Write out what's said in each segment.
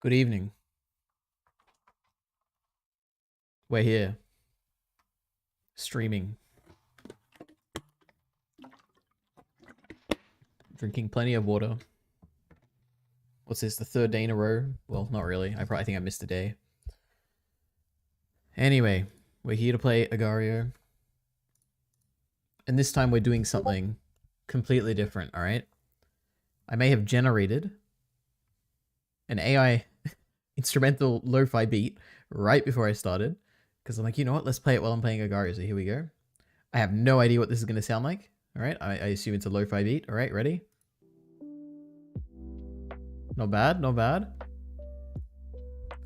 Good evening. We're here. Streaming. Drinking plenty of water. What's this, the third day in a row? Well, not really. I probably think I missed a day. Anyway, we're here to play Agario. And this time we're doing something completely different, alright? I may have generated an AI instrumental lo-fi beat right before I started. Because I'm like, you know what? Let's play it while I'm playing Agario. So here we go. I have no idea what this is going to sound like. Alright, I assume it's a lo-fi beat. Alright, ready? Not bad, not bad.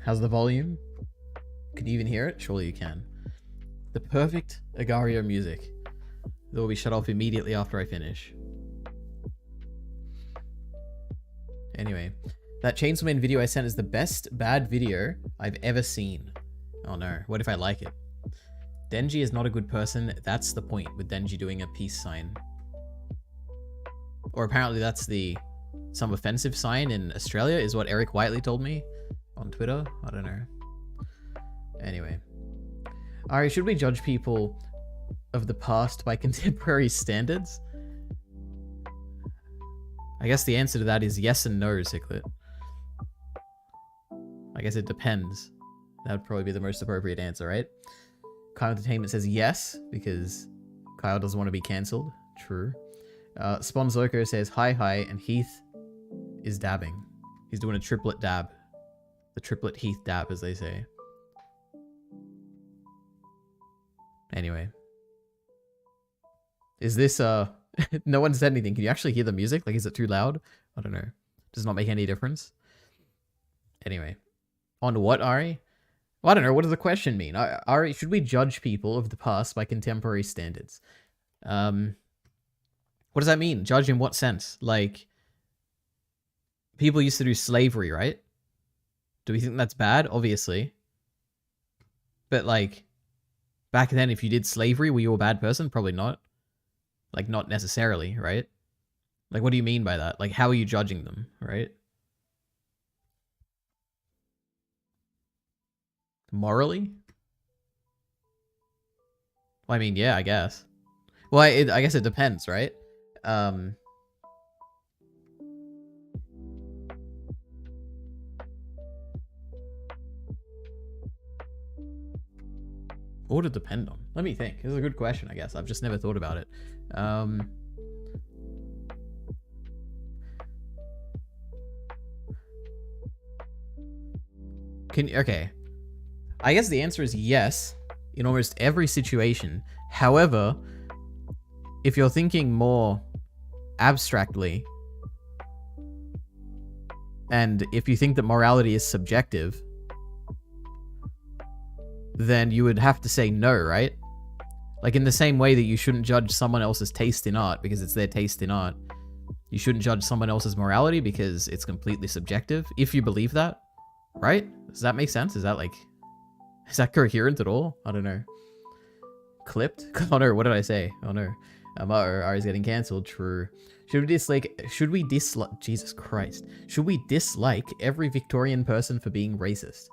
How's the volume? Can you even hear it? Surely you can. The perfect Agario music that will be shut off immediately after I finish. Anyway, that Chainsaw Man video I sent is the best bad video I've ever seen. Oh no, what if I like it? Denji is not a good person. That's the point with Denji doing a peace sign. Or apparently that's some offensive sign in Australia is what Eric Whiteley told me on Twitter. I don't know. Anyway. Alright, should we judge people of the past by contemporary standards? I guess the answer to that is yes and no, Ciclet. I guess it depends. That would probably be the most appropriate answer, right? Kyle Entertainment says yes, because Kyle doesn't want to be cancelled. True. Spawn Zoko says hi, and Heath is dabbing. He's doing a triplet dab. The triplet Heath dab, as they say. Anyway. Is this, no one said anything. Can you actually hear the music? Like, is it too loud? I don't know. Does not make any difference. Anyway. On what, Ari? Well, I don't know. What does the question mean? Ari, should we judge people of the past by contemporary standards? What does that mean? Judge in what sense? Like, people used to do slavery, right? Do we think that's bad? Obviously. But, like, back then, if you did slavery, were you a bad person? Probably not. Like, not necessarily, right? Like, what do you mean by that? Like, how are you judging them, right? Morally? Well, I mean, yeah, I guess. Well, I guess it depends, right? What would it depend on? Let me think. It's a good question, I guess. I've just never thought about it. Okay. I guess the answer is yes in almost every situation. However, if you're thinking more abstractly, and if you think that morality is subjective, then you would have to say no, right? Like, in the same way that you shouldn't judge someone else's taste in art because it's their taste in art, you shouldn't judge someone else's morality because it's completely subjective, if you believe that, right? Does that make sense? Is that coherent at all? I don't know. Clipped? Oh no, what did I say? Oh no. Ari's getting cancelled. True. Should we dislike, Jesus Christ. Should we dislike every Victorian person for being racist?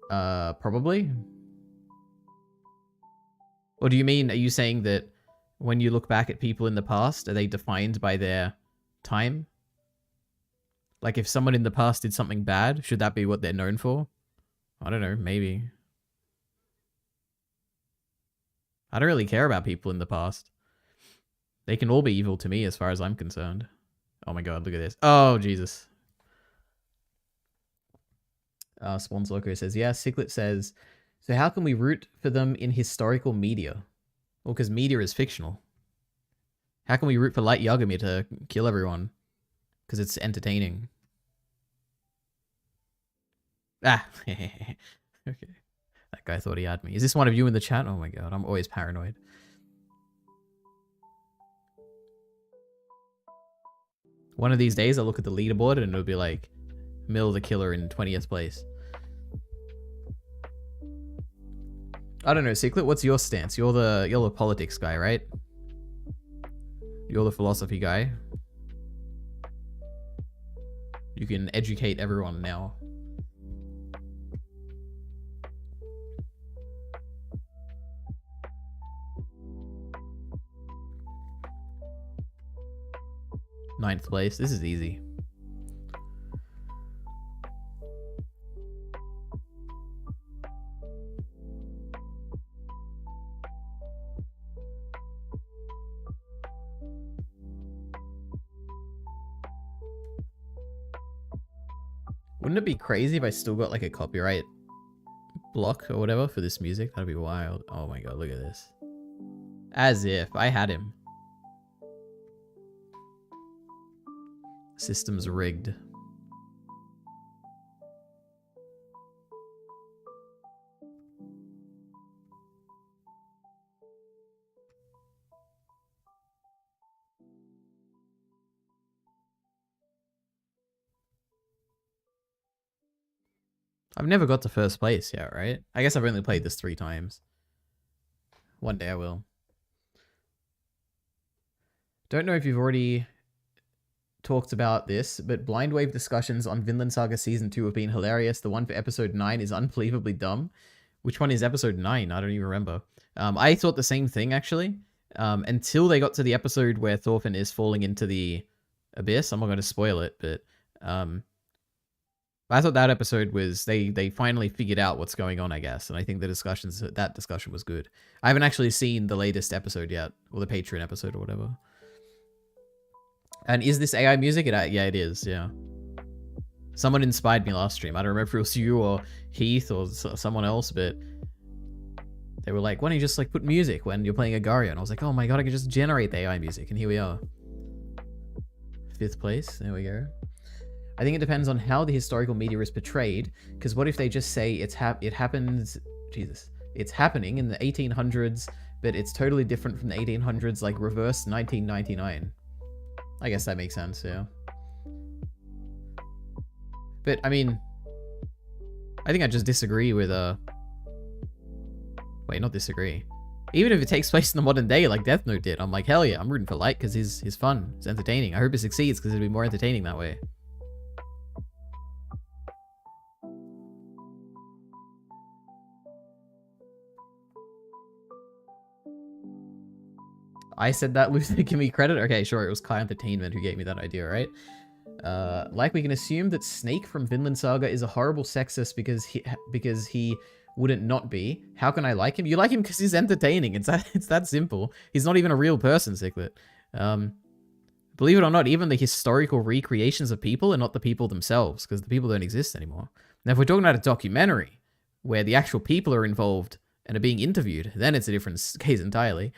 Probably. Or do you mean, are you saying that when you look back at people in the past, are they defined by their time? Like, if someone in the past did something bad, should that be what they're known for? I don't know, maybe. I don't really care about people in the past. They can all be evil to me as far as I'm concerned. Oh my god, look at this. Oh, Jesus. Swans Loco says, yeah. Ciclet says, so how can we root for them in historical media? Well, because media is fictional. How can we root for Light Yagami to kill everyone? Because it's entertaining. Ah, okay. That guy thought he had me. Is this one of you in the chat? Oh my god, I'm always paranoid. One of these days, I'll look at the leaderboard and it'll be like, Mill the killer in 20th place. I don't know, Secret, what's your stance? You're the politics guy, right? You're the philosophy guy. You can educate everyone now. Ninth place. This is easy. Wouldn't it be crazy if I still got like a copyright block or whatever for this music? That'd be wild. Oh my god, look at this. As if I had him. System's rigged. I've never got to first place yet, right? I guess I've only played this 3 times. One day I will. Don't know if you've already talked about this, but Blind Wave discussions on Vinland Saga Season 2 have been hilarious. The one for Episode 9 is unbelievably dumb. Which one is Episode 9? I don't even remember. I thought the same thing, actually. Until they got to the episode where Thorfinn is falling into the abyss. I'm not going to spoil it, but... I thought that episode was... They finally figured out what's going on, I guess. And I think that discussion was good. I haven't actually seen the latest episode yet. Or the Patreon episode or whatever. And is this AI music? Yeah, it is, yeah. Someone inspired me last stream. I don't remember if it was you or Heath or someone else, but they were like, why don't you just like put music when you're playing Agario? And I was like, oh my god, I can just generate the AI music. And here we are. 5th place. There we go. I think it depends on how the historical media is portrayed, because what if they just say it happens... Jesus. It's happening in the 1800s, but it's totally different from the 1800s, like reverse 1999. I guess that makes sense, yeah. But, I mean... I think I just disagree with, Wait, not disagree. Even if it takes place in the modern day, like Death Note did, I'm like, hell yeah, I'm rooting for Light, because he's fun. He's entertaining. I hope it succeeds, because it'll be more entertaining that way. I said that, Luther, give me credit? Okay, sure, it was Kai Entertainment who gave me that idea, right? Like we can assume that Snake from Vinland Saga is a horrible sexist because he wouldn't not be. How can I like him? You like him because he's entertaining. It's that simple. He's not even a real person, Ciclet. Believe it or not, even the historical recreations of people are not the people themselves, because the people don't exist anymore. Now, if we're talking about a documentary where the actual people are involved and are being interviewed, then it's a different case entirely.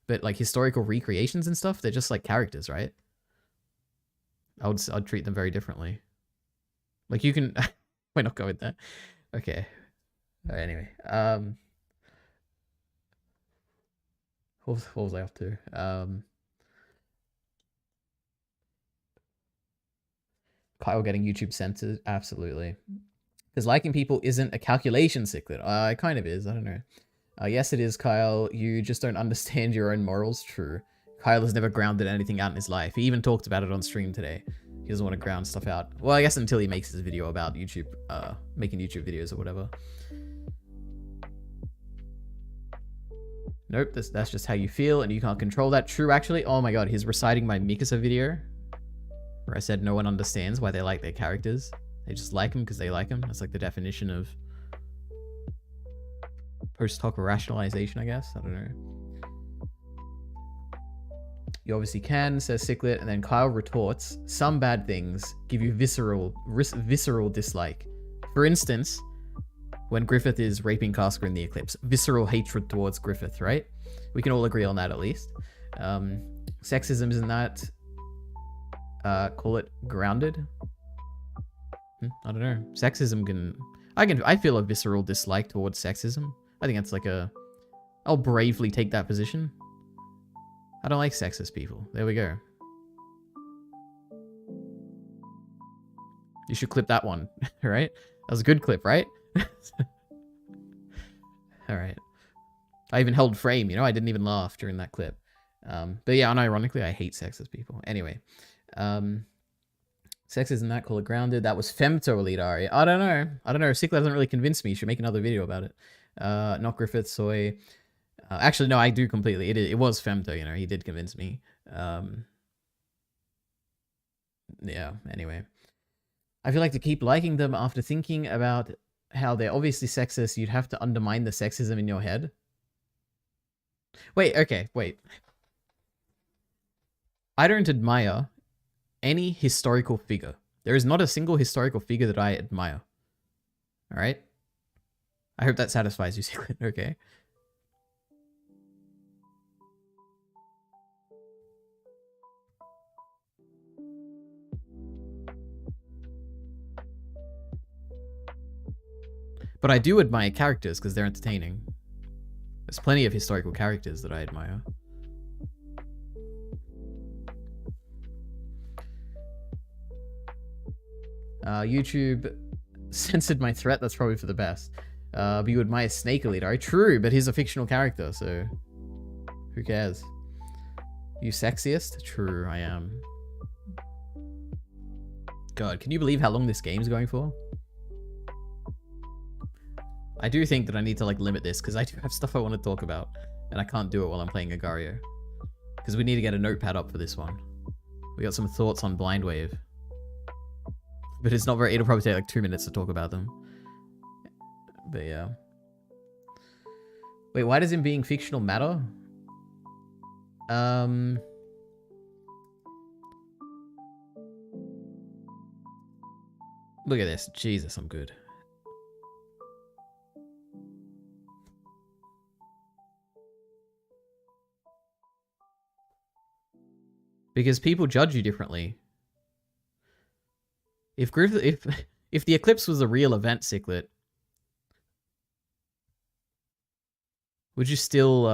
But like historical recreations and stuff, they're just like characters, right? I'd treat them very differently. Like you can... We're not going there. Okay. Anyway. What was I up to? Kyle getting YouTube censored? Absolutely. Because liking people isn't a calculation, Ciclet. It kind of is. I don't know. Yes, it is, Kyle. You just don't understand your own morals. True. Kyle has never grounded anything out in his life. He even talked about it on stream today. He doesn't want to ground stuff out. Well, I guess until he makes his video about YouTube, making YouTube videos or whatever. Nope, that's just how you feel and you can't control that. True, actually. Oh my god, he's reciting my Mikasa video where I said no one understands why they like their characters. They just like them because they like them. That's like the definition of post-hoc rationalization, I guess. I don't know. You obviously can, says Ciclet, and then Kyle retorts, some bad things give you visceral dislike. For instance, when Griffith is raping Casca in the Eclipse. Visceral hatred towards Griffith, right? We can all agree on that at least. Sexism isn't that... call it grounded? I don't know. Sexism can... I feel a visceral dislike towards sexism. I think that's like a... I'll bravely take that position. I don't like sexist people. There we go. You should clip that one, right? That was a good clip, right? Alright. I even held frame, you know? I didn't even laugh during that clip. But yeah, unironically, I hate sexist people. Anyway. Sex isn't that, call it grounded. That was femto elite Ari. I don't know. Cycler doesn't really convince me. You should make another video about it. Not Griffith, soy. Actually, no, I do completely. It was femto, you know. He did convince me. Yeah, anyway. I feel like to keep liking them after thinking about how they're obviously sexist, you'd have to undermine the sexism in your head. Wait, okay, wait. I don't admire any historical figure. There is not a single historical figure that I admire. Alright? I hope that satisfies you, Secret. Okay. But I do admire characters because they're entertaining. There's plenty of historical characters that I admire. YouTube censored my threat. That's probably for the best. But you admire Snake Elite. Alright, true, but he's a fictional character, so who cares? You sexiest? True, I am. God, can you believe how long this game's going for? I do think that I need to like limit this because I do have stuff I want to talk about and I can't do it while I'm playing Agario. Because we need to get a notepad up for this one. We got some thoughts on Blind Wave. But it's not very, it'll probably take like 2 minutes to talk about them. But yeah. Wait, why does him being fictional matter? Look at this. Jesus, I'm good. Because people judge you differently. If the eclipse was a real event, Ciclet, would you still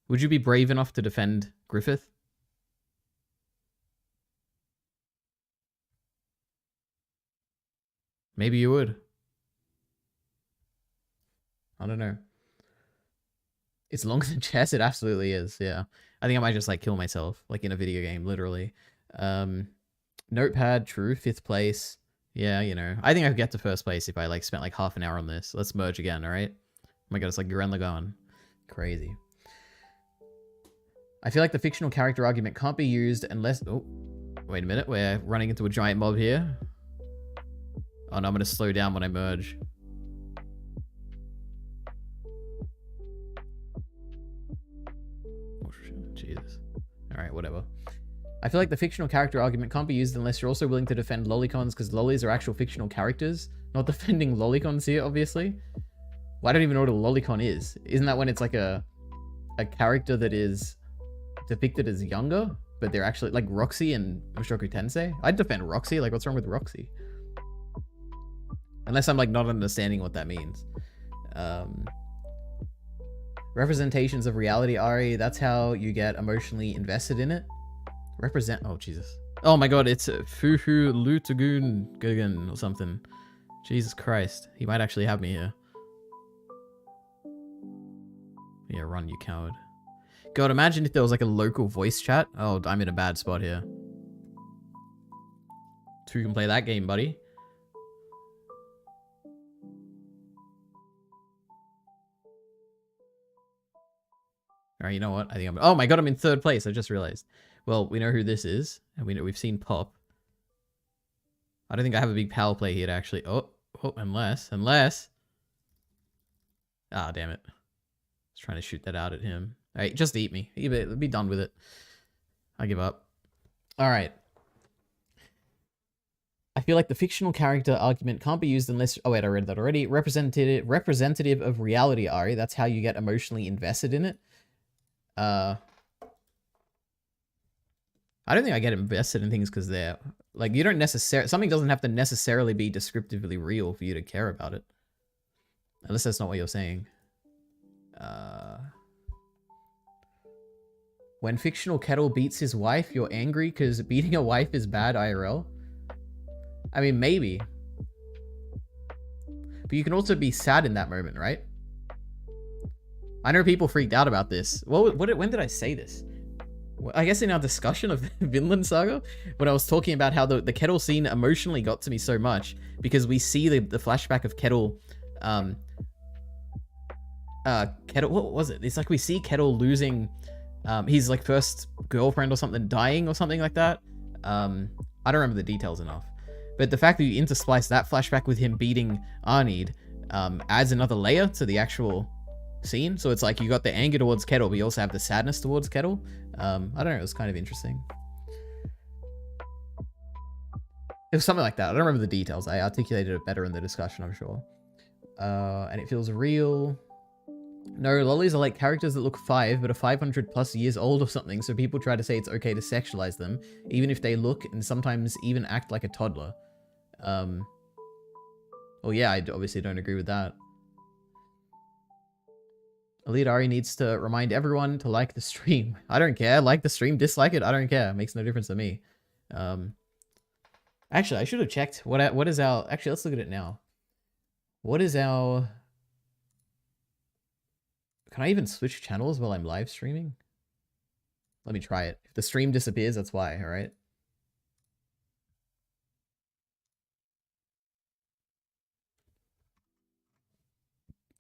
would you be brave enough to defend Griffith? Maybe you would. I don't know. It's longer than chess. It absolutely is. Yeah. I think I might just like kill myself, like in a video game, literally. Notepad, true, 5th place. Yeah, you know, I think I'd get to 1st place if I like spent like half an hour on this. Let's merge again, all right? Oh my god, it's like Gurren Lagann. Crazy. I feel like the fictional character argument can't be used unless... Oh, wait a minute. We're running into a giant mob here. Oh no, I'm going to slow down when I merge. Oh, Jesus. All right, whatever. I feel like the fictional character argument can't be used unless you're also willing to defend lolicons, because lolis are actual fictional characters. Not defending lolicons here, obviously. Well, I don't even know what a lolicon is. Isn't that when it's like a character that is depicted as younger, but they're actually like Roxy and Mushoku Tensei? I'd defend Roxy. Like, what's wrong with Roxy? Unless I'm like not understanding what that means. Representations of reality, Ari. That's how you get emotionally invested in it. Oh, Jesus. Oh my god, it's Fuhu Lutagun Gugan or something. Jesus Christ. He might actually have me here. Yeah, run, you coward. God, imagine if there was like a local voice chat. Oh, I'm in a bad spot here. Who can play that game, buddy? Alright, you know what? I think I'm... Oh my god, I'm in 3rd place. I just realized. Well, we know who this is, and we know we've seen Pop. I don't think I have a big power play here to actually... Oh, unless... Ah, damn it. I was trying to shoot that out at him. Alright, just eat me. Be done with it. I give up. Alright. I feel like the fictional character argument can't be used unless... Oh wait, I read that already. Representative of reality, Ari. That's how you get emotionally invested in it. I don't think I get invested in things because they're like, you don't necessarily, something doesn't have to necessarily be descriptively real for you to care about it. Unless that's not what you're saying. When fictional Kettle beats his wife, you're angry because beating a wife is bad IRL? I mean, maybe. But you can also be sad in that moment, right? I know people freaked out about this. Well, when did I say this? I guess in our discussion of Vinland Saga, when I was talking about how the Kettle scene emotionally got to me so much, because we see the flashback of Kettle, Kettle, what was it? It's like we see Kettle losing, his like first girlfriend or something dying or something like that. I don't remember the details enough. But the fact that you intersplice that flashback with him beating Arnid, adds another layer to the actual scene. So it's like you got the anger towards Kettle, but you also have the sadness towards Kettle. I don't know, it was kind of interesting. It was something like that. I don't remember the details. I articulated it better in the discussion, I'm sure. And it feels real. No, lollies are like characters that look 5, but are 500 plus years old or something, so people try to say it's okay to sexualize them, even if they look and sometimes even act like a toddler. Well, yeah, I obviously don't agree with that. Elite Ari needs to remind everyone to like the stream. I don't care. Like the stream, dislike it. I don't care. It makes no difference to me. Actually, I should have checked. What is our... Actually, let's look at it now. What is our... Can I even switch channels while I'm live streaming? Let me try it. If the stream disappears, that's why, alright?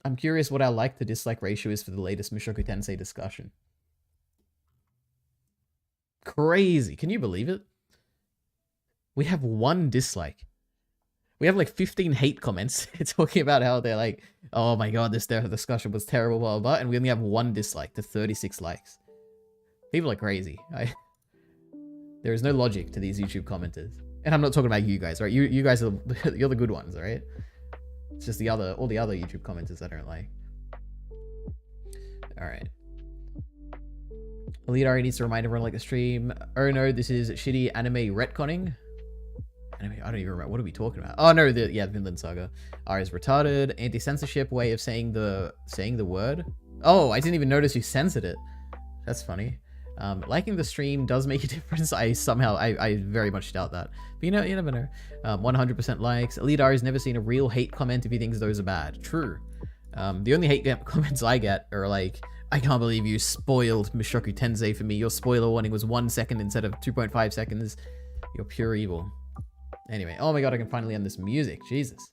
I'm curious what our like to dislike ratio is for the latest Mushoku Tensei discussion. Crazy. Can you believe it? We have 1 dislike. We have like 15 hate comments talking about how they're like, oh my god, this discussion was terrible, blah, blah, blah. And we only have 1 dislike to 36 likes. People are crazy. There is no logic to these YouTube commenters. And I'm not talking about you guys, right? You guys are, you're the good ones, right? It's just all the other YouTube commenters I don't like. Alright. Elite Ari needs to remind everyone to like the stream. Oh no, this is shitty anime retconning. Anime, I don't even remember. What are we talking about? Oh no, yeah, Vinland Saga. Ari is retarded. Anti-censorship way of saying the word. Oh, I didn't even notice you censored it. That's funny. Liking the stream does make a difference. I very much doubt that. But you never know. 100% likes. Elite Ari's never seen a real hate comment if he thinks those are bad. True. The only hate comments I get are like, I can't believe you spoiled Mushoku Tensei for me. Your spoiler warning was 1 second instead of 2.5 seconds. You're pure evil. Anyway, oh my god, I can finally end this music. Jesus.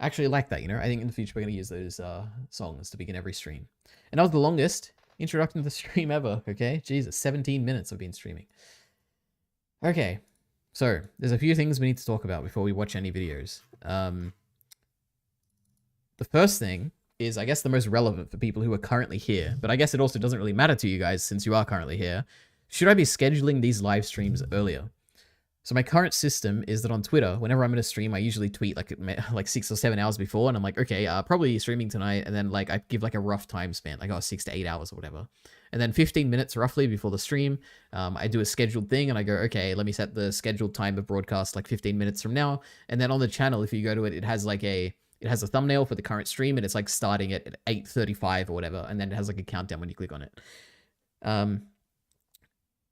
I actually like that, I think in the future we're going to use those songs to begin every stream. And that was the longest introduction to the stream ever, okay? Jesus, 17 minutes I've been streaming. Okay, so there's a few things we need to talk about before we watch any videos. The first thing is, I guess, the most relevant for people who are currently here, but I guess it also doesn't really matter to you guys since you are currently here. Should I be scheduling these live streams earlier? So my current system is that on Twitter, whenever I'm in a stream, I usually tweet like 6 or 7 hours before, and I'm like, okay, probably streaming tonight, and then like I give like a rough time span, like 6 to 8 hours or whatever. And then 15 minutes roughly before the stream, I do a scheduled thing, and I go, okay, let me set the scheduled time of broadcast like 15 minutes from now. And then on the channel, if you go to it, it has a thumbnail for the current stream, and it's like starting at 8:35 or whatever, and then it has like a countdown when you click on it.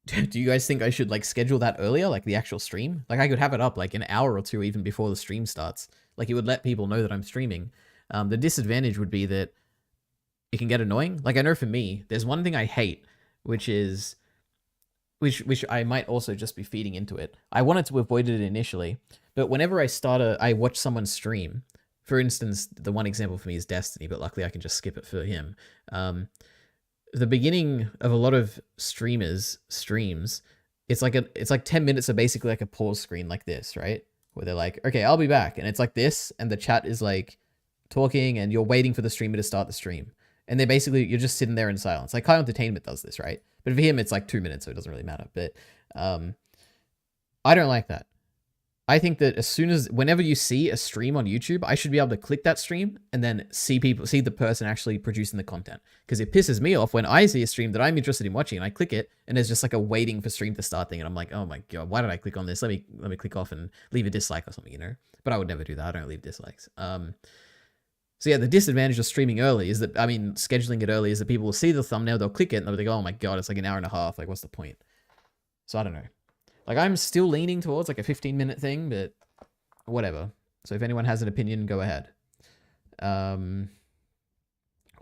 Do you guys think I should like schedule that earlier, like the actual stream? Like I could have it up like an hour or 2 even before the stream starts. Like it would let people know that I'm streaming. The disadvantage would be that it can get annoying. Like I know for me, there's one thing I hate, which I might also just be feeding into it. I wanted to avoid it initially, but whenever I watch someone stream, for instance, the one example for me is Destiny, but luckily I can just skip it for him. The beginning of a lot of streamers' streams, it's like 10 minutes of basically like a pause screen like this, right? Where they're like, okay, I'll be back. And it's like this, and the chat is like talking, and you're waiting for the streamer to start the stream. And they're basically, you're just sitting there in silence. Like Kai Entertainment does this, right? But for him, it's like 2 minutes, so it doesn't really matter. But I don't like that. I think that whenever you see a stream on YouTube, I should be able to click that stream and then see the person actually producing the content. Because it pisses me off when I see a stream that I'm interested in watching and I click it and there's just like a waiting for stream to start thing. And I'm like, oh my god, why did I click on this? Let me click off and leave a dislike or something, But I would never do that. I don't leave dislikes. So yeah, the disadvantage of streaming early is that, scheduling it early is that people will see the thumbnail, they'll click it, and they'll be like, oh my god, it's like an hour and a half. Like, what's the point? So I don't know. Like, I'm still leaning towards like a 15-minute thing, but whatever. So if anyone has an opinion, go ahead.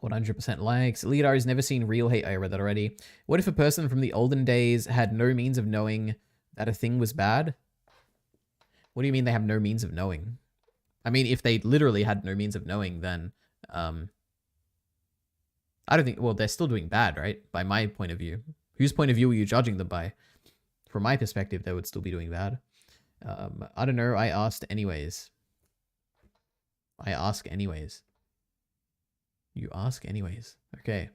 100% likes. Leadar has never seen real hate. I read that already. What if a person from the olden days had no means of knowing that a thing was bad? What do you mean they have no means of knowing? I mean, if they literally had no means of knowing, then I don't think, well, they're still doing bad, right? By my point of view. Whose point of view are you judging them by? From my perspective, they would still be doing bad. I don't know. I asked anyways. I ask anyways. You ask anyways. Okay.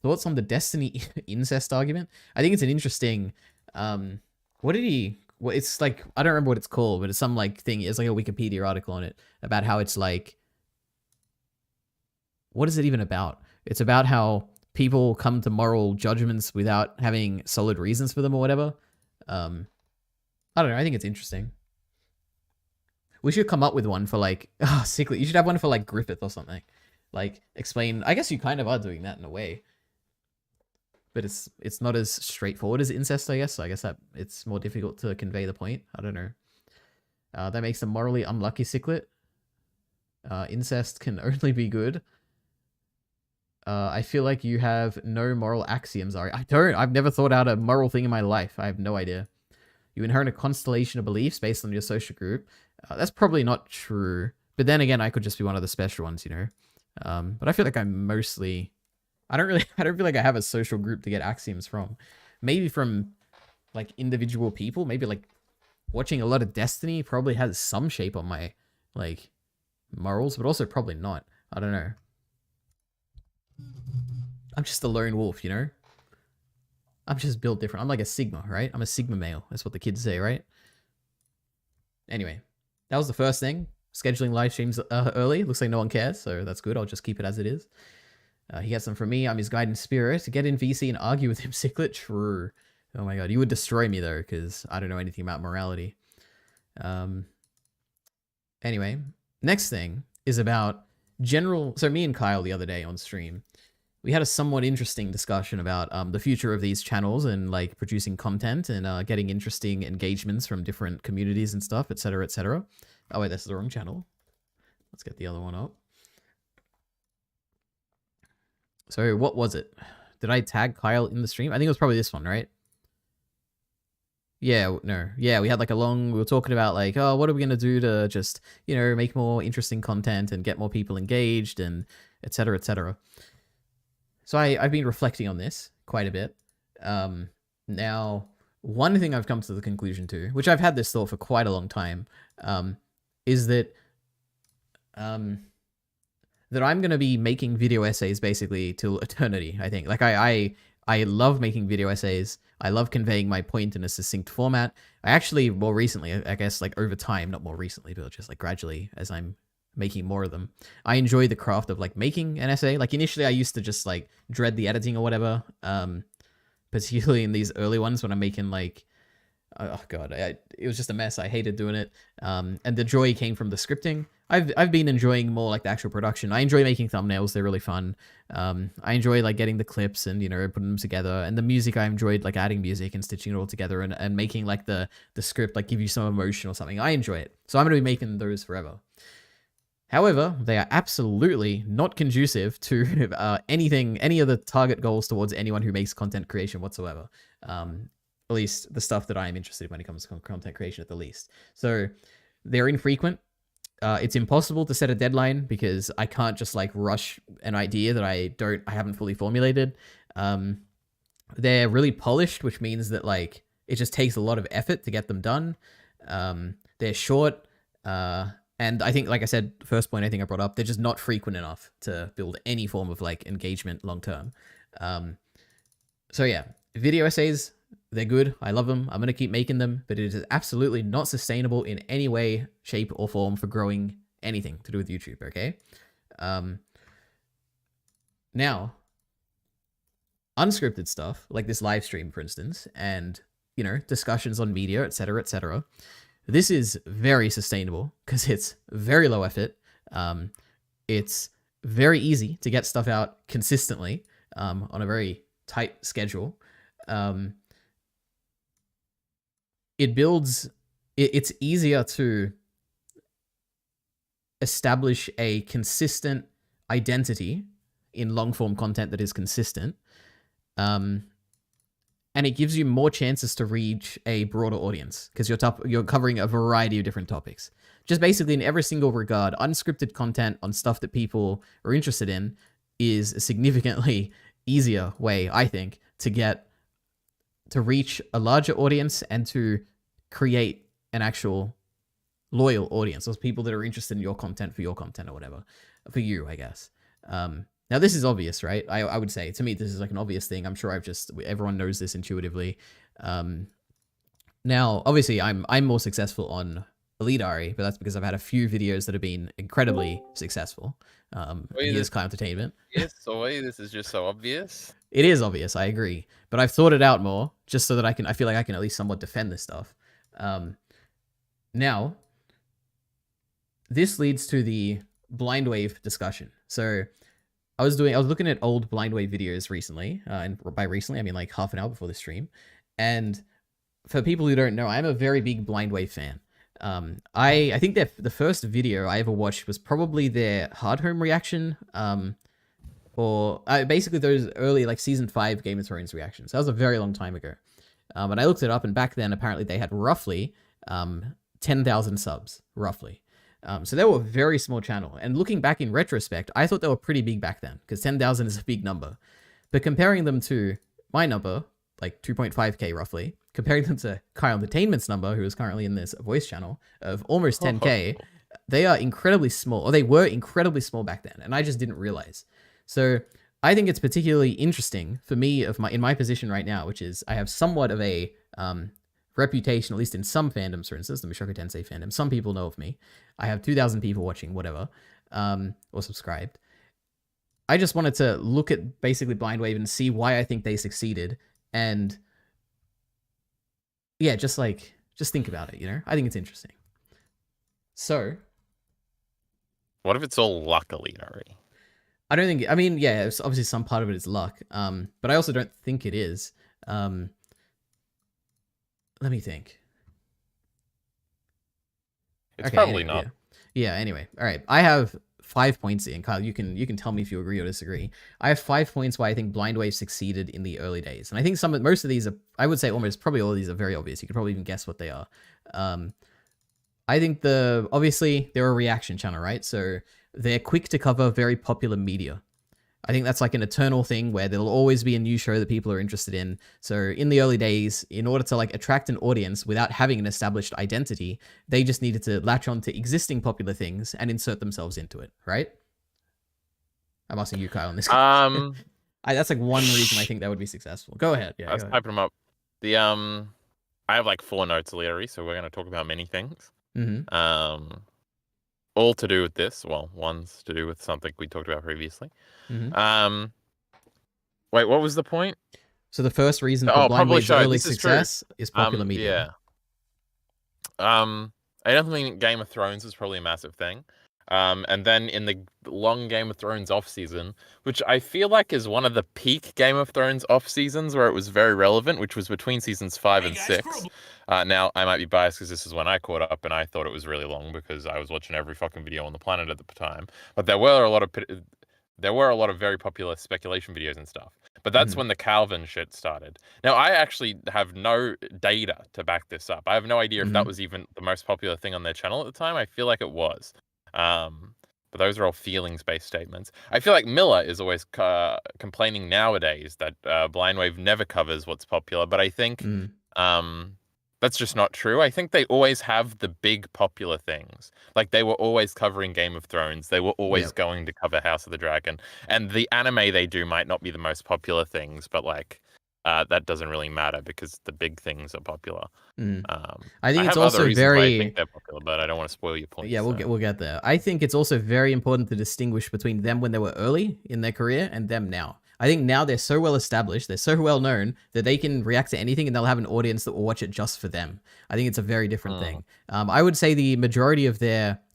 Thoughts on the Destiny incest argument? I think it's an interesting, what did he, well, it's like, I don't remember what it's called, but it's some like thing, it's like a Wikipedia article on it about how it's like, what is it even about? It's about how people come to moral judgments without having solid reasons for them or whatever. I don't know. I think it's interesting. We should come up with one for like, sickly. You should have one for like Griffith or something. Like explain, I guess you kind of are doing that in a way. But it's not as straightforward as incest, I guess. So I guess that it's more difficult to convey the point. I don't know. That makes them morally unlucky, Ciclet. Incest can only be good. I feel like you have no moral axioms, Ari. I don't. I've never thought out a moral thing in my life. I have no idea. You inherit a constellation of beliefs based on your social group. That's probably not true. But then again, I could just be one of the special ones, you know. But I feel like I'm mostly... I don't feel like I have a social group to get axioms from. Maybe from, like, individual people. Maybe, like, watching a lot of Destiny probably has some shape on my, like, morals. But also probably not. I don't know. I'm just a lone wolf, you know? I'm just built different. I'm like a Sigma, right? I'm a Sigma male. That's what the kids say, right? Anyway, that was the first thing. Scheduling live streams early. Looks like no one cares, so that's good. I'll just keep it as it is. He gets them from me. I'm his guiding spirit. Get in VC and argue with him, Ciclet. True. Oh my god, you would destroy me though, because I don't know anything about morality. Anyway, next thing is about general... So me and Kyle the other day on stream, we had a somewhat interesting discussion about the future of these channels and like producing content and getting interesting engagements from different communities and stuff, etc., etc. Oh wait, that's the wrong channel. Let's get the other one up. So what was it? Did I tag Kyle in the stream? I think it was probably this one, right? Yeah, no. Yeah, we had like we were talking about like, oh, what are we going to do to just, you know, make more interesting content and get more people engaged and etc., etc. So I've been reflecting on this quite a bit. Now, one thing I've come to the conclusion to, which I've had this thought for quite a long time, is that that I'm going to be making video essays basically till eternity, I think. Like, I love making video essays. I love conveying my point in a succinct format. I actually, more recently, I guess, like, over time, not more recently, but just, like, gradually, as I'm making more of them, I enjoy the craft of, like, making an essay. Like, initially, I used to just, like, dread the editing or whatever, particularly in these early ones when I'm making, like, oh god, it was just a mess. I hated doing it. And the joy came from the scripting. I've been enjoying more like the actual production. I enjoy making thumbnails. They're really fun. I enjoy like getting the clips and, you know, putting them together. And the music, I enjoyed like adding music and stitching it all together and making like the script like give you some emotion or something. I enjoy it. So I'm going to be making those forever. However, they are absolutely not conducive to any of the target goals towards anyone who makes content creation whatsoever. At least the stuff that I am interested in when it comes to content creation at the least. So they're infrequent. It's impossible to set a deadline because I can't just like rush an idea that I haven't fully formulated. They're really polished, which means that like it just takes a lot of effort to get them done. They're short. And I think, like I said, the first point I think I brought up, they're just not frequent enough to build any form of like engagement long term. So yeah, video essays, they're good. I love them. I'm going to keep making them, but it is absolutely not sustainable in any way, shape, or form for growing anything to do with YouTube, okay? Now, unscripted stuff, like this live stream, for instance, and, you know, discussions on media, etc., this is very sustainable because it's very low effort. It's very easy to get stuff out consistently on a very tight schedule. It's easier to establish a consistent identity in long form content that is consistent. And it gives you more chances to reach a broader audience because you're covering a variety of different topics. Just basically in every single regard, unscripted content on stuff that people are interested in is a significantly easier way, I think, to reach a larger audience and to create an actual loyal audience. Those people that are interested in your content for your content or whatever. For you, I guess. Now, this is obvious, right? I would say, to me, this is like an obvious thing. I'm sure everyone knows this intuitively. Now, obviously, I'm more successful on Elite Ari, but that's because I've had a few videos that have been incredibly successful. Here's Kai Entertainment. Yes, this is just so obvious. It is obvious, I agree. But I've thought it out more, just so that I feel like I can at least somewhat defend this stuff. Now, this leads to the blind wave discussion. So I was looking at old blind wave videos recently, and by recently I mean like half an hour before the stream. And for people who don't know, I'm a very big blind wave fan. I think the first video I ever watched was probably their hard home reaction, or basically those early like season 5 Game of Thrones reactions. That was a very long time ago. And I looked it up, and back then apparently they had roughly 10,000 subs, roughly. So they were a very small channel. And looking back in retrospect, I thought they were pretty big back then, because 10,000 is a big number. But comparing them to my number, like 2.5k roughly, comparing them to Kyle Entertainment's number, who is currently in this voice channel, of almost 10k, they are incredibly small, or they were incredibly small back then, and I just didn't realize. So I think it's particularly interesting for me in my position right now, which is I have somewhat of a reputation, at least in some fandoms, for instance, the Mushoku Tensei fandom. Some people know of me. I have 2,000 people watching, whatever, or subscribed. I just wanted to look at basically Blind Wave and see why I think they succeeded. And yeah, just think about it, you know? I think it's interesting. So. What if it's all luck, Elite Ari? I don't think, I mean, yeah, obviously some part of it is luck. But I also don't think it is. Let me think. It's probably not. Yeah, anyway. All right. I have 5 points in. Kyle, you can tell me if you agree or disagree. I have 5 points why I think Blind Wave succeeded in the early days. And I think most of these are, I would say probably all of these are very obvious. You could probably even guess what they are. I think obviously they're a reaction channel, right? So they're quick to cover very popular media. I think that's like an eternal thing where there'll always be a new show that people are interested in. So in the early days, in order to like attract an audience without having an established identity, they just needed to latch on to existing popular things and insert themselves into it, right? I'm asking you, Kyle, on this. That's like one reason I think that would be successful. Go ahead. Yeah, I was typing them up. I have like 4 notes, Leary, so we're going to talk about many things. Mm-hmm. All to do with this. Well, one's to do with something we talked about previously. Mm-hmm. Wait, what was the point? So the first reason for Blind Wave's early success is popular media. Yeah. I definitely think Game of Thrones is probably a massive thing. And then in the long Game of Thrones off season, which I feel like is one of the peak Game of Thrones off seasons where it was very relevant, which was between seasons 5 and 6. Now I might be biased because this is when I caught up and I thought it was really long because I was watching every fucking video on the planet at the time. But there were a lot of very popular speculation videos and stuff. But that's when the Calvin shit started. Now, I actually have no data to back this up. I have no idea if that was even the most popular thing on their channel at the time. I feel like it was. But those are all feelings-based statements. I feel like Miller is always complaining nowadays that Blind Wave never covers what's popular. But I think that's just not true. I think they always have the big popular things. Like they were always covering Game of Thrones. They were always going to cover House of the Dragon. And the anime they do might not be the most popular things, but like that doesn't really matter because the big things are popular. I think it's also very. I think they're popular, but I don't want to spoil your point. Yeah, we'll get there. I think it's also very important to distinguish between them when they were early in their career and them now. I think now they're so well established, they're so well known that they can react to anything and they'll have an audience that will watch it just for them. I think it's a very different thing. I would say the majority of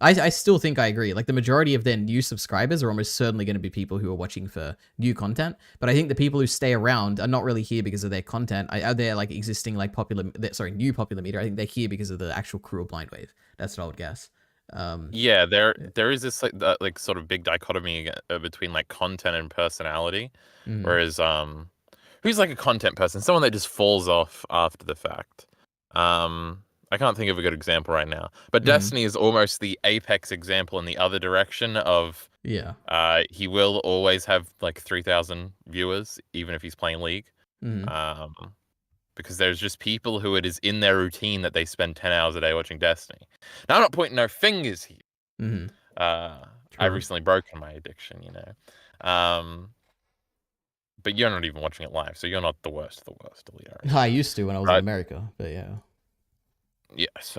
I still think I agree. Like the majority of their new subscribers are almost certainly going to be people who are watching for new content. But I think the people who stay around are not really here because of their content. Are they like existing like new popular media? I think they're here because of the actual crew of Blind Wave. That's what I would guess. Yeah, there is this like that like sort of big dichotomy between like content and personality. mm, Whereas who's like a content person? Someone that just falls off after the fact. I can't think of a good example right now. But mm, Destiny is almost the apex example in the other direction of yeah. he will always have like 3,000 viewers even if he's playing League. Mm, Um because there's just people who it is in their routine that they spend 10 hours a day watching Destiny. Now I'm not pointing no fingers here. mm, Uh I've true. recently broken my addiction, you know. But you're not even watching it live, so you're not the worst of the worst, Alito. I used to when I was in But America, but yeah. yes,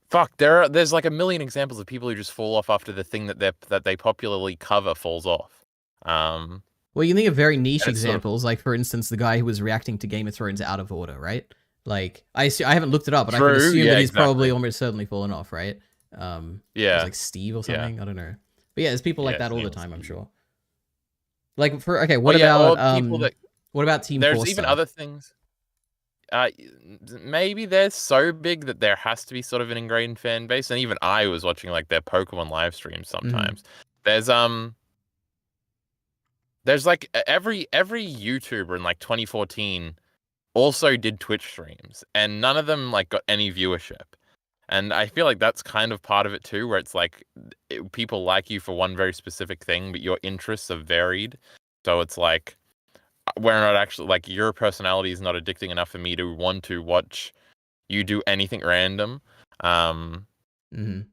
fuck, there's like a million examples of people who just fall off after the thing that they popularly cover falls off. Um, Well, you think of very niche and it's sort of examples, like for instance, the guy who was reacting to Game of Thrones out of order, right? Like I haven't looked it up, but I can true, assume yeah, that he's probably exactly, almost certainly fallen off, right? It was yeah, like Steve or yeah, something. I don't know, but yeah, there's people like yeah. that His all the name was time. I'm Steve. sure. Like for okay, Oh yeah, or what about Team there's even Forster? other things. Uh, Maybe they're so big that there has to be sort of an ingrained fan base, and even I was watching like their Pokemon live streams Mm, sometimes. There's there's like every YouTuber in like 2014 also did Twitch streams, and none of them like got any viewership. And I feel like that's kind of part of it too, where it's like people like you for one very specific thing, but your interests are varied. So it's like we're not actually like your personality is not addicting enough for me to want to watch you do anything random. Um, mm,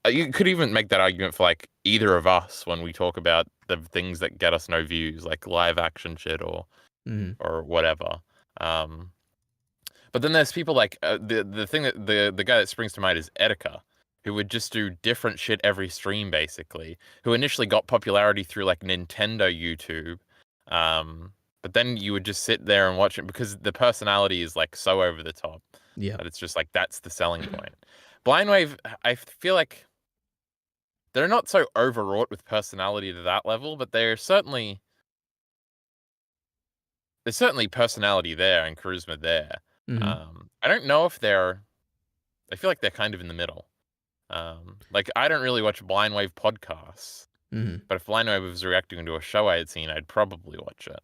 you could even make that argument for like either of us when we talk about the things that get us no views, like live action shit mm, or whatever. Um, but then there's people like the thing that the guy that springs to mind is Etika, who would just do different shit every stream basically. Who initially got popularity through like Nintendo YouTube, but then you would just sit there and watch it because the personality is like so over the top yeah. that it's just like that's the selling point. Blindwave, I feel like they're not so overwrought with personality to that level, but there's certainly personality there and charisma there. Mm, I don't know if they're. I feel like they're kind of in the middle. Like I don't really watch Blindwave podcasts, mm. but if Blindwave was reacting to a show I had seen, I'd probably watch it.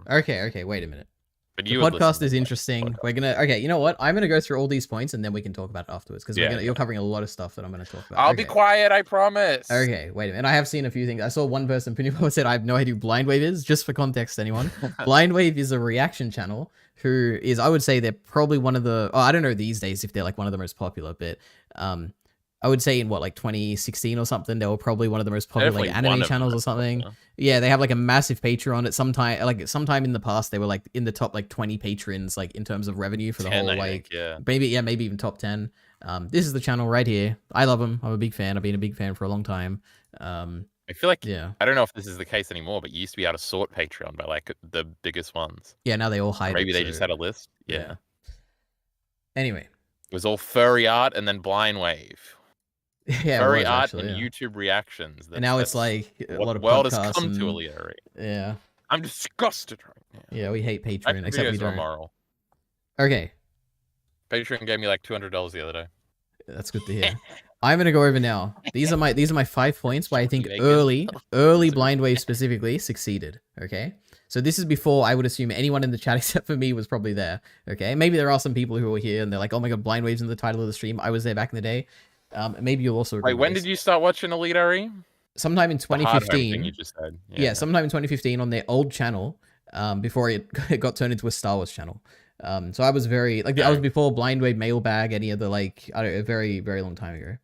Okay, wait a minute. But The you would listen podcast to is the interesting. podcast. We're gonna okay. You know what? I'm gonna go through all these points and then we can talk about it afterwards because Yeah, you're covering a lot of stuff that I'm gonna talk about. I'll be Okay. quiet. I promise. Okay, wait a minute. I have seen a few things. I saw one person, Pinippo, said, I have no idea who Blindwave is. Just for context, anyone. Blindwave is a reaction channel who is, I would say they're probably one of the, oh, I don't know these days if they're like one of the most popular, but I would say in what, like 2016 or something, they were probably one of the most popular like Definitely one anime of the channels or most something. popular. Yeah, they have like a massive Patreon at sometime in the past, they were like in the top like 20 patrons, like in terms of revenue for the 10, whole, I like, think, yeah. maybe even top 10. This is the channel right here. I love them. I'm a big fan. I've been a big fan for a long time. I feel like Yeah. I don't know if this is the case anymore, but you used to be able to sort Patreon by like the biggest ones. Yeah, now they all Or hide maybe it, they just so had a list. yeah. Yeah. Anyway. It was all furry art and then Blindwave. Yeah, it Furry was art actually, and yeah. YouTube reactions. And now it's That's like a what lot the of world has podcasts come to, and Aliari. yeah. I'm disgusted right now. Yeah, we hate Patreon, Actually, except we videos are don't. immoral. Okay, Patreon gave me like $200 the other day. that's good to hear. I'm gonna go over now. These are my 5 points why I think Bacon. early Blindwave specifically succeeded. Okay, so this is before I would assume anyone in the chat except for me was probably there. Okay, maybe there are some people who are here and they're like, oh my god, Blindwave's in the title of the stream. I was there back in the day. Maybe you'll also agree Wait, with when this. did you start watching Aliari? Sometime in The hard home thing you 2015. just said. Yeah, sometime in 2015 on their old channel, before it got turned into a Star Wars channel. So I was very like I was before Blindwave Mailbag, any of the like I don't know, a very very long time ago.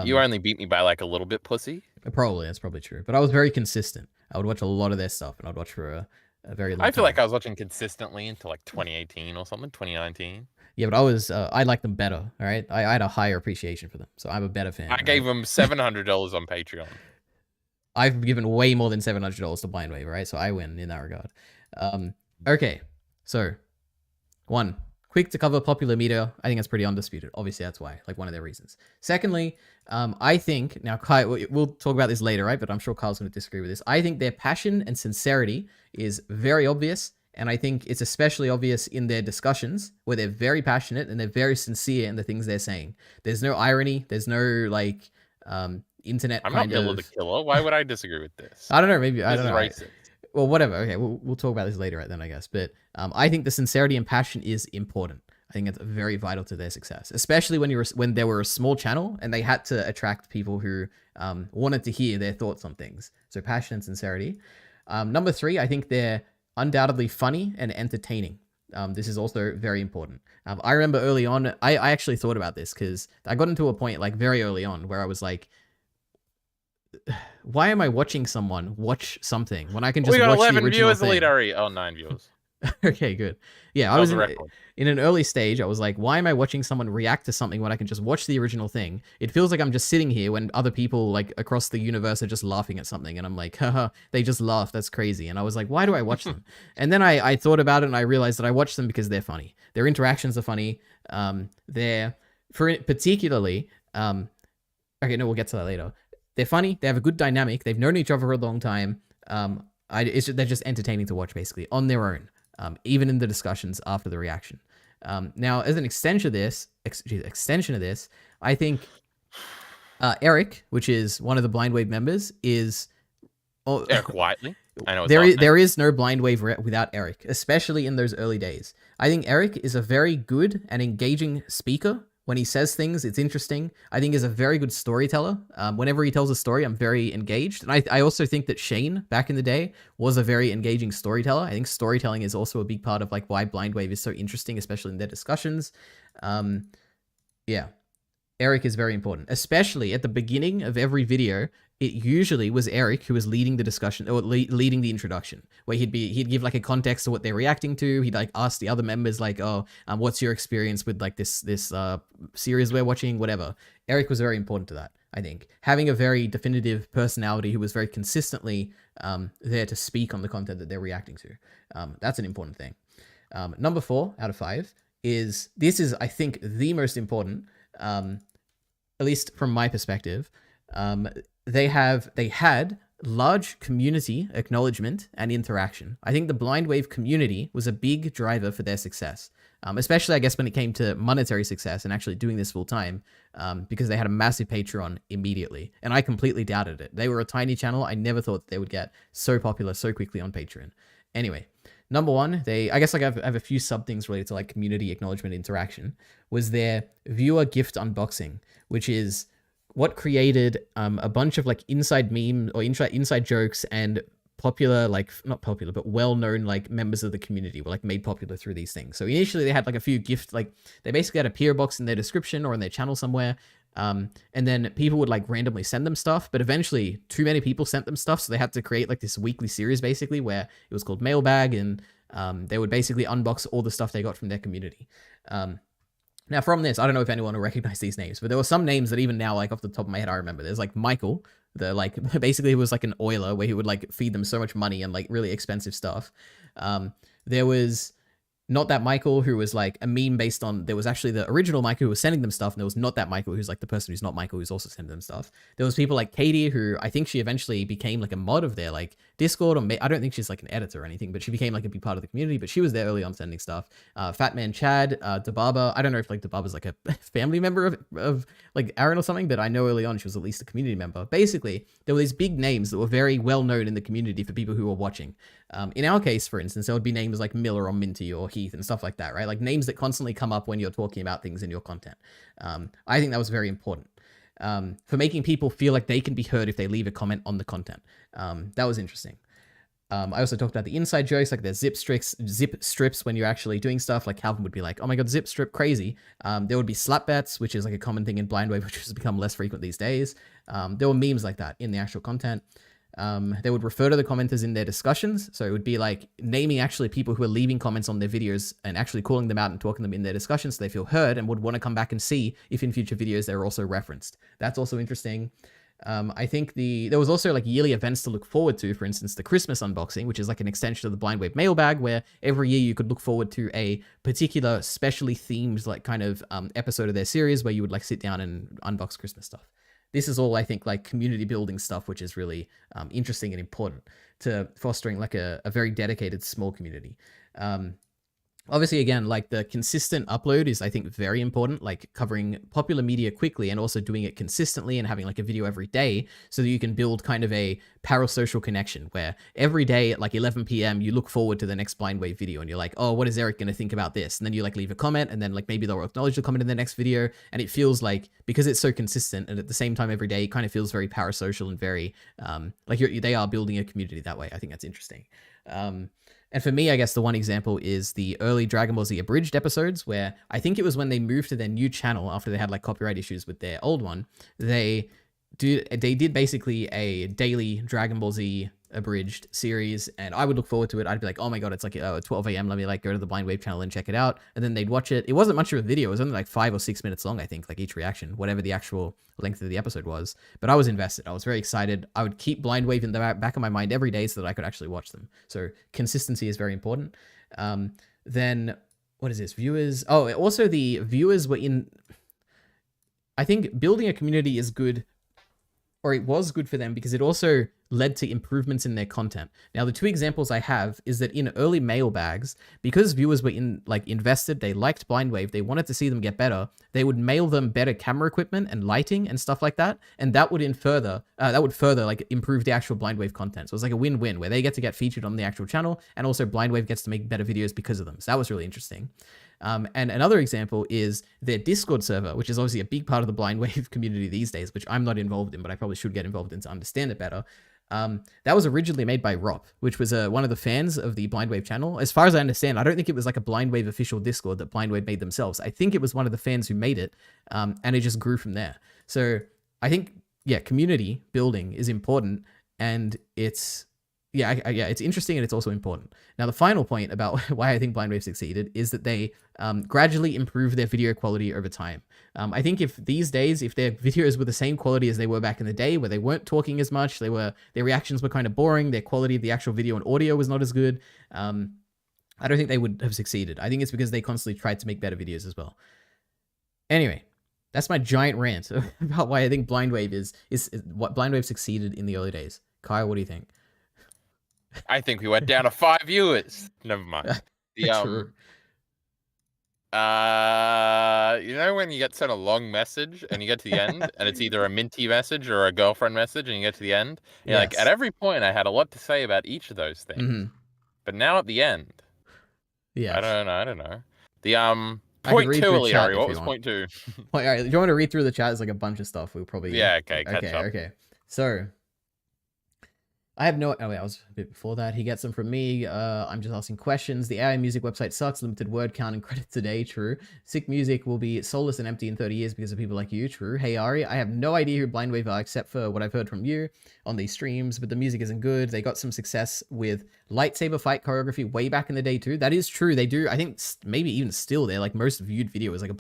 You only beat me by like a little bit, pussy. Probably that's probably true, but I was very consistent. I would watch a lot of their stuff, and I'd watch for a very long time. I feel like I was watching consistently until like 2018 or something, 2019. Yeah, but I liked them better. All right, I had a higher appreciation for them, so I'm a better fan. I gave them $700 on Patreon. I've given way more than $700 to Blindwave, right? So I win in that regard. Okay, so 1, quick to cover popular media. I think that's pretty undisputed. Obviously, that's why, like one of their reasons. Secondly, I think, now Kai, we'll talk about this later, right? But I'm sure Kyle's going to disagree with this. I think their passion and sincerity is very obvious And I think it's especially obvious in their discussions where they're very passionate and they're very sincere in the things they're saying. There's no irony. There's no like internet I'm not kind Miller the of. Killer. Why would I disagree with this? I don't know. Maybe I This don't is know. racist. Well, whatever. Okay, we'll talk about this later, right then, I guess. But I think the sincerity and passion is important. I think it's very vital to their success, especially when they were a small channel and they had to attract people who wanted to hear their thoughts on things. So passion and sincerity. Number 3, I think they're undoubtedly funny and entertaining. This is also very important. I remember early on, I actually thought about this because I got into a point like very early on where I was like, why am I watching someone watch something when I can just We got watch the 11 original viewers, thing? Elite Ari. Oh, 9 viewers. Okay, good. Yeah, I That was was a record. in an early stage. I was like, why am I watching someone react to something when I can just watch the original thing? It feels like I'm just sitting here when other people like across the universe are just laughing at something, and I'm like, haha, they just laugh. That's crazy. And I was like, why do I watch them? And then I thought about it and I realized that I watch them because they're funny. Their interactions are funny. They're particularly okay. No, we'll get to that later. They're funny. They have a good dynamic. They've known each other for a long time. They're just entertaining to watch, basically, on their own, even in the discussions after the reaction. Now, as an extension of this, I think Eric, which is one of the Blind Wave members, is... Eric Whiteley. I know there is no Blind Wave without Eric, especially in those early days. I think Eric is a very good and engaging speaker. When he says things, it's interesting. I think he's a very good storyteller. Whenever he tells a story, I'm very engaged. And I also think that Shane, back in the day, was a very engaging storyteller. I think storytelling is also a big part of like why Blind Wave is so interesting, especially in their discussions. Yeah, Eric is very important, especially at the beginning of every video. It usually was Eric who was leading the discussion or leading the introduction, where he'd give like a context to what they're reacting to. He'd like ask the other members like, "Oh, what's your experience with like this series we're watching?" Whatever. Eric was very important to that. I think having a very definitive personality who was very consistently there to speak on the content that they're reacting to. That's an important thing. Number 4 out of 5 is I think the most important, at least from my perspective. They had large community acknowledgement and interaction. I think the Blind Wave community was a big driver for their success, especially I guess when it came to monetary success and actually doing this full time, because they had a massive Patreon immediately, and I completely doubted it. They were a tiny channel. I never thought they would get so popular so quickly on Patreon. Anyway, number 1, I guess like I have a few sub things related to like community acknowledgement interaction, was their viewer gift unboxing, which is what created a bunch of like inside meme or inside jokes and popular, like not popular, but well-known like members of the community were like made popular through these things. So initially they had like a few gift, like they basically had a PO box in their description or in their channel somewhere. And then people would like randomly send them stuff, but eventually too many people sent them stuff. So they had to create like this weekly series basically where it was called Mailbag, and they would basically unbox all the stuff they got from their community. Now, from this, I don't know if anyone will recognize these names, but there were some names that even now, like off the top of my head, I remember. There's like Michael, basically he was like an oiler where he would like feed them so much money and like really expensive stuff. There was Not That Michael, who was like a meme based on, there was actually the original Michael who was sending them stuff, and there was Not That Michael, who's like the person who's not Michael, who's also sending them stuff. There was people like Katie, who I think she eventually became like a mod of their like Discord, or I don't think she's like an editor or anything, but she became like a big part of the community, but she was there early on sending stuff. Fat Man Chad, Dababa, I don't know if like Dababa's like a family member of like Aaron or something, but I know early on she was at least a community member. Basically, there were these big names that were very well known in the community for people who were watching. In our case, for instance, there would be names like Miller or Minty or Heath and stuff like that, right? Like names that constantly come up when you're talking about things in your content. I think that was very important for making people feel like they can be heard if they leave a comment on the content. That was interesting. I also talked about the inside jokes, like the zip strips when you're actually doing stuff. Like Calvin would be like, "Oh my god, zip strip, crazy." There would be slap bets, which is like a common thing in Blind Wave, which has become less frequent these days. There were memes like that in the actual content. They would refer to the commenters in their discussions. So it would be like naming actually people who are leaving comments on their videos and actually calling them out and talking them in their discussions so they feel heard and would want to come back and see if in future videos they're also referenced. That's also interesting. I think there was also like yearly events to look forward to. For instance, the Christmas unboxing, which is like an extension of the Blind Wave mailbag, where every year you could look forward to a particular specially themed like kind of episode of their series where you would like sit down and unbox Christmas stuff. This is all, I think, like community building stuff, which is really interesting and important to fostering like a very dedicated small community. Obviously, again, like the consistent upload is, I think, very important, like covering popular media quickly and also doing it consistently and having like a video every day so that you can build kind of a parasocial connection where every day at like 11 p.m. you look forward to the next Blind Wave video and you're like, oh, what is Eric going to think about this? And then you like leave a comment and then like maybe they'll acknowledge the comment in the next video. And it feels like, because it's so consistent and at the same time every day, it kind of feels very parasocial and very like they are building a community that way. I think that's interesting. And for me, I guess the one example is the early Dragon Ball Z abridged episodes, where I think it was when they moved to their new channel after they had like copyright issues with their old one. They did basically a daily Dragon Ball Z abridged series, and I would look forward to it. I'd be like, oh my god, it's like 12 a.m. Let me like go to the Blind Wave channel and check it out. And then they'd watch it. It wasn't much of a video. It was only like 5 or 6 minutes long, I think, like each reaction, whatever the actual length of the episode was. But I was invested. I was very excited. I would keep Blind Wave in the back of my mind every day so that I could actually watch them. So consistency is very important. Then what is this? Viewers. Oh, also the viewers were in. I think building a community is good, or it was good for them because it also led to improvements in their content. Now, the two examples I have is that in early mailbags, because viewers were invested, they liked Blind Wave, they wanted to see them get better, they would mail them better camera equipment and lighting and stuff like that, and that would further like improve the actual Blind Wave content. So it's like a win-win where they get to get featured on the actual channel, and also Blind Wave gets to make better videos because of them. So that was really interesting. And another example is their Discord server, which is obviously a big part of the Blind Wave community these days, which I'm not involved in, but I probably should get involved in to understand it better. That was originally made by Rop, which was one of the fans of the Blind Wave channel. As far as I understand, I don't think it was like a Blind Wave official Discord that Blind Wave made themselves. I think it was one of the fans who made it, and it just grew from there. So I think, yeah, community building is important, and it's... Yeah, it's interesting and it's also important. Now, the final point about why I think Blind Wave succeeded is that they gradually improved their video quality over time. I think if these days, if their videos were the same quality as they were back in the day, where they weren't talking as much, their reactions were kind of boring, their quality of the actual video and audio was not as good, I don't think they would have succeeded. I think it's because they constantly tried to make better videos as well. Anyway, that's my giant rant about why I think Blind Wave is what Blind Wave succeeded in the early days. Kyle, what do you think? I think we went down to 5 viewers. Never mind. True. You know when you get sent a long message and you get to the end and it's either a minty message or a girlfriend message and you get to the end? And you're like, at every point I had a lot to say about each of those things. Mm-hmm. But now at the end, yeah, I don't know. The point 2, Leary, what was point 2? All right, do you want to read through the chat? There's like a bunch of stuff. We'll probably okay, catch up. Okay. So I have no... Oh, wait, I was a bit before that. He gets them from me. I'm just asking questions. The AI music website sucks. Limited word count and credits today. True. Sick music will be soulless and empty in 30 years because of people like you. True. Hey, Ari, I have no idea who Blind Wave are except for what I've heard from you on these streams, but the music isn't good. They got some success with lightsaber fight choreography way back in the day, too. That is true. They do. I think maybe even still, they're like most viewed video is like a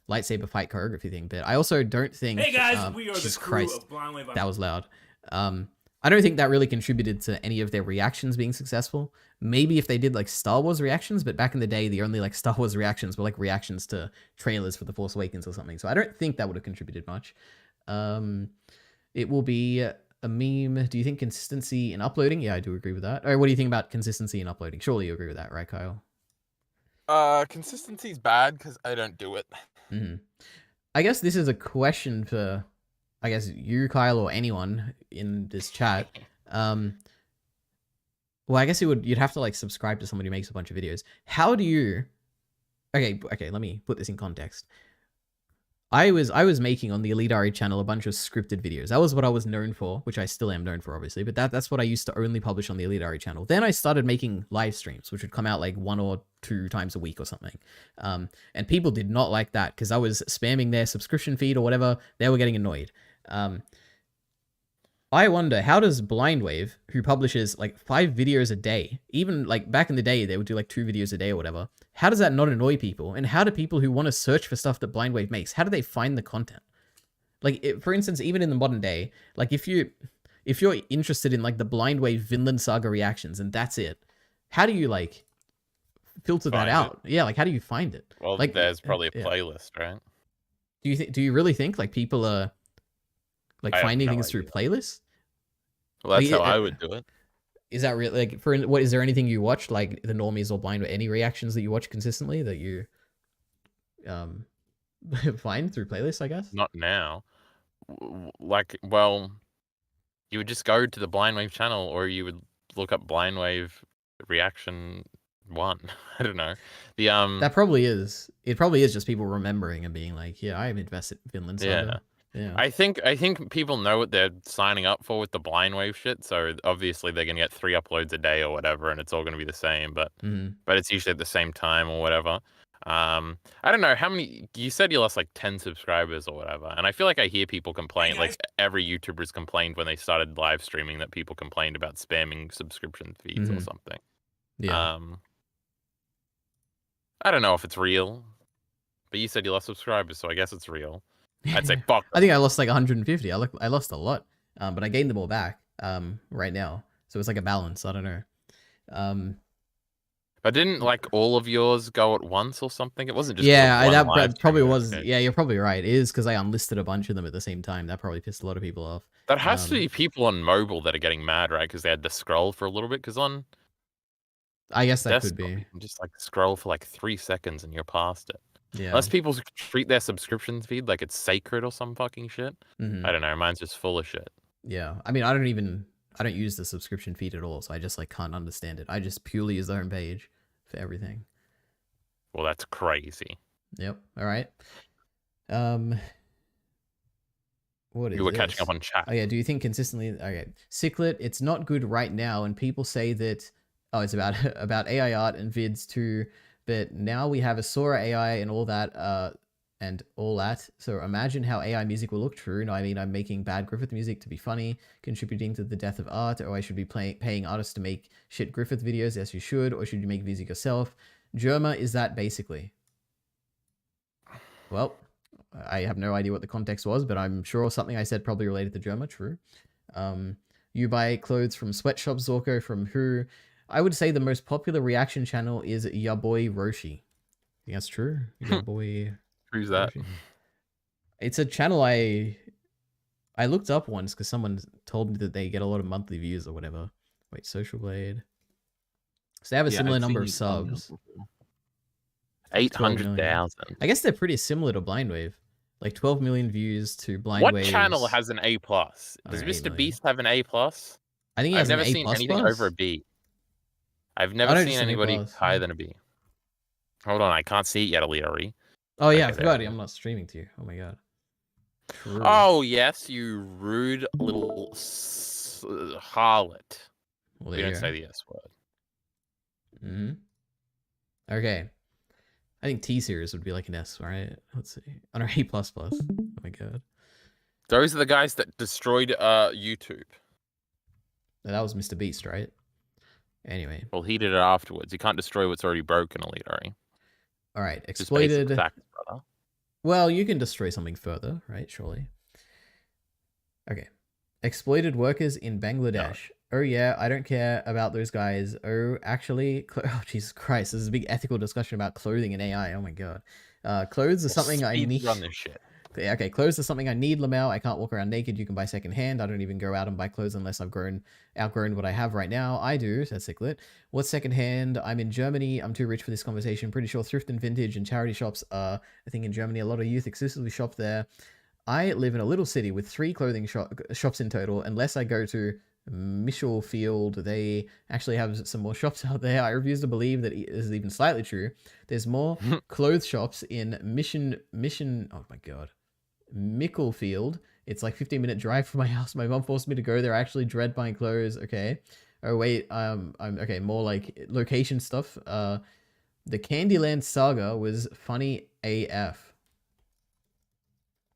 lightsaber fight choreography thing. But I also don't think... Hey, guys, we are Jesus the crew Christ, of Blind Wave. That was loud. I don't think that really contributed to any of their reactions being successful. Maybe if they did like Star Wars reactions, but back in the day, the only like Star Wars reactions were like reactions to trailers for The Force Awakens or something. So I don't think that would have contributed much. It will be a meme. Do you think consistency in uploading? Yeah, I do agree with that. All right, what do you think about consistency in uploading? Surely you agree with that, right, Kyle? Consistency's bad because I don't do it. Mm-hmm. I guess this is a question for... I guess you, Kyle, or anyone in this chat. Well, I guess you'd have to like subscribe to someone who makes a bunch of videos. How do you... Okay, let me put this in context. I was making on the Elite Ari channel a bunch of scripted videos. That was what I was known for, which I still am known for, obviously. But that's what I used to only publish on the Elite Ari channel. Then I started making live streams, which would come out like 1 or 2 times a week or something. And people did not like that because I was spamming their subscription feed or whatever. They were getting annoyed. I wonder, how does Blind Wave, who publishes like 5 videos a day, even like back in the day, they would do like 2 videos a day or whatever. How does that not annoy people? And how do people who want to search for stuff that Blind Wave makes, how do they find the content? Like, for instance, even in the modern day, like if you're interested in like the Blind Wave Vinland Saga reactions and that's it, how do you like filter that out? Yeah, like how do you find it? Well, like, there's probably a playlist, right? Do you really think like people are like finding things through playlists? Well, that's how I would do it. Is that really like for what? Is there anything you watch like the normies or blind? Or any reactions that you watch consistently that you um find through playlists? I guess. Not now. Like, well, you would just go to the Blindwave channel, or you would look up Blindwave reaction one. I don't know. The That probably is. It probably is just people remembering and being like, "Yeah, I'm invested in Vinland yeah. Saga." Yeah. I think people know what they're signing up for with the Blindwave shit. So obviously they're gonna get 3 uploads a day or whatever, and it's all gonna be the same. But it's usually at the same time or whatever. I don't know how many. You said you lost like 10 subscribers or whatever, and I feel like I hear people complain. Like every YouTuber's complained when they started live streaming that people complained about spamming subscription feeds or something. Yeah. I don't know if it's real, but you said you lost subscribers, so I guess it's real. I'd say fuck. I think I lost like 150. I lost a lot, but I gained them all back right now. So it's like a balance. I don't know. But didn't like all of yours go at once or something? It wasn't just that probably was. Okay. Yeah, you're probably right. It is because I unlisted a bunch of them at the same time. That probably pissed a lot of people off. That has to be people on mobile that are getting mad, right? Because they had to scroll for a little bit. Because on, I guess that desktop, could be. You can just like scroll for like 3 seconds and you're past it. Yeah. Unless people treat their subscription feed like it's sacred or some fucking shit. I don't know. Mine's just full of shit. Yeah. I mean, I don't use the subscription feed at all, so I just like can't understand it. I just purely use the homepage for everything. Well, that's crazy. Yep. All right. What is you were this? catching up on chat. Oh yeah. Do you think consistently? Okay. Ciclet, it's not good right now, and people say that. Oh, it's about AI art and vids too. But now we have a Sora AI and all that. So imagine how AI music will look. True. No, I mean, I'm making bad Griffith music to be funny, contributing to the death of art, or I should be paying artists to make shit Griffith videos. Yes, you should. Or should you make music yourself? Germa is that basically. Well, I have no idea what the context was, but I'm sure something I said probably related to Germa. True. You buy clothes from sweatshops, Zorko, from who? I would say the most popular reaction channel is Ya Boy Roshi. I think that's true. Ya Boy. Who's that? Roshi. It's a channel I looked up once because someone told me that they get a lot of monthly views or whatever. Wait, Social Blade. So they have a similar number of subs. 800,000. I guess they're pretty similar to Blindwave. Like 12 million views to Blindwave. What channel has an A+? Does Mr. Beast have an A+? I think he has I've never an A++. seen anything over a B. I've never seen anybody higher than a B. Hold on, I can't see it yet, Aliari. Oh yeah, I forgot. I'm not streaming to you. Oh my god. True. Oh yes, you rude little harlot. Well, we don't say the S word. Okay. I think T series would be like an S, right? Let's see. On our A++. Oh my god. Those are the guys that destroyed YouTube. That was Mr. Beast, right? Anyway. Well, he did it afterwards. You can't destroy what's already broken, Alidari. All right. Exploited. Facts, brother. Well, you can destroy something further, right? Surely. Okay. Exploited workers in Bangladesh. No. Oh, yeah. I don't care about those guys. Oh, actually. Oh, Jesus Christ. This is a big ethical discussion about clothing and AI. Oh, my God. Clothes are something I need. Run this shit. Okay, clothes are something I need, Lamau. I can't walk around naked. You can buy secondhand. I don't even go out and buy clothes unless I've outgrown what I have right now. I do, says Ciclet. What's secondhand? I'm in Germany. I'm too rich for this conversation. Pretty sure thrift and vintage and charity shops are a thing in Germany. A lot of youth exclusively shop there. I live in a little city with 3 clothing shops in total. Unless I go to Michelfield, they actually have some more shops out there. I refuse to believe that this is even slightly true. There's more clothes shops in Mission. Oh my God. Micklefield. It's like 15-minute drive from my house. My mom forced me to go there. I actually dread buying clothes. Okay. Oh wait, I'm okay, more like location stuff. The Candyland saga was funny AF.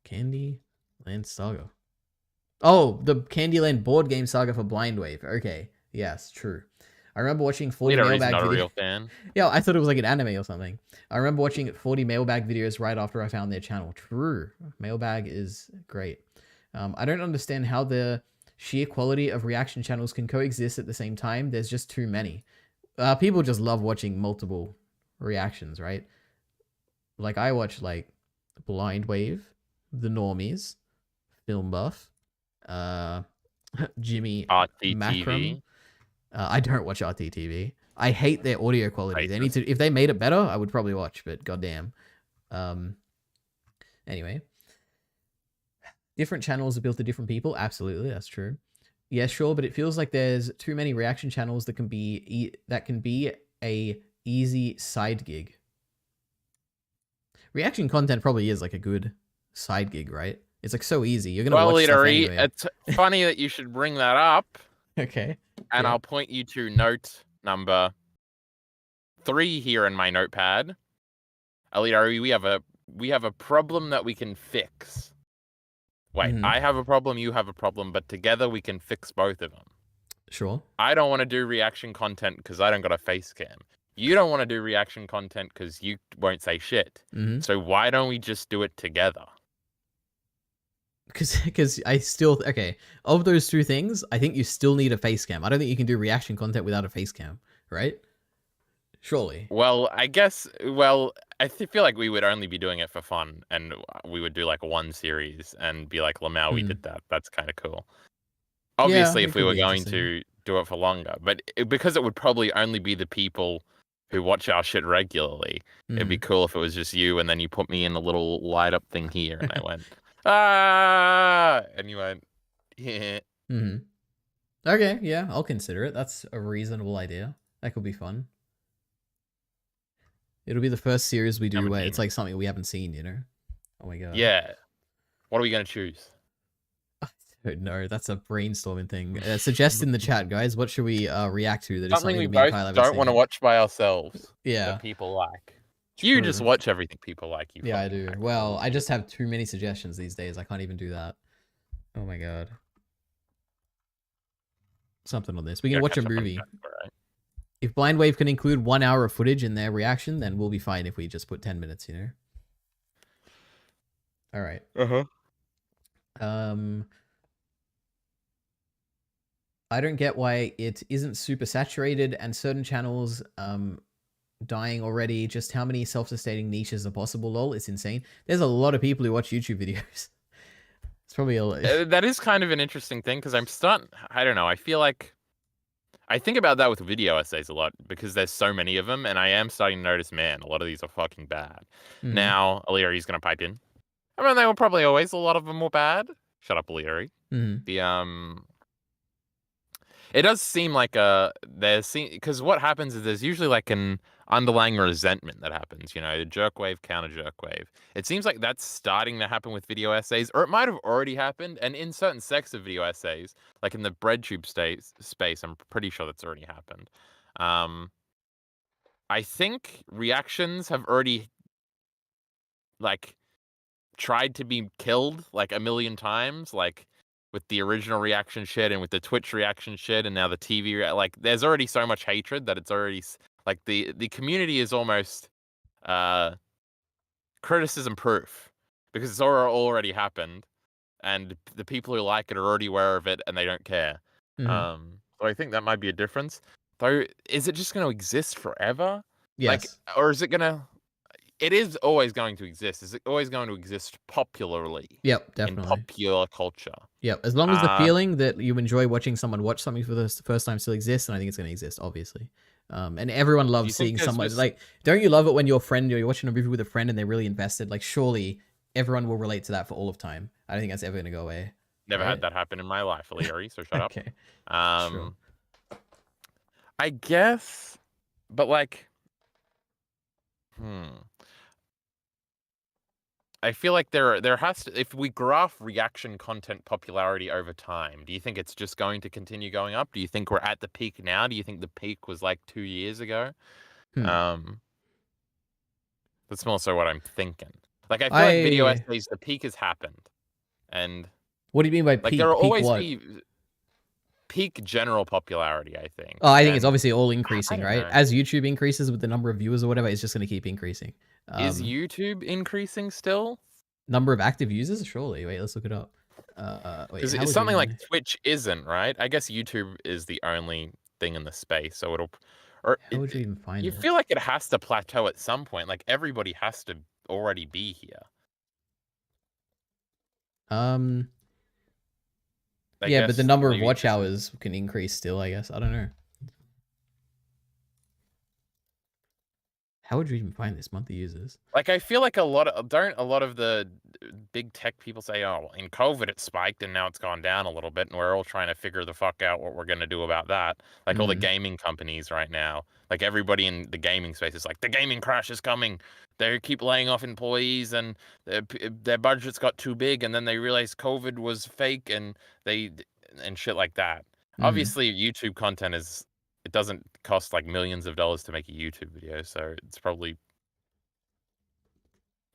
Candyland saga. Oh, the Candyland board game saga for Blindwave. Okay. Yes, true. I remember watching 40 mailbag videos. A real fan. Yeah, I thought it was like an anime or something. I remember watching 40 mailbag videos right after I found their channel. True. Mailbag is great. I don't understand how the sheer quality of reaction channels can coexist at the same time. There's just too many. People just love watching multiple reactions, right? Like I watch like Blindwave, The Normies, Film Buff, Jimmy RTTV. I don't watch RTTV. I hate their audio quality. They need Racist. to. If they made it better, I would probably watch. But goddamn. Um. Anyway, different channels are built to different people. Absolutely, that's true. Yeah, sure, but it feels like there's too many reaction channels that can be a easy side gig. Reaction content probably is like a good side gig, right? It's like so easy. You're gonna watch stuff anyway. It's funny that you should bring that up. Okay. And Yeah. I'll point you to note number 3 here in my notepad. Elitari, we have a problem that we can fix. Wait, I have a problem, you have a problem, but together we can fix both of them. Sure. I don't want to do reaction content because I don't got a face cam. You don't want to do reaction content because you won't say shit. So why don't we just do it together? Because I still okay, of those two things, I think you still need a face cam. I don't think you can do reaction content without a face cam, right? Surely. Well, I feel like we would only be doing it for fun, and we would do like one series and be like, Lamau, we did that. That's kind of cool. Obviously, Yeah, if we were going to do it for longer, but because it would probably only be the people who watch our shit regularly, it'd be cool if it was just you, and then you put me in a little light up thing here, and I went, and you went, yeah. Okay, yeah, I'll consider it. That's a reasonable idea. That could be fun. It'll be the first series we do where it's like something we haven't seen, you know? Oh my god. Yeah. What are we going to choose? I don't know. That's a brainstorming thing. Suggest in the chat, guys. What should we react to that is something we me and both Kyle haven't don't seen? want to watch by ourselves. Yeah. That people like. You just watch everything people like. You. Yeah, I do. Well, I just have too many suggestions these days. I can't even do that. Oh my god. Something on this. We can watch a movie. If Blind Wave can include 1 hour of footage in their reaction, then we'll be fine if we just put 10 minutes, you know? All right. I don't get why it isn't super saturated and certain channels dying already. Just how many self-sustaining niches are possible, lol. It's insane. There's a lot of people who watch YouTube videos. It's probably a... That is kind of an interesting thing because I don't know. I feel like I think about that with video essays a lot because there's so many of them, and I am starting to notice, man, a lot of these are fucking bad. Now, Aliari's going to pipe in. I mean, they were probably always, a lot of them were bad. Shut up, Aliari. It does seem like because what happens is there's usually like an underlying resentment that happens, you know, the jerk wave, counter jerk wave. It seems like that's starting to happen with video essays, or it might have already happened. And in certain sects of video essays, like in the breadtube space, I'm pretty sure that's already happened. I think reactions have already like tried to be killed like a million times, like with the original reaction shit and with the Twitch reaction shit and now the TV like there's already so much hatred that it's already like the community is almost criticism proof because it's already happened and the people who like it are already aware of it and they don't care. So I think that might be a difference. Though, is it just going to exist forever? Yes. Like, or is it going to... It is always going to exist. Is it always going to exist popularly? Yep, definitely. In popular culture. Yep, as long as the feeling that you enjoy watching someone watch something for the first time still exists, and I think it's going to exist, obviously. And everyone loves seeing someone... Like, don't you love it when you're watching a movie with a friend and they're really invested? Like, surely everyone will relate to that for all of time. I don't think that's ever going to go away. Never had that happen in my life, Aliari, so shut okay. up. Sure. I guess, but like... I feel like there has to, if we graph reaction content popularity over time, do you think it's just going to continue going up? Do you think we're at the peak now? Do you think the peak was like 2 years ago? That's more so what I'm thinking. Like I feel like video essays, the peak has happened. And what do you mean by peak? Like there will always be peak general popularity, I think. Oh, I think it's obviously all increasing, right? As YouTube increases with the number of viewers or whatever, it's just going to keep increasing. Is YouTube increasing still? Number of active users? Surely. Wait, let's look it up. Because it's something like Twitch isn't, right? I guess YouTube is the only thing in the space, so it'll... Or how would you even find it? You feel like it has to plateau at some point. Like everybody has to already be here. Yeah, but the number of watch hours can increase still, I guess. I don't know. How would you even find this monthly users? Like, I feel like a lot of the big tech people say, "Oh, well, in COVID it spiked and now it's gone down a little bit, and we're all trying to figure the fuck out what we're gonna do about that." Like all the Mm. gaming companies right now, like everybody in the gaming space is like, "The gaming crash is coming." They keep laying off employees and their budgets got too big, and then they realized COVID was fake and shit like that. Mm. Obviously, YouTube content it doesn't cost like millions of dollars to make a YouTube video, so it's probably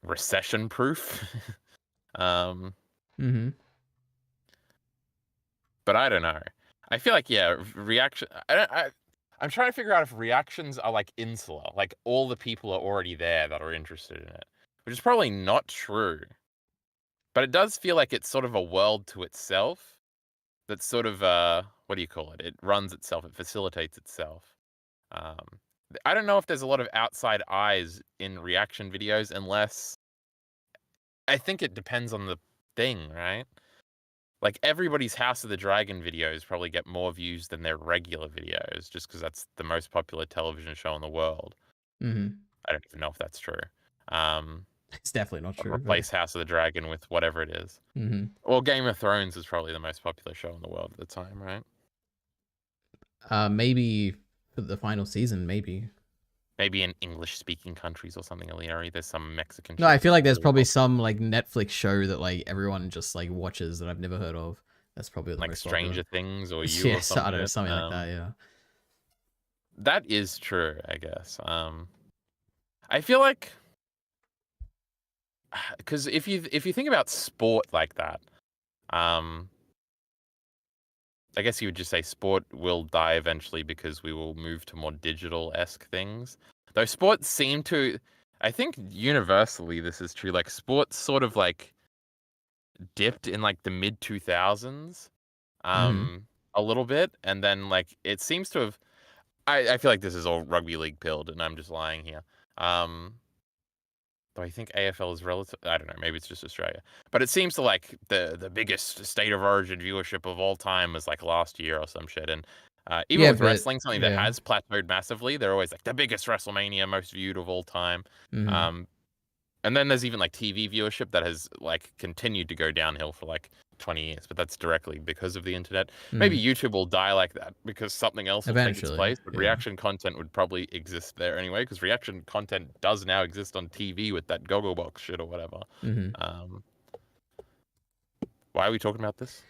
recession proof. um, Mm-hmm. but I don't know. I feel like reaction. I'm trying to figure out if reactions are like insular, like all the people are already there that are interested in it, which is probably not true. But it does feel like it's sort of a world to itself. That's sort of what do you call it? It runs itself. It facilitates itself. Um, I don't know if there's a lot of outside eyes in reaction videos, unless I think it depends on the thing, right? Like everybody's House of the Dragon videos probably get more views than their regular videos, just because that's the most popular television show in the world. Mm-hmm. I don't even know if that's true. Um, It's definitely not true, but replace House of the Dragon with whatever it is. mm-hmm. Well, Game of Thrones is probably the most popular show in the world at the time, right? Maybe for the final season, maybe. Maybe in English-speaking countries or something, Leary. There's some Mexican. No, I feel like there's really probably popular, some like Netflix show that like everyone just like watches that I've never heard of. That's probably the like most popular. Stranger Things or You or Yes, I don't know, something. something like that. Yeah. That is true, I guess. I feel like, because if you think about sport like that, um, I guess you would just say sport will die eventually because we will move to more digital-esque things. Though sports seem to, I think universally this is true. Like sports sort of like dipped in like the mid 2000s, Mm-hmm. a little bit, and then like it seems to have. I feel like this is all rugby league pilled, and I'm just lying here. Though I think AFL is relative. I don't know. Maybe it's just Australia, but it seems to like the biggest state of origin viewership of all time was like last year or some shit. And even Yeah, with but wrestling, something that yeah. has plateaued massively, they're always like the biggest WrestleMania, most viewed of all time. Mm-hmm. Um, and then there's even like TV viewership that has like continued to go downhill for like 20 years, but that's directly because of the internet. Maybe Mm-hmm. YouTube will die like that because something else will take its Eventually, place, but yeah. reaction content would probably exist there anyway, because reaction content does now exist on TV with that Gogglebox shit or whatever. Mm-hmm. Um, why are we talking about this?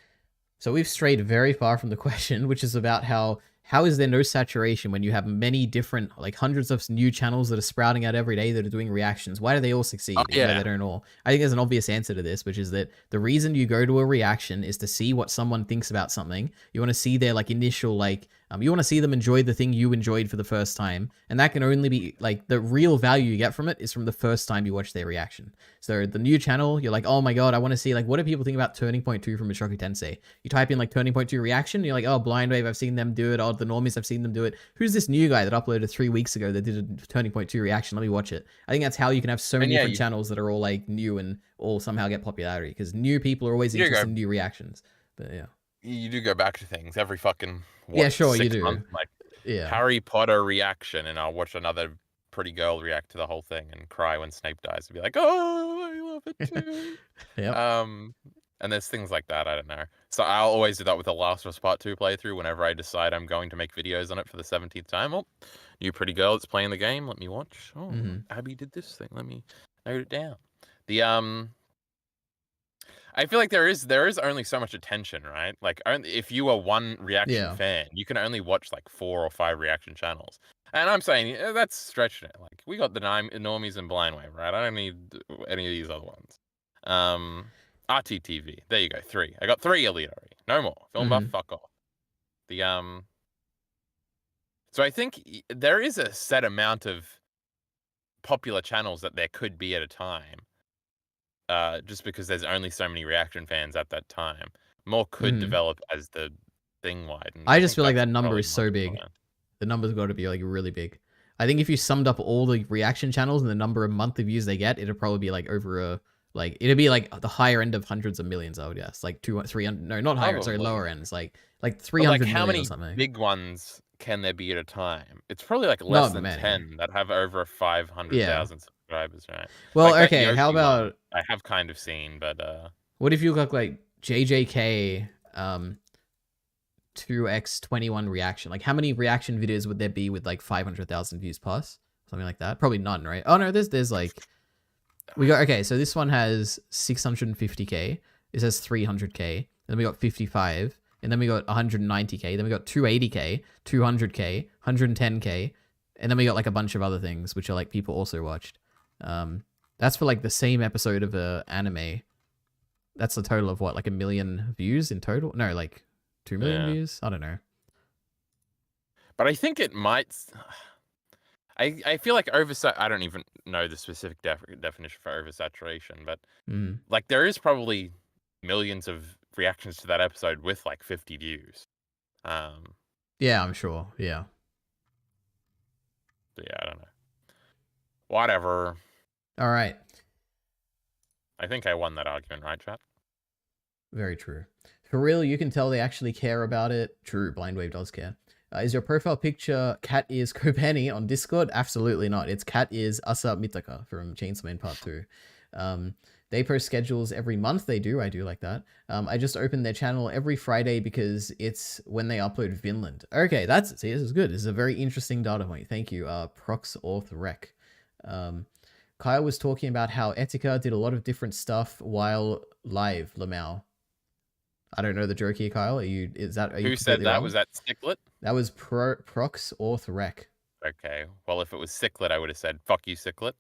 So we've strayed very far from the question, which is about how is there no saturation when you have many different, like hundreds of new channels that are sprouting out every day that are doing reactions? Why do they all succeed, Oh, even though yeah. they don't all? I think there's an obvious answer to this, which is that the reason you go to a reaction is to see what someone thinks about something. You want to see their like initial you want to see them enjoy the thing you enjoyed for the first time, and that can only be like the real value you get from it is from the first time you watch their reaction. So the new channel, you're like, oh my god, I want to see like what do people think about Turning Point 2 from Mushoku Tensei? You type in like Turning Point 2 reaction, and you're like, oh, Blind Wave, I've seen them do it. Oh, the normies, I've seen them do it. Who's this new guy that uploaded 3 weeks ago that did a Turning Point 2 reaction? Let me watch it. I think that's how you can have so And many yeah, different channels that are all like new and all somehow get popularity, because new people are always you do go interested in new reactions. But yeah. you do go back to things every fucking Yeah, sure, you 6 months. do. Like Yeah. Harry Potter reaction, and I'll watch another pretty girl react to the whole thing and cry when Snape dies and be like, "Oh, I love it too." Yep. And there's things like that. I don't know. So I'll always do that with the Last of Us Part 2 playthrough. Whenever I decide I'm going to make videos on it for the 17th time, oh, new pretty girl that's playing the game. Let me watch. Oh, Mm-hmm. Abby did this thing. Let me note it down. The I feel like there is only so much attention, right? Like, if you are one reaction Yeah. fan, you can only watch like 4 or 5 reaction channels. And I'm saying that's stretching it. Like, we got the normies and Blind Wave, right? I don't need any of these other ones. RTTV. There you go. 3. I got 3 elite already. No more. Film buff. Mm-hmm. Fuck off. The So I think there is a set amount of popular channels that there could be at a time. Just because there's only so many reaction fans at that time. More could Mm-hmm. develop as the thing widens. I just think feel like that's that number probably is my so big. plan. The number's got to be like really big. I think if you summed up all the reaction channels and the number of monthly views they get, it'd probably be like over a it'd be like the higher end of hundreds of millions. I would guess like 200, 300. No, not higher. Sorry, Probably. lower ends. Like But 300 like, how million or many something. big ones can there be at a time? It's probably like less Not than many. 10 that have over Yeah. 500,000 subscribers, right? Well, Like that okay. How Yoshi one, about I have kind of seen, but what if you look like JJK 2x21 reaction? Like, how many reaction videos would there be with like 500,000 views plus? Something like that. Probably none, right? Oh no, there's like we got okay. So this one has 650k. This has 300k. And then we got 55. And then we got 190k. Then we got 280k, 200k, 110k, and then we got like a bunch of other things which are like people also watched. That's for like the same episode of a anime. That's a total of what, like 1 million views in total? No, like 2 million yeah. views. I don't know. But I think it might. I feel like I don't even know the specific definition for oversaturation, but like there is probably millions of reactions to that episode with like 50 views. Yeah, I'm sure. Yeah. But yeah, I don't know. Whatever. All right. I think I won that argument, right, chat? Very true. For real, you can tell they actually care about it. True, Blindwave does care. Is your profile picture Cat Ears Kopeni on Discord? Absolutely not. It's Cat Ears Asa Mitaka from Chainsaw Man Part 2. They post schedules every month. They do. I do like that. I just opened their channel every Friday because it's when they upload Vinland. Okay, see, this is good. This is a very interesting data point. Thank you, ProxAuthRec. Kyle was talking about how Etika did a lot of different stuff while live, Lamau. I don't know the joke here, Kyle. Who said that? Wrong? Was that Ciclet? That was ProxAuthRec. Okay. Well, if it was Ciclet, I would have said, fuck you, Ciclet.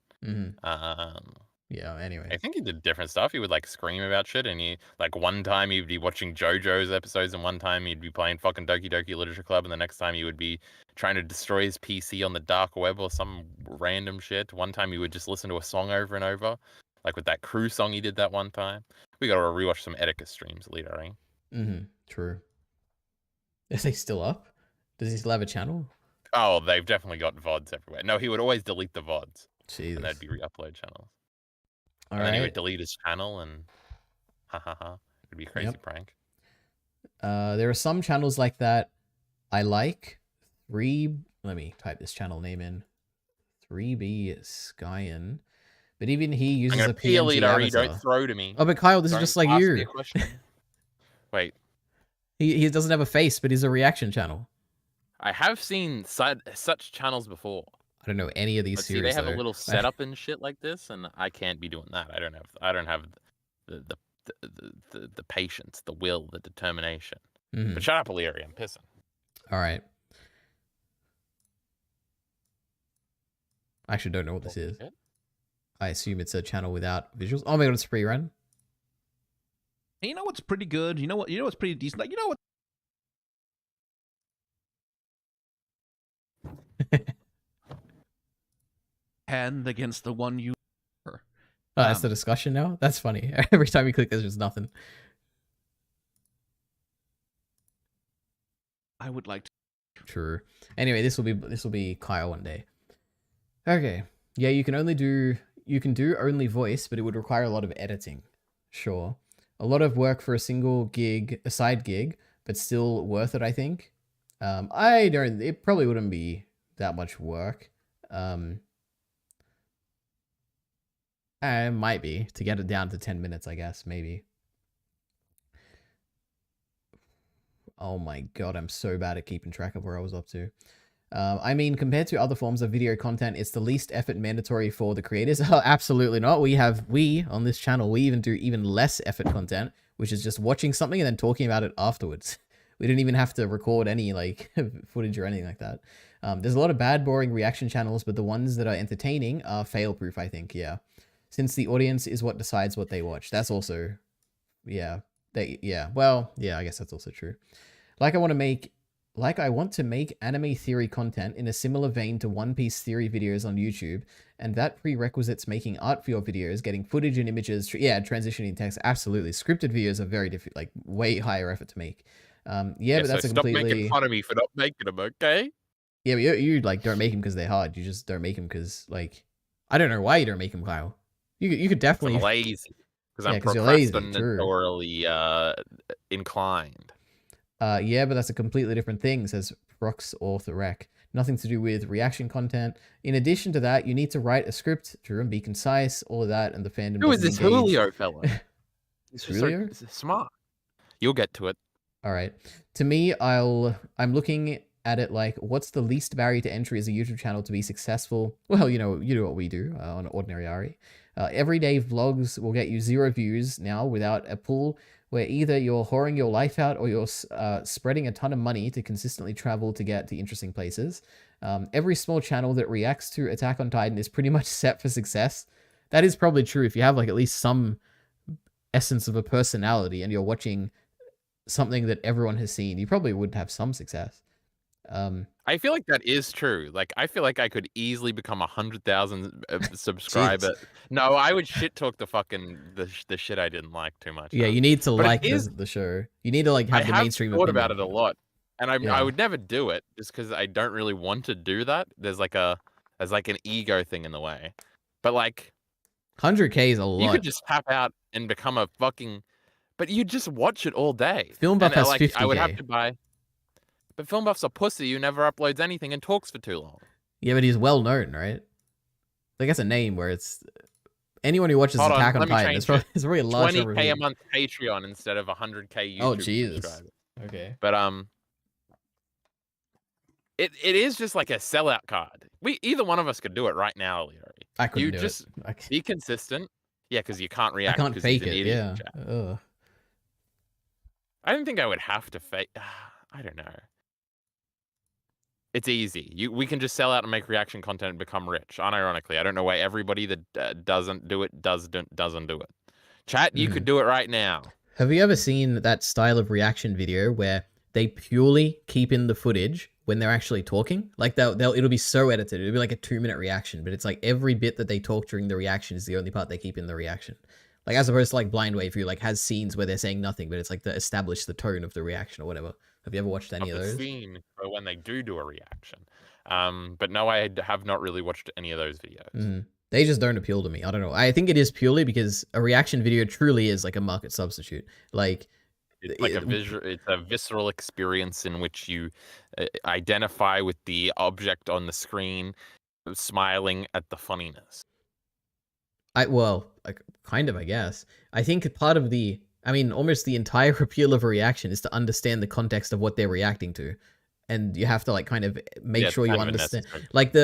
Yeah, anyway. I think he did different stuff. He would like scream about shit, and he like one time he'd be watching JoJo's episodes, and one time he'd be playing fucking Doki Doki Literature Club, and the next time he would be trying to destroy his PC on the dark web or some random shit. One time he would just listen to a song over and over, like with that crew song he did that one time. We gotta rewatch some Etika streams later, eh? True. Is he still up? Does he still have a channel? Oh, they've definitely got VODs everywhere. No, he would always delete the VODs. Jesus. And they'd be re-upload channels. And then he would delete his channel and it'd be a crazy prank. There are some channels like that I like. Let me type this channel name in. 3B Skyen. But even he uses a PNG avatar. Don't throw to me. Oh, but Kyle, this is just like you. Wait. He doesn't have a face, but he's a reaction channel. I have seen such channels before. I don't know any of these series. See, they have a little setup and shit like this, and I can't be doing that. I don't have the patience, the will, the determination. But shut up, Illyria, I'm pissing. All right. I actually don't know what this is. I assume it's a channel without visuals. Oh my god, it's free run. You know what's pretty good? You know what's pretty decent? Like, you know what? Hand against the one you. Oh, that's the discussion now? That's funny. Every time you click, there's just nothing. I would like to. True. Anyway, this will be Kyle one day. Okay. Yeah, you can do only voice, but it would require a lot of editing. Sure. A lot of work for a side gig, but still worth it, I think. It probably wouldn't be that much work. It might be to get it down to 10 minutes, I guess, maybe. Oh my god, I'm so bad at keeping track of where I was up to. I mean, compared to other forms of video content, it's the least effort mandatory for the creators. Oh, absolutely not. We on this channel, we even do even less effort content, which is just watching something and then talking about it afterwards. We didn't even have to record any like footage or anything like that. There's a lot of bad, boring reaction channels, but the ones that are entertaining are fail-proof, I think, yeah. Since the audience is what decides what they watch. That's also, yeah. Well, yeah, I guess that's also true. Like I want to make anime theory content in a similar vein to One Piece theory videos on YouTube, and that prerequisites making art for your videos, getting footage and images, transitioning text, absolutely. Scripted videos are very different, like way higher effort to make. But that's a completely... Stop making fun of me for not making them, okay? Yeah, but you like don't make them because they're hard. You just don't make them because like I don't know why you don't make them, Kyle. You could definitely. I'm lazy because I'm procrastinatorily inclined. Yeah, but that's a completely different thing. Says rocks author rec. Nothing to do with reaction content. In addition to that, you need to write a script, Drew, and be concise, all of that, and the fandom Who is doesn't this engage. Julio fella? He's just so Julio? smart. You'll get to it. All right. To me, I'm looking at it like, what's the least barrier to entry as a YouTube channel to be successful? Well, you do what we do on Ordinary Ari. Everyday vlogs will get you 0 views now without a pull where either you're whoring your life out or you're spreading a ton of money to consistently travel to get to interesting places. Every small channel that reacts to Attack on Titan is pretty much set for success. That is probably true if you have like at least some essence of a personality and you're watching something that everyone has seen, you probably would have some success. I feel like that is true. Like, I feel like I could easily become 100,000 subscriber. No, I would shit talk the fucking the shit I didn't like too much. Yeah, you need to but like the show. You need to like have the mainstream. I have thought about it a lot, and Yeah. I would never do it just because I don't really want to do that. There's like an ego thing in the way. But like, 100K is a lot. You could just tap out and become a fucking. But you just watch it all day. Film Buff has 50K. I would have to buy. But Film Buff's a pussy who never uploads anything and talks for too long. Yeah, but he's well known, right? Like, that's a name where it's anyone who watches Attack on Titan. It's probably a large 20K a month Patreon instead of 100K YouTube. Oh Jesus. Subscribers. Okay. But it is just like a sellout card. Either one of us could do it right now, Leary. I couldn't you do just it. Be consistent. Yeah, because you can't react. I can't fake it. Yeah. I don't think I would have to fake. I don't know. It's easy. We can just sell out and make reaction content and become rich. Unironically, I don't know why everybody that doesn't do it doesn't do it. Chat, you could do it right now. Have you ever seen that style of reaction video where they purely keep in the footage when they're actually talking? Like it'll be so edited. It'll be like a 2-minute reaction, but it's like every bit that they talk during the reaction is the only part they keep in the reaction. Like, as opposed to like Blind Wave, who like has scenes where they're saying nothing, but it's like to establish the tone of the reaction or whatever. Have you ever watched any of those? Scene for when they do a reaction. But no, I have not really watched any of those videos. They just don't appeal to me. I don't know. I think it is purely because a reaction video truly is like a market substitute. Like, it's like it's a visceral experience in which you identify with the object on the screen, smiling at the funniness. Kind of, I guess. I think almost the entire appeal of a reaction is to understand the context of what they're reacting to. And you have to like kind of make sure you understand. Like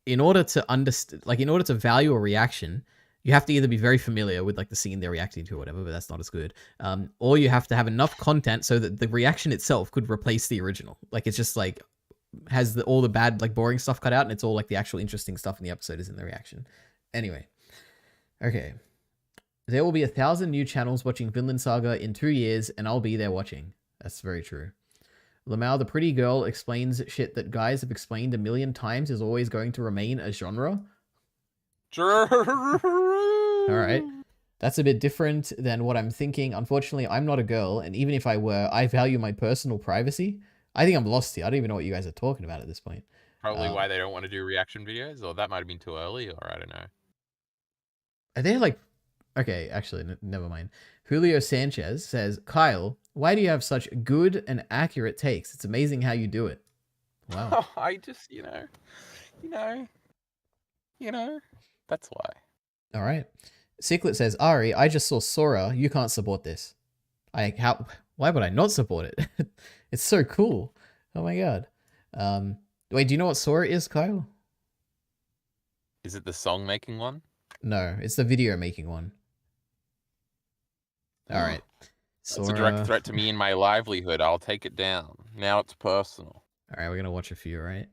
in order to value a reaction, you have to either be very familiar with like the scene they're reacting to or whatever, but that's not as good. Or you have to have enough content so that the reaction itself could replace the original. Like, it's just like has all the bad, like boring stuff cut out, and it's all like the actual interesting stuff in the episode is in the reaction. Anyway. Okay. There will be 1,000 new channels watching Vinland Saga in 2 years, and I'll be there watching. That's very true. Lamau, the pretty girl, explains shit that guys have explained 1,000,000 times is always going to remain a genre. Alright. That's a bit different than what I'm thinking. Unfortunately, I'm not a girl, and even if I were, I value my personal privacy. I think I'm lost here. I don't even know what you guys are talking about at this point. Probably why they don't want to do reaction videos, or that might have been too early, or I don't know. Are they like... Okay, actually, never mind. Julio Sanchez says, Kyle, why do you have such good and accurate takes? It's amazing how you do it. Wow. I just, that's why. All right. Ciclet says, Ari, I just saw Sora. You can't support this. Why would I not support it? It's so cool. Oh my god. Wait, do you know what Sora is, Kyle? Is it the song making one? No, it's the video making one. All right. It's a direct threat to me and my livelihood. I'll take it down. Now it's personal. All right, we're going to watch a few, right?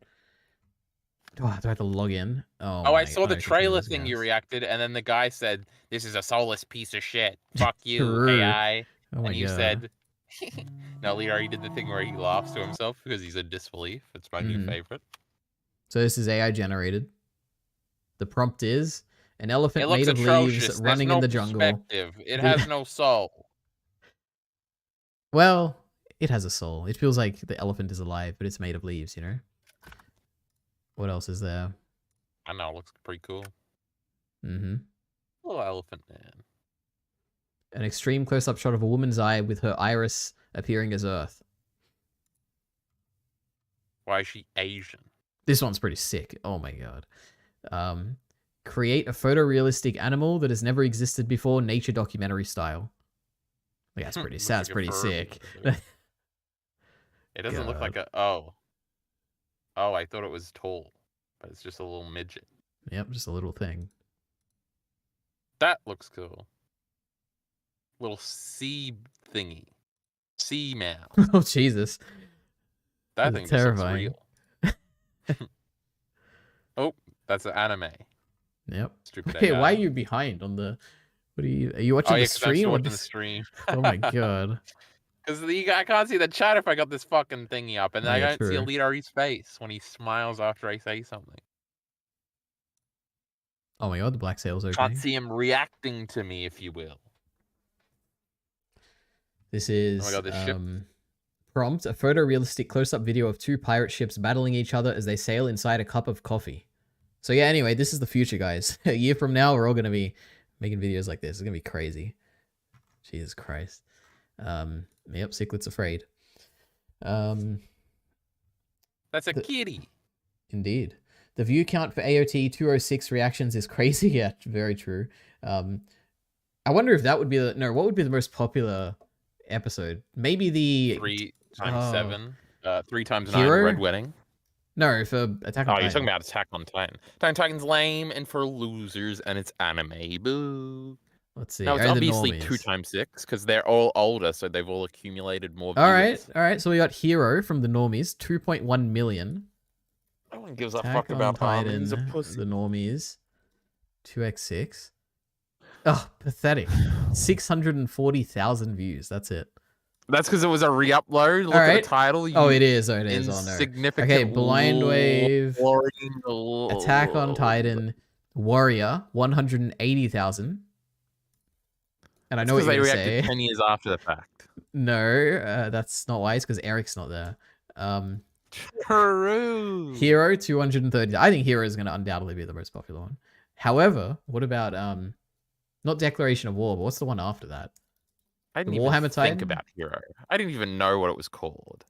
Do I have to log in? Oh, I saw the trailer thing you reacted, and then the guy said, this is a soulless piece of shit. Fuck you, AI. Oh my and you god. said... No, Lee already did the thing where he laughs to himself because he's in disbelief. It's my new favorite. So this is AI generated. The prompt is... An elephant made of leaves running in the jungle. It has no soul. Well, it has a soul. It feels like the elephant is alive, but it's made of leaves, you know? What else is there? I know, it looks pretty cool. Mm-hmm. Little elephant man. An extreme close-up shot of a woman's eye with her iris appearing as Earth. Why is she Asian? This one's pretty sick. Oh my god. Create a photorealistic animal that has never existed before, nature documentary style. Like, that's pretty. Looks That's like a pretty Furby. sick. It doesn't look God. like a. Oh, I thought it was tall, but it's just a little midget. Yep, just a little thing. That looks cool. Little sea thingy, sea mouse. Oh Jesus. That That's thing just looks terrifying. real. Oh, that's an anime. Yep. Stupid Okay, AI. why are you behind on the? What are you watching Oh, the yeah, 'cause I'm stream? still Or watching the just- stream. Oh my god. Because I can't see the chat if I got this fucking thingy up, and Oh, I yeah, don't see true. Alidari's face when he smiles after I say something. Oh my god, the black sail's Can't opening. see him reacting to me, if you will. This Oh my is god, this ship. prompt: a photorealistic close-up video of two pirate ships battling each other as they sail inside a cup of coffee. So yeah, anyway, this is the future, guys. A year from now, we're all gonna be making videos like this. It's gonna be crazy. Jesus Christ. Yep, Ciclet's afraid. That's a the- kitty. Indeed. The view count for AOT 206 reactions is crazy. Yeah, very true. I wonder if that would be what would be the most popular episode? Maybe the 3 times 7. 3 times 9, Hero? Red Wedding. No, for Attack on Oh, Titan. you're talking about Attack on Titan. Attack on Titan's lame and for losers, and it's anime. Boo. Let's see. Now, it's Oh, the obviously normies. 2 times 6, because they're all older, so they've all accumulated more All viewers. right. So we got Hero from the normies, 2.1 million. No one gives a Attack fuck on about Titan, Armin. He's a pussy. the normies, 2x6. Oh, pathetic. 640,000 views. That's it. That's because it was a re-upload. Look at Alright. the title. Oh, it is. Oh, it is. Oh, no. Insignificant. Okay, Blind Wave, Warring Attack on Titan, Warrior, 180,000. And I know what because you're they going to reacted say. 10 years after the fact. No, that's not why. It's because Eric's not there. True. Hero, 230. I think Hero is going to undoubtedly be the most popular one. However, what about not Declaration of War, but what's the one after that? I didn't Warhammer even Titan? think about Hero. I didn't even know what it was called.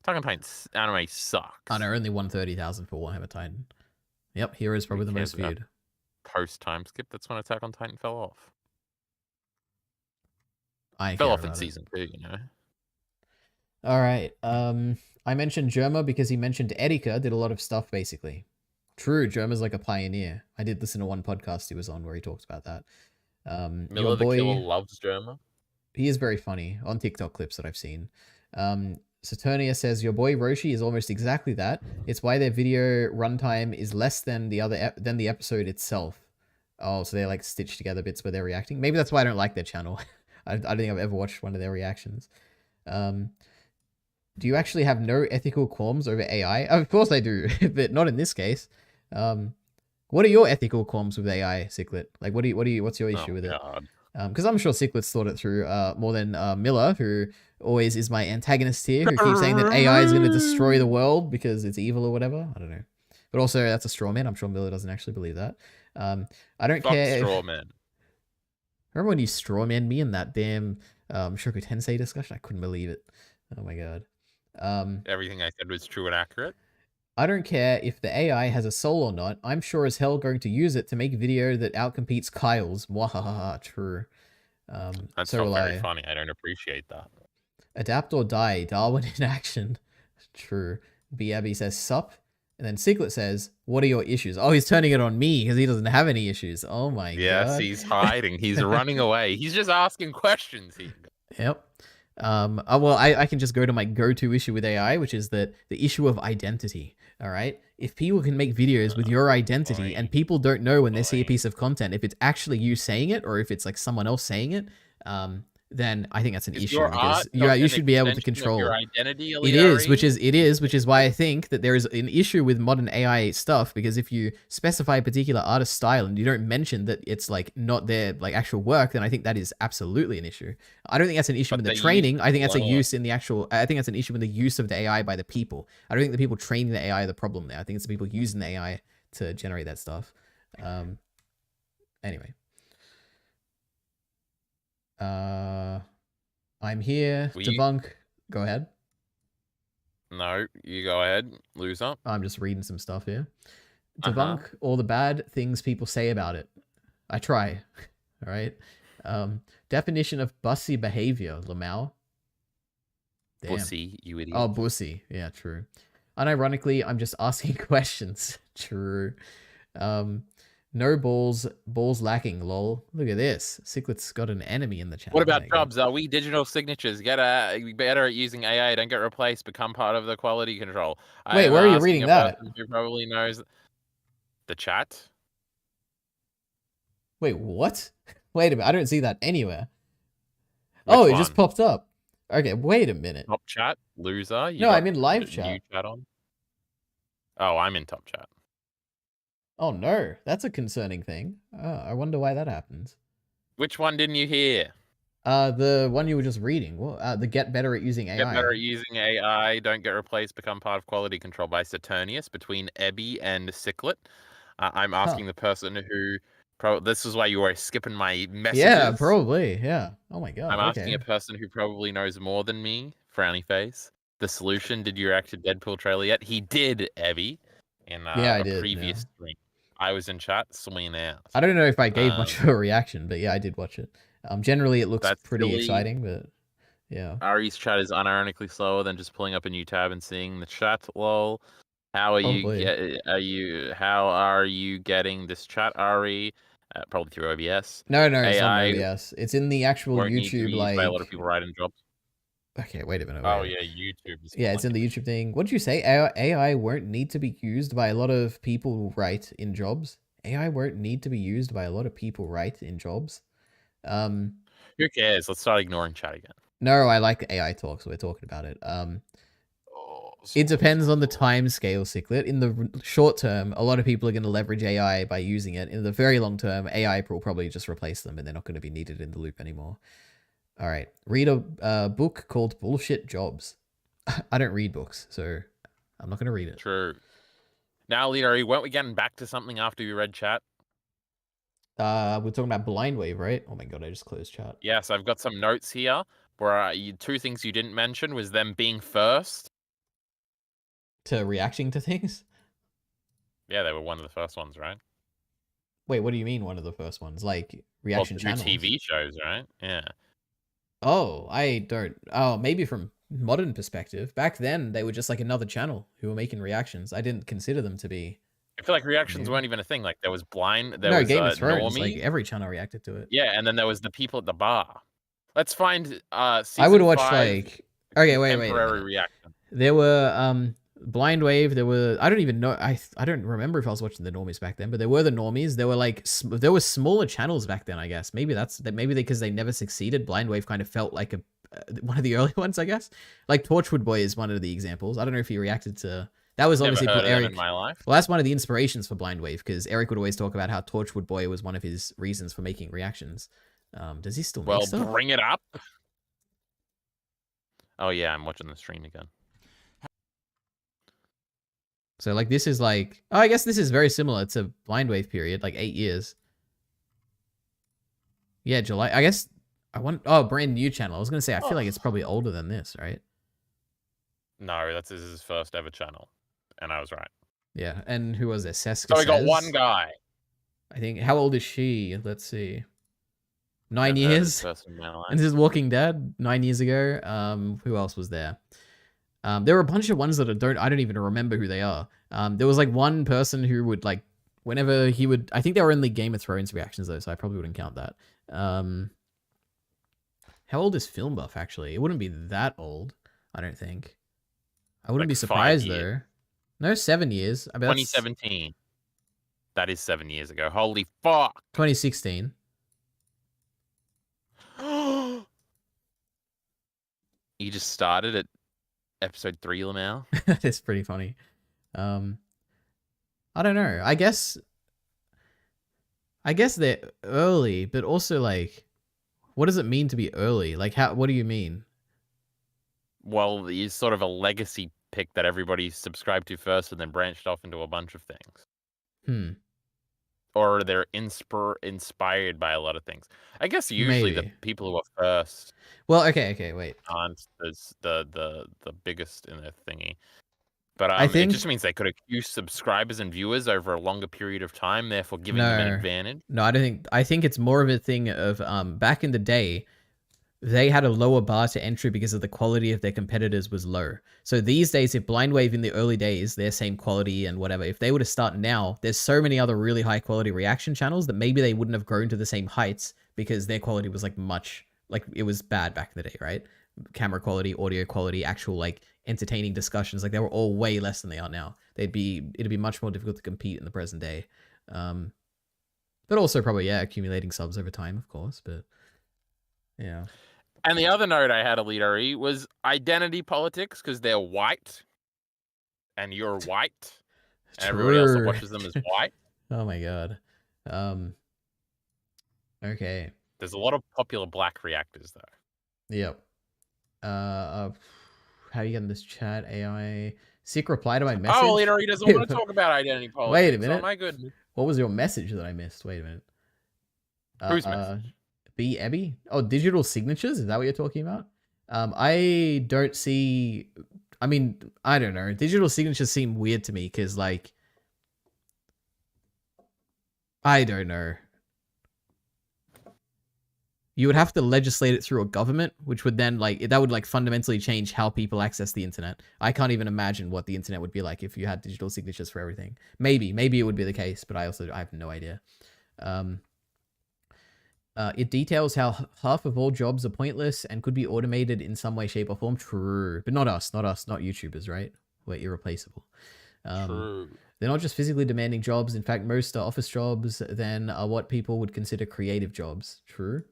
Attack on Titan anime sucks. Oh no, only 130,000 for Warhammer Titan. Yep, Hero is probably the most cares about viewed. Post time skip. That's when Attack on Titan fell off. I Fell care off in about it. season 2, you know. All right. I mentioned Germa because he mentioned Erika did a lot of stuff basically. True, Germa's like a pioneer. I did listen to one podcast he was on where he talked about that. Miller your the boy, Killer loves Germa. he is very funny on TikTok clips that I've seen. Saturnia says your boy Roshi is almost exactly that. It's why their video runtime is less than the episode itself. Oh, so they're like stitched together bits where they're reacting. Maybe that's why I don't like their channel. I don't think I've ever watched one of their reactions. Do you actually have no ethical qualms over AI? Of course I do, but not in this case. What are your ethical qualms with AI, Ciclet? Like, what's your issue with it? Because I'm sure Ciclet's thought it through more than Miller, who always is my antagonist here, who keeps saying that AI is going to destroy the world because it's evil or whatever. I don't know. But also, that's a straw man. I'm sure Miller doesn't actually believe that. I don't care. Straw man. Remember when you straw man me in that damn Shoku Tensei discussion? I couldn't believe it. Oh my god. Everything I said was true and accurate. I don't care if the AI has a soul or not. I'm sure as hell going to use it to make a video that outcompetes Kyle's. Mwahaha, true. That's so not very will I. funny. I don't appreciate that. Adapt or die. Darwin in action. True. B. Abby says sup. And then Ciclet says, what are your issues? Oh, he's turning it on me because he doesn't have any issues. Oh my god. Yes, he's hiding. He's running away. He's just asking questions here. Yep. Well, I can just go to my go-to issue with AI, which is the issue of identity. All right. If people can make videos with your identity and people don't know when they see a piece of content, if it's actually you saying it or if it's like someone else saying it, then I think that's an issue because you should be able to control your identity. It is, which is why I think that there is an issue with modern AI stuff, because if you specify a particular artist style and you don't mention that it's like not their like actual work, then I think that is absolutely an issue. I don't think that's an issue in the training. I think that's a use in the actual. I think that's an issue in the use of the AI by the people. I don't think the people training the AI are the problem there. I think it's the people using the AI to generate that stuff. Anyway. I'm here. Debunk. Go ahead. No, you go ahead, loser. I'm just reading some stuff here. Uh-huh. Debunk all the bad things people say about it. I try. All right. Definition of bussy behavior, Lamau. Damn. Pussy, you idiot. Oh, bussy. Yeah, true. Unironically, I'm just asking questions. True. No balls lacking, lol. Look at this. Ciclet's got an enemy in the channel. What about There you go. jobs? Are we digital signatures? Get better at using AI. Don't get replaced. Become part of the quality control. Wait, where are you reading that? Who probably knows the chat? Wait, what? Wait a minute. I don't see that anywhere. Which Oh, it just one? popped up. Okay, wait a minute. Top chat, loser. No, I'm in live chat. New chat on. Oh, I'm in top chat. Oh no, that's a concerning thing. I wonder why that happens. Which one didn't you hear? The one you were just reading. Well, the get better at using AI. Get better at using AI. Don't get replaced. Become part of quality control by Saturnius between Ebby and Ciclet. I'm asking the person who. This is why you were skipping my messages. Yeah, probably. Yeah. Oh my god. I'm asking a person who probably knows more than me. Frowny face. The solution. Did you react to Deadpool trailer yet? He did, Ebby. In Yeah, I a did, previous stream. I was in chat, swinging out. I don't know if I gave much of a reaction, but yeah, I did watch it. Generally, it looks pretty silly. exciting, but yeah. Ari's chat is unironically slower than just pulling up a new tab and seeing the chat. Lol. How are How are you getting this chat, Ari? Probably through OBS. No, it's not OBS. It's in the actual YouTube, like by a lot of people writing jobs. Okay, wait a minute. Oh yeah, YouTube. Yeah, it's in the YouTube thing. What did you say? AI won't need to be used by a lot of people, right, in jobs? AI won't need to be used by a lot of people, right, in jobs? Who cares? Let's start ignoring chat again. No, I like AI talk, so we're talking about it. It depends on the time scale, Ciclet. In the short term, a lot of people are going to leverage AI by using it. In the very long term, AI will probably just replace them and they're not going to be needed in the loop anymore. All right. Read a book called Bullshit Jobs. I don't read books, so I'm not going to read it. True. Now, Leader, weren't we getting back to something after we read chat? We're talking about Blind Wave, right? Oh my god, I just closed chat. Yes, I've got some notes here where two things you didn't mention was them being first. To reacting to things? Yeah, they were one of the first ones, right? Wait, what do you mean one of the first ones? Like reaction channels? TV shows, right? Yeah. Oh, I don't. Oh, maybe from modern perspective. Back then, they were just like another channel who were making reactions. I didn't consider them to be. I feel like reactions weren't even a thing. Like there was Blind. There was Game of Thrones. Like every channel reacted to it. Yeah, and then there was the people at the bar. Let's find. I would watch like. Okay, wait. Temporary reaction. There were Blind Wave. There were. I don't even know. I don't remember if I was watching the normies back then, but there were the normies. There were like there were smaller channels back then. I guess maybe because they never succeeded. Blind Wave kind of felt like one of the early ones. I guess like Torchwood Boy is one of the examples. I don't know if he reacted to. That was obviously Eric. In my life. Well, that's one of the inspirations for Blind Wave because Eric would always talk about how Torchwood Boy was one of his reasons for making reactions. Does he still make stuff? Bring it up. Oh yeah, I'm watching the stream again. So like this is like I guess this is very similar to Blind Wave period, like 8 years. Yeah, July. I guess I want brand new channel. I was gonna say I feel like it's probably older than this, right? No, that's his first ever channel. And I was right. Yeah, and who was this? Seska So we got one guy. I think. How old is she? Let's see. 9 years. And this is Walking Dead 9 years ago. Who else was there? There were a bunch of ones that I don't even remember who they are. There was like one person who would like whenever he would. I think they were only Game of Thrones reactions though, so I probably wouldn't count that. How old is Film Buff actually? It wouldn't be that old. I don't think. I wouldn't be surprised though. No, 7 years. I bet 2017. That is 7 years ago. Holy fuck. 2016. You just started at episode 3, Lamau. That's pretty funny. I don't know. I guess they're early, but also like, what does it mean to be early? Like, what do you mean? Well, it's sort of a legacy pick that everybody subscribed to first and then branched off into a bunch of things. or they're inspired by a lot of things. I guess usually the Maybe. people who are first Well, okay, wait. aren't the biggest in their thingy. But I it think just means they could accrue subscribers and viewers over a longer period of time, therefore giving them an no, advantage. no, I don't think. I think it's more of a thing of back in the day, they had a lower bar to entry because of the quality of their competitors was low. So these days, if Blindwave in the early days, their same quality and whatever, if they were to start now, there's so many other really high quality reaction channels that maybe they wouldn't have grown to the same heights because their quality was like it was bad back in the day, right? Camera quality, audio quality, actual like entertaining discussions, like they were all way less than they are now. It'd be much more difficult to compete in the present day. But also probably, yeah, accumulating subs over time, of course, but yeah. And the other note I had, Alidari, was identity politics, because they're white, and you're white, and everybody else that True. watches them is white. Oh my god. Okay. There's a lot of popular black reactors, though. Yep. How are you getting this chat? AI. Seek reply to my message. Oh, Alidari doesn't want to talk about identity politics. Wait a minute. Oh my goodness. What was your message that I missed? Wait a minute. Whose message? B. Ebby? Oh, digital signatures? Is that what you're talking about? I don't see... I mean, I don't know. Digital signatures seem weird to me because, like... I don't know. You would have to legislate it through a government, which would then, like... That would, like, fundamentally change how people access the internet. I can't even imagine what the internet would be like if you had digital signatures for everything. Maybe it would be the case, but I have no idea. It details how half of all jobs are pointless and could be automated in some way, shape, or form. True. But not us, not YouTubers, right? We're irreplaceable. True. They're not just physically demanding jobs. In fact, most are office jobs then are what people would consider creative jobs. True.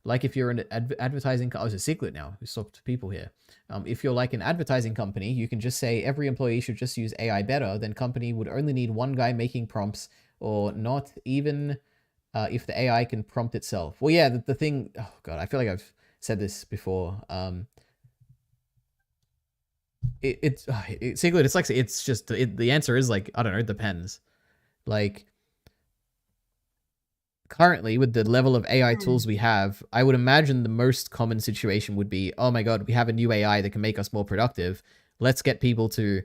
Like if you're an advertising... Oh, it's a secret now. We stopped people here. If you're like an advertising company, you can just say every employee should just use AI better. Then company would only need one guy making prompts or not even... if the AI can prompt itself. Well, yeah, the thing... Oh, God, I feel like I've said this before. It's Siglet, it's like... It's just... the answer is, like, I don't know, it depends. Like, currently, with the level of AI tools we have, I would imagine the most common situation would be, oh my God, we have a new AI that can make us more productive. Let's get people to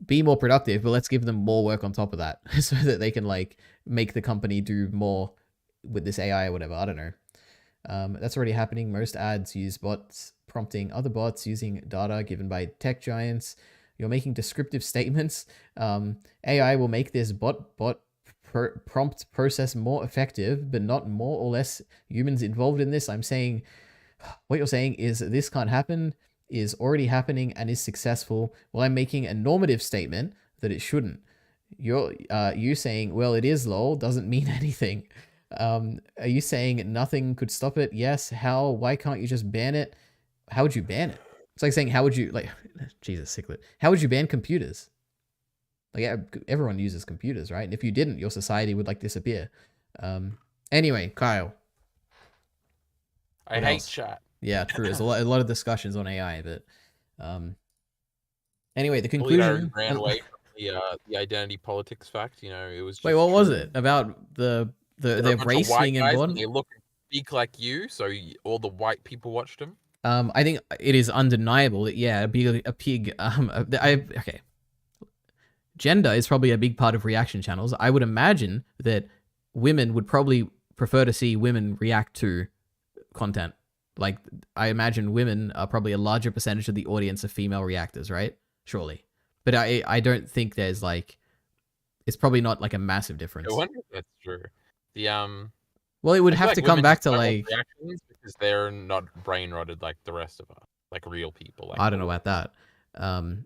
be more productive, but let's give them more work on top of that so that they can, like, make the company do more with this AI or whatever. I don't know. That's already happening. Most ads use bots prompting other bots using data given by tech giants. You're making descriptive statements. AI will make this prompt process more effective, but not more or less humans involved in this. I'm saying what you're saying is this can't happen, is already happening, and is successful. Well, I'm making a normative statement that it shouldn't. You saying, well, it is lol, doesn't mean anything. Are you saying nothing could stop it? Yes. How? Why can't you just ban it? How would you ban it? It's like saying, how would you, like, Jesus, Ciclet. How would you ban computers? Like, everyone uses computers, right? And if you didn't, your society would, like, disappear. Anyway, Kyle. I hate chat. Yeah, true. There's a lot of discussions on AI, but anyway, the conclusion ran away from the identity politics fact. You know, it was. Just Wait, what was it about the race being important? They look and speak like you, so all the white people watched them. I think it is undeniable that a pig. Okay. Gender is probably a big part of reaction channels. I would imagine that women would probably prefer to see women react to content. Like, I imagine women are probably a larger percentage of the audience of female reactors, right? Surely. But I don't think there's, like... It's probably not, like, a massive difference. I wonder if that's true. Well, it would have to come back to, like... reactions because they're not brain-rotted like the rest of us. Like real people. Like I don't know about that.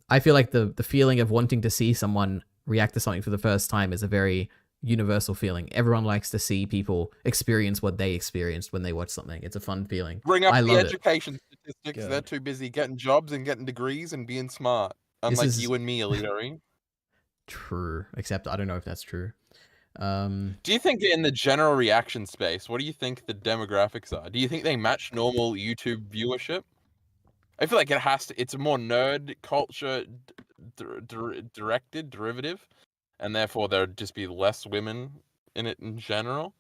I feel like the feeling of wanting to see someone react to something for the first time is a very universal feeling. Everyone likes to see people experience what they experienced when they watch something. It's a fun feeling. Bring up I the love education statistics. God. They're too busy getting jobs and getting degrees and being smart. Unlike you and me, Alidari. True. Except I don't know if that's true. Do you think in the general reaction space, what do you think the demographics are? Do you think they match normal YouTube viewership? I feel like it has to. It's a more nerd culture derivative, and therefore there'd just be less women in it in general.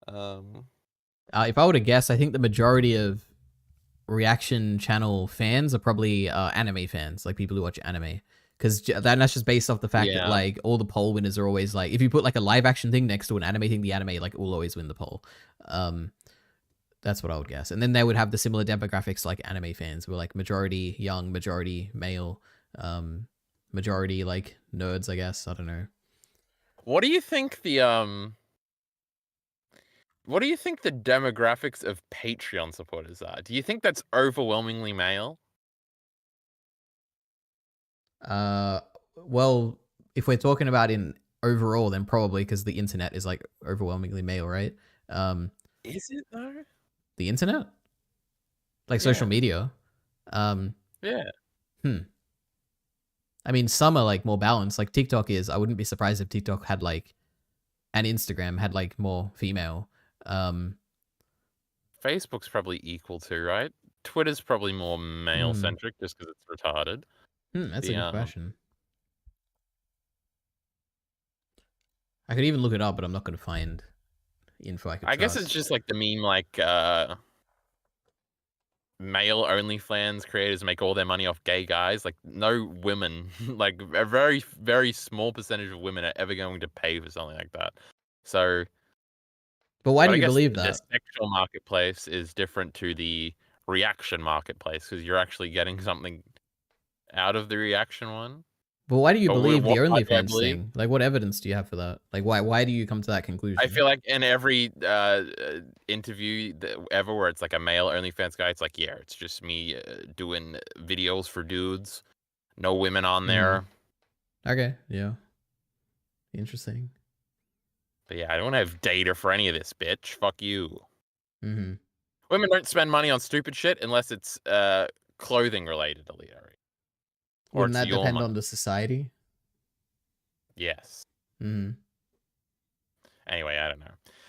If I were to guess, I think the majority of reaction channel fans are probably anime fans, like people who watch anime. Because that's just based off the fact that Yeah. like all the poll winners are always like, if you put like a live action thing next to an anime thing, the anime like will always win the poll. That's what I would guess. And then they would have the similar demographics like anime fans, who are like majority young, majority male, majority like nerds, I guess. I don't know. What do you think the What do you think the demographics of Patreon supporters are? Do you think that's overwhelmingly male? Well, if we're talking about in overall, then probably, because the internet is like overwhelmingly male, right? Is it though? The internet, like social Yeah. media. Yeah. I mean, some are like more balanced. Like TikTok is. I wouldn't be surprised if TikTok had like, and Instagram had like more female. Facebook's probably equal to, right? Twitter's probably more male centric just because it's retarded. That's a good question. I could even look it up, but I'm not going to find info I could I guess trust. it's just like the meme, like male OnlyFans creators make all their money off gay guys. Like no women, like a very, very small percentage of women are ever going to pay for something like that. So, But why but do I you guess believe the that? sexual marketplace is different to the reaction marketplace because you're actually getting something out of the reaction one. But why do you But believe the why do I OnlyFans believe? thing? Like, what evidence do you have for that? Like, why do you come to that conclusion? I feel like in every interview ever where it's like a male OnlyFans guy, it's like, yeah, it's just me doing videos for dudes, no women on there. Okay, yeah, interesting. But yeah, I don't have data for any of this, bitch. Fuck you. Mm-hmm. Women don't spend money on stupid shit unless it's clothing related, Aliari. Or Wouldn't it's that your depend money. on the society? Yes. Mm-hmm. Anyway, I don't know.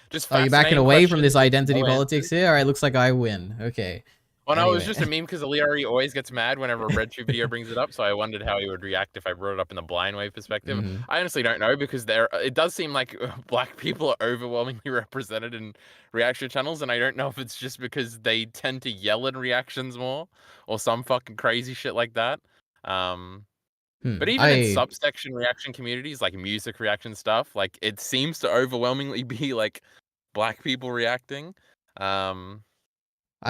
Just Oh, you're backing fascinating away from questions this with identity no politics answers. here? All right, looks like I win. Okay. Well, no, it was Anyway. just a meme because Aliari always gets mad whenever a RedTube video brings it up, so I wondered how he would react if I brought it up in the blind wave perspective. Mhm. I honestly don't know because it does seem like black people are overwhelmingly represented in reaction channels, and I don't know if it's just because they tend to yell in reactions more or some fucking crazy shit like that. But even in subsection reaction communities, like music reaction stuff, like it seems to overwhelmingly be like black people reacting. I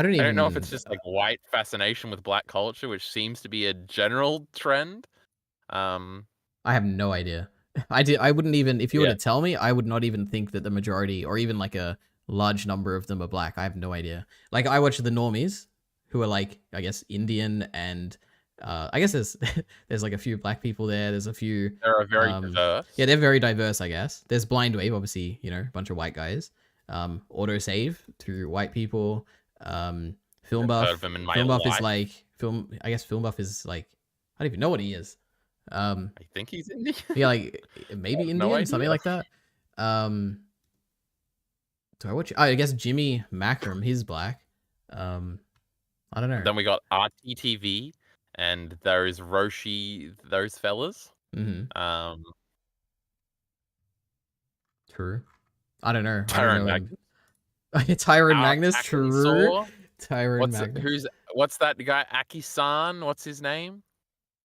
don't know if it's just like white fascination with black culture, which seems to be a general trend. I have no idea. I wouldn't even, if you were Yeah. to tell me, I would not even think that the majority or even like a large number of them are black. I have no idea. Like I watch the normies who are like, I guess, Indian and I guess there's like a few black people there. There's a few. They're very diverse. Yeah, they're very diverse, I guess. There's Blind Wave, obviously, you know, a bunch of white guys. Autosave through white people. Film Buff. Heard of him in my Film Buff is life. like I guess Film Buff is like, I don't even know what he is. I think he's Indian. Yeah, like maybe no Indian, idea. something like that. Do I watch? I guess Jimmy Macram, he's black. I don't know. Then we got RTTV and those Roshi, those fellas. Mm-hmm. True. I don't know. Tyron Magnus. Tyron Magnus. True. Tyron Magnus. What's that guy? Aki-san? What's his name?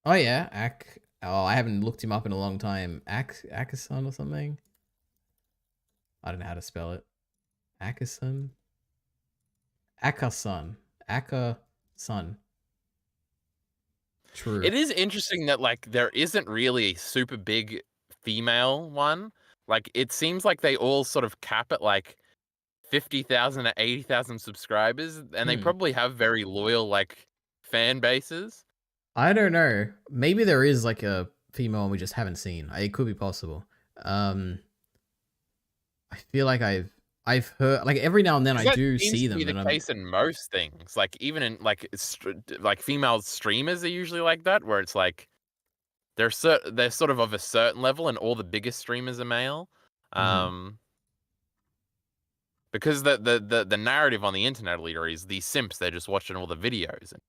Oh yeah, Oh, I haven't looked him up in a long time. Akasan or something. I don't know how to spell it. Akasan. Akasan. Akasan. True. It is interesting that like there isn't really a super big female one. Like it seems like they all sort of cap at like 50,000 to 80,000 subscribers, and they probably have very loyal like fan bases. I don't know. Maybe there is like a female one we just haven't seen. It could be possible. I feel like I've heard like every now and then I do see them. Seems to be the case in most things. Like even in like female streamers are usually like that, where it's like they're sort of a certain level, and all the biggest streamers are male. Because the narrative on the internet leader is these simps. They're just watching all the videos, and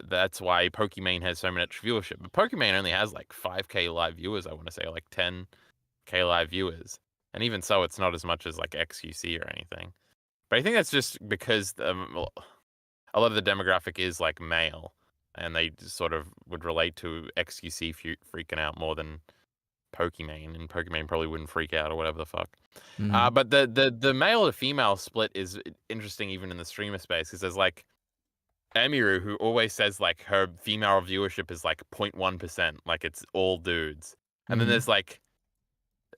that's why Pokimane has so much viewership. But Pokimane only has like 5K live viewers. I want to say like 10K live viewers. and even so, it's not as much as like XQC or anything. But I think that's just because a lot of the demographic is like male, and they sort of would relate to XQC freaking out more than Pokimane, and Pokimane probably wouldn't freak out or whatever the fuck. Mhm. But the male to female split is interesting even in the streamer space, because there's like Emiru, who always says like her female viewership is like 0.1%, like it's all dudes. And then Mhm. there's like,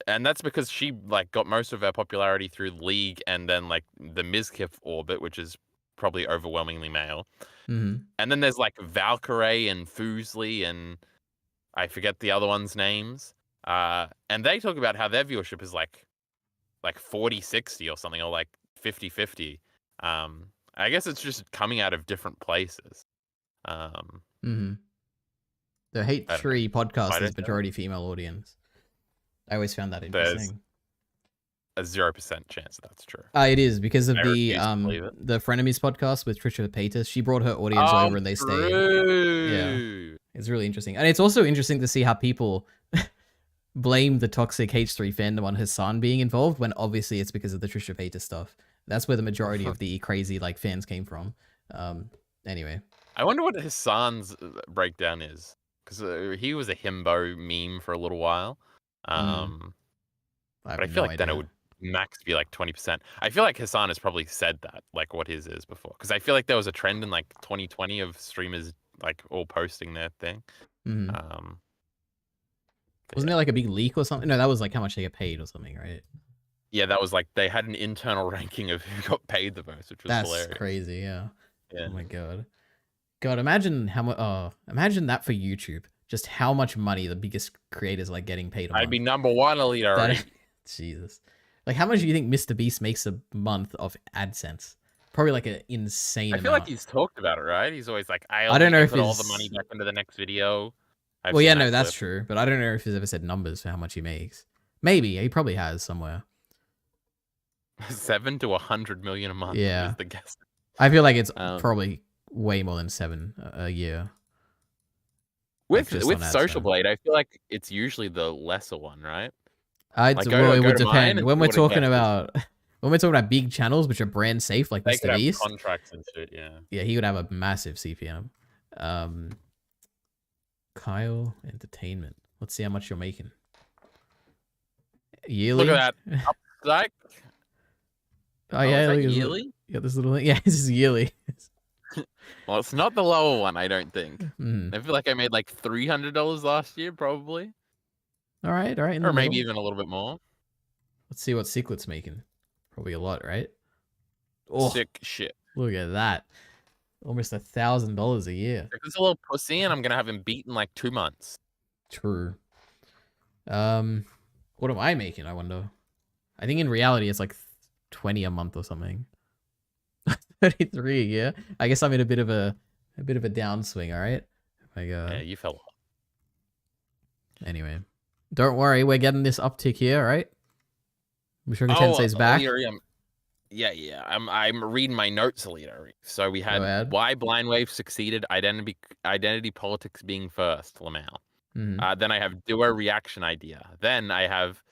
and that's because she like got most of her popularity through League and then like the Mizkif orbit, which is probably overwhelmingly male. Mhm. And then there's like Valkyrie and Fuslie and I forget the other ones' names. And they talk about how their viewership is like 40-60 or something, or like 50-50. I guess it's just coming out of different places. Mhm. The Hate I don't know. Tree podcast Why is don't you? majority female audience. I always found that There's interesting. a 0% chance that's true. It is because of I the refuse to believe it. the Frenemies podcast with Trisha Paytas. She brought her audience over and they stayed. True. It's really interesting. And it's also interesting to see how people blame the toxic H3 fandom on Hassan being involved when obviously it's because of the Trisha Paytas stuff. That's where the majority of the crazy like fans came from. Anyway. I wonder what Hassan's breakdown is, because he was a himbo meme for a little while. I But I feel like then it would max be like 20%. I feel like Hassan has probably said that, like what his is before, because I feel like there was a trend in like 2020 of streamers like all posting their thing. Mhm. But Wasn't there like a big leak or something? No, that was like how much they get paid or something, right? yeah, that was like they had an internal ranking of who got paid the most, which was That's hilarious. crazy, yeah. Yeah. Oh my god. God, imagine how much imagine that for YouTube. Just how much money the biggest creators are like getting paid a month. I'd be number one, Elite already. Jesus. Like how much do you think Mr. Beast makes a month of AdSense? Probably like an insane I feel amount. like he's talked about it, right? He's always like, I don't know if put all the his- money back into the next video. I've Well, seen yeah, that no, that's clip. true. But I don't know if he's ever said numbers for how much he makes. Maybe. He probably has somewhere. 7 to 100 million a month Yeah. is the guess. I feel like it's Um, way more than 7 a year. With just with on ad Social spend. Blade, I feel like it's usually the lesser one, right? Well, go it would to mine depend. and When see we're what it talking gets. about big channels which are brand safe, like They could Mr. have Beast, contracts and shit, yeah. yeah, he would have a massive CPM. Kyle Entertainment. Let's see how much you're making. Yearly. Look at that. Like, Oh yeah, is that look at this yearly? yeah, this little thing. Yeah, this is yearly. Well, it's not the lower one, I don't think. Mhm. I feel like I made like $300 last year, probably. All right, in Or the maybe middle. even a little bit more. Let's see what Seclet's making. Probably a lot, right? Oh, Sick shit. look at that. Almost $1,000 a year. If it's a little pussy and I'm going to have him beat in like 2 months. True. What am I making, I wonder? I think in reality it's like 20 a month or something. 33 a year. I guess I'm in a bit of a downswing, all right? I go. Yeah, you fell off. Anyway. Don't worry, we're getting this uptick here, all right? Mushoku Tensei's back. Yeah. I'm reading my notes later. So we had ahead. why Blind Wave succeeded, identity politics being first, Lamau. Mhm. Then I have duo reaction idea. Then I have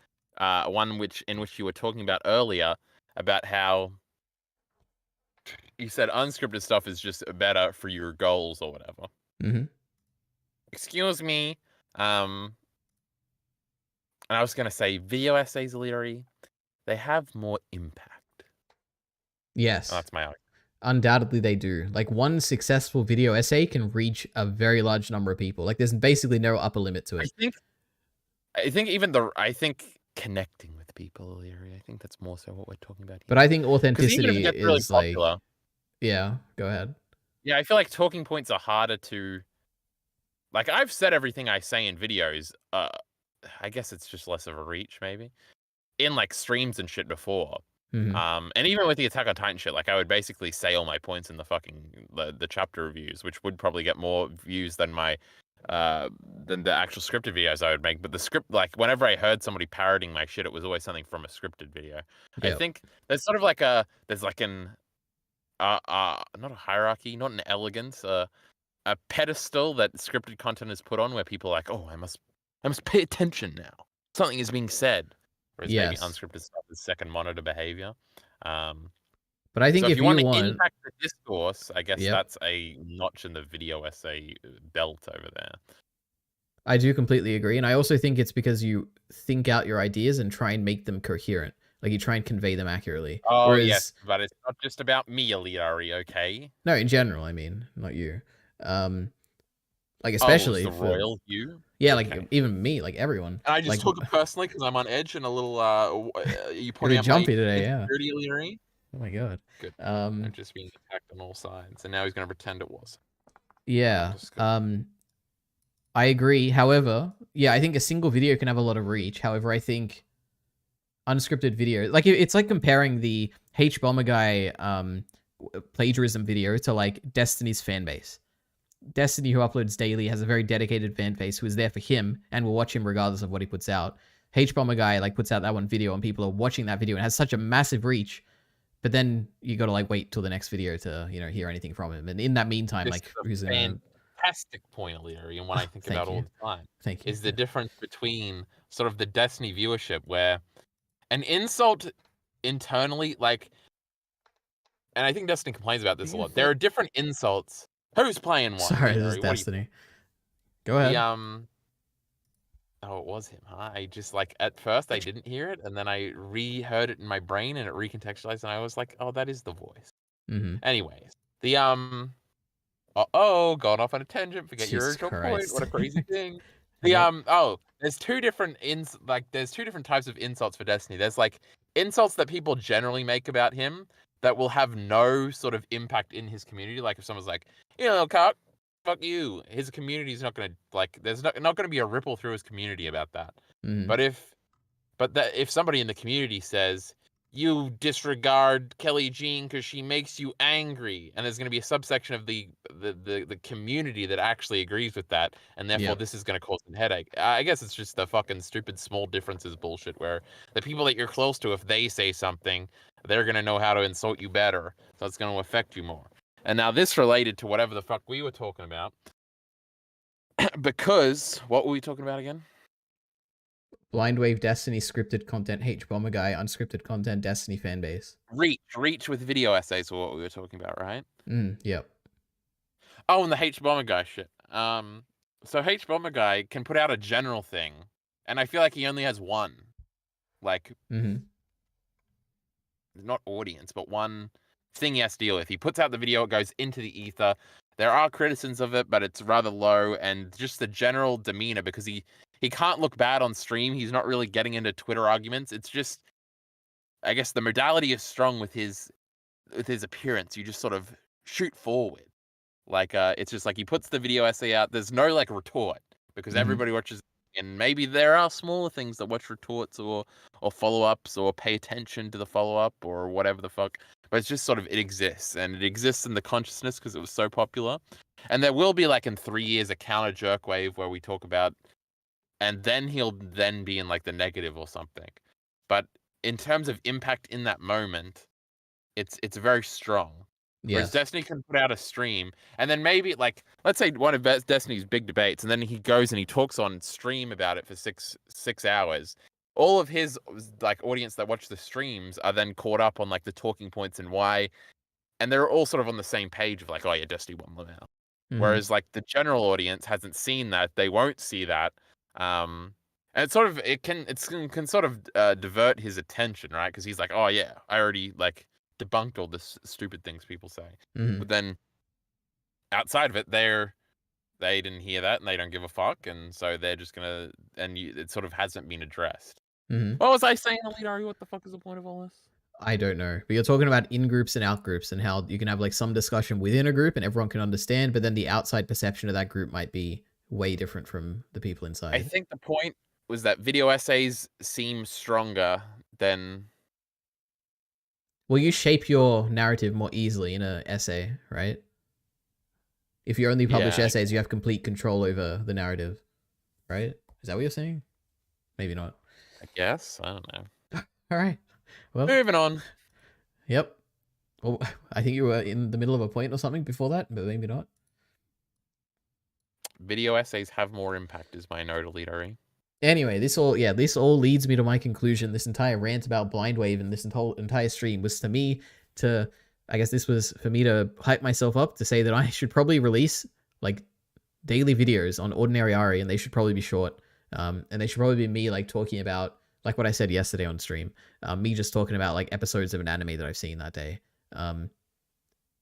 one in which you were talking about earlier about how you said unscripted stuff is just better for your goals or whatever. Mhm. Excuse me. And I was gonna say video essays, Leary, they have more impact. Yes. That's my argument. Undoubtedly they do. Like one successful video essay can reach a very large number of people. Like there's basically no upper limit to it. I think connecting with people, Leary. I think that's more so what we're talking about here. But I think 'Cause even if authenticity it gets really is like popular, yeah, go ahead. yeah, I feel like talking points are harder to. Like I've said everything I say in videos. I guess it's just less of a reach, maybe, in like streams and shit before. Mhm. And even with the Attack on Titan shit, like I would basically say all my points in the chapter reviews, which would probably get more views than than the actual scripted videos I would make. But the script, like whenever I heard somebody parroting my shit, it was always something from a scripted video. I Yep. think there's sort of like there's like an not a hierarchy, not an elegance, a pedestal that scripted content is put on where people are like, oh, I must pay attention now. Something is being said. whereas maybe Yes. unscripted stuff is second monitor behavior. But I think So if if you you want to want, impact the discourse, I guess Yep. that's a notch in the video essay belt over there. I do completely agree. And I also think it's because you think out your ideas and try and make them coherent. Like you try and convey them accurately. Oh, Whereas, yes, but it's not just about me, Aliari, okay? no, in general, I mean, not you. Like Oh, it was especially the for, royal you? yeah, Okay. like even me, like everyone. And I just Like, took it personally because I'm on edge and a little. You you're pointing a out my jumpy today, yeah. insecurity, Leary? Oh my god. Good. I'm Um, just being attacked on all sides, and now he's going to pretend it was. yeah. Disgusting. I agree. However, yeah, I think a single video can have a lot of reach. However, I think unscripted video, like it's like comparing the H Bomber guy plagiarism video to like Destiny's fan base. Destiny, who uploads daily, has a very dedicated fan base who is there for him and will watch him regardless of what he puts out. H Bomber guy like puts out that one video and people are watching that video and has such a massive reach. But then you got to like wait till the next video to hear anything from him. And in that meantime, This like is a who's gonna? fantastic point, Leary, and one I think Thank about all you. the time. Thank you. Is the difference between sort of the Destiny viewership where an insult internally, like, and I think Destiny complains about this a lot. There are different insults. Who's playing what? Sorry, this is Leary? What do you Destiny. Go ahead. Oh, it was him, huh? I just like at first I didn't hear it, and then I reheard it in my brain, and it recontextualized, and I was like, "Oh, that is the voice." Mm-hmm. Anyways, the gone off on a tangent. Forget your Jesus original point. Christ. What a crazy thing. The Yep. there's two different there's two different types of insults for Destiny. There's like insults that people generally make about him that will have no sort of impact in his community. Like if someone's like, cock, fuck you. His community's not gonna there's not gonna be a ripple through his community about that. Mhm. But if somebody in the community says you disregard Kelly Jean because she makes you angry, and there's going to be a subsection of the community that actually agrees with that, and therefore Yep. this is going to cause a headache. I guess it's just the fucking stupid small differences bullshit where the people that you're close to, if they say something, they're going to know how to insult you better, so it's going to affect you more. And now this related to whatever the fuck we were talking about, because what were we talking about again? Blind Wave Destiny scripted content, H Bomber guy, unscripted content, Destiny fan base. Reach with video essays were what we were talking about, right? Yep. Oh, and the H Bomber guy shit. So H Bomber guy can put out a general thing, and I feel like he only has one, like, not audience, but one thing he has to deal with. He puts out the video, it goes into the ether. There are criticisms of it, but it's rather low, and just the general demeanor, because he can't look bad on stream. He's not really getting into Twitter arguments. It's just, I guess the modality is strong with his appearance. You just sort of shoot forward. Like, it's just like he puts the video essay out. There's no like retort because everybody watches, and maybe there are smaller things that watch retorts or follow-ups or pay attention to the follow-up or whatever the fuck. But it's just sort of, it exists, and it exists in the consciousness because it was so popular. And there will be like in 3 years a counter jerk wave where we talk about, and then he'll then be in like the negative or something. But in terms of impact in that moment, it's very strong. Whereas Yes. Destiny can put out a stream, and then maybe like, let's say one of Destiny's big debates, and then he goes and he talks on stream about it for six hours. All of his like audience that watch the streams are then caught up on like the talking points and why, and they're all sort of on the same page of like, oh yeah, Destiny won now. Whereas like the general audience hasn't seen that, they won't see that. And it's sort of, it can sort of divert his attention, right? Because he's like, oh yeah, I already like debunked all the stupid things people say. But then outside of it, they didn't hear that and they don't give a fuck, and so they're just gonna, it sort of hasn't been addressed. What was I saying, Elite? What the fuck is the point of all this? I don't know. But you're talking about in groups and out groups and how you can have like some discussion within a group and everyone can understand, but then the outside perception of that group might be way different from the people inside. I think the point was that video essays seem stronger than... Well, you shape your narrative more easily in an essay, right? If you only publish essays, you have complete control over the narrative, right? Is that what you're saying? Maybe not. I guess. I don't know. All right. Well, moving on. Yep. Well, I think you were in the middle of a point or something before that, but maybe not. Video essays have more impact, is my note, Elite. Anyway, this all leads me to my conclusion. This entire rant about Blind Wave and this whole entire stream was to me to, I guess this was for me to hype myself up to say that I should probably release like daily videos on Ordinary Ari, and they should probably be short. And they should probably be me like talking about like what I said yesterday on stream. Me just talking about like episodes of an anime that I've seen that day.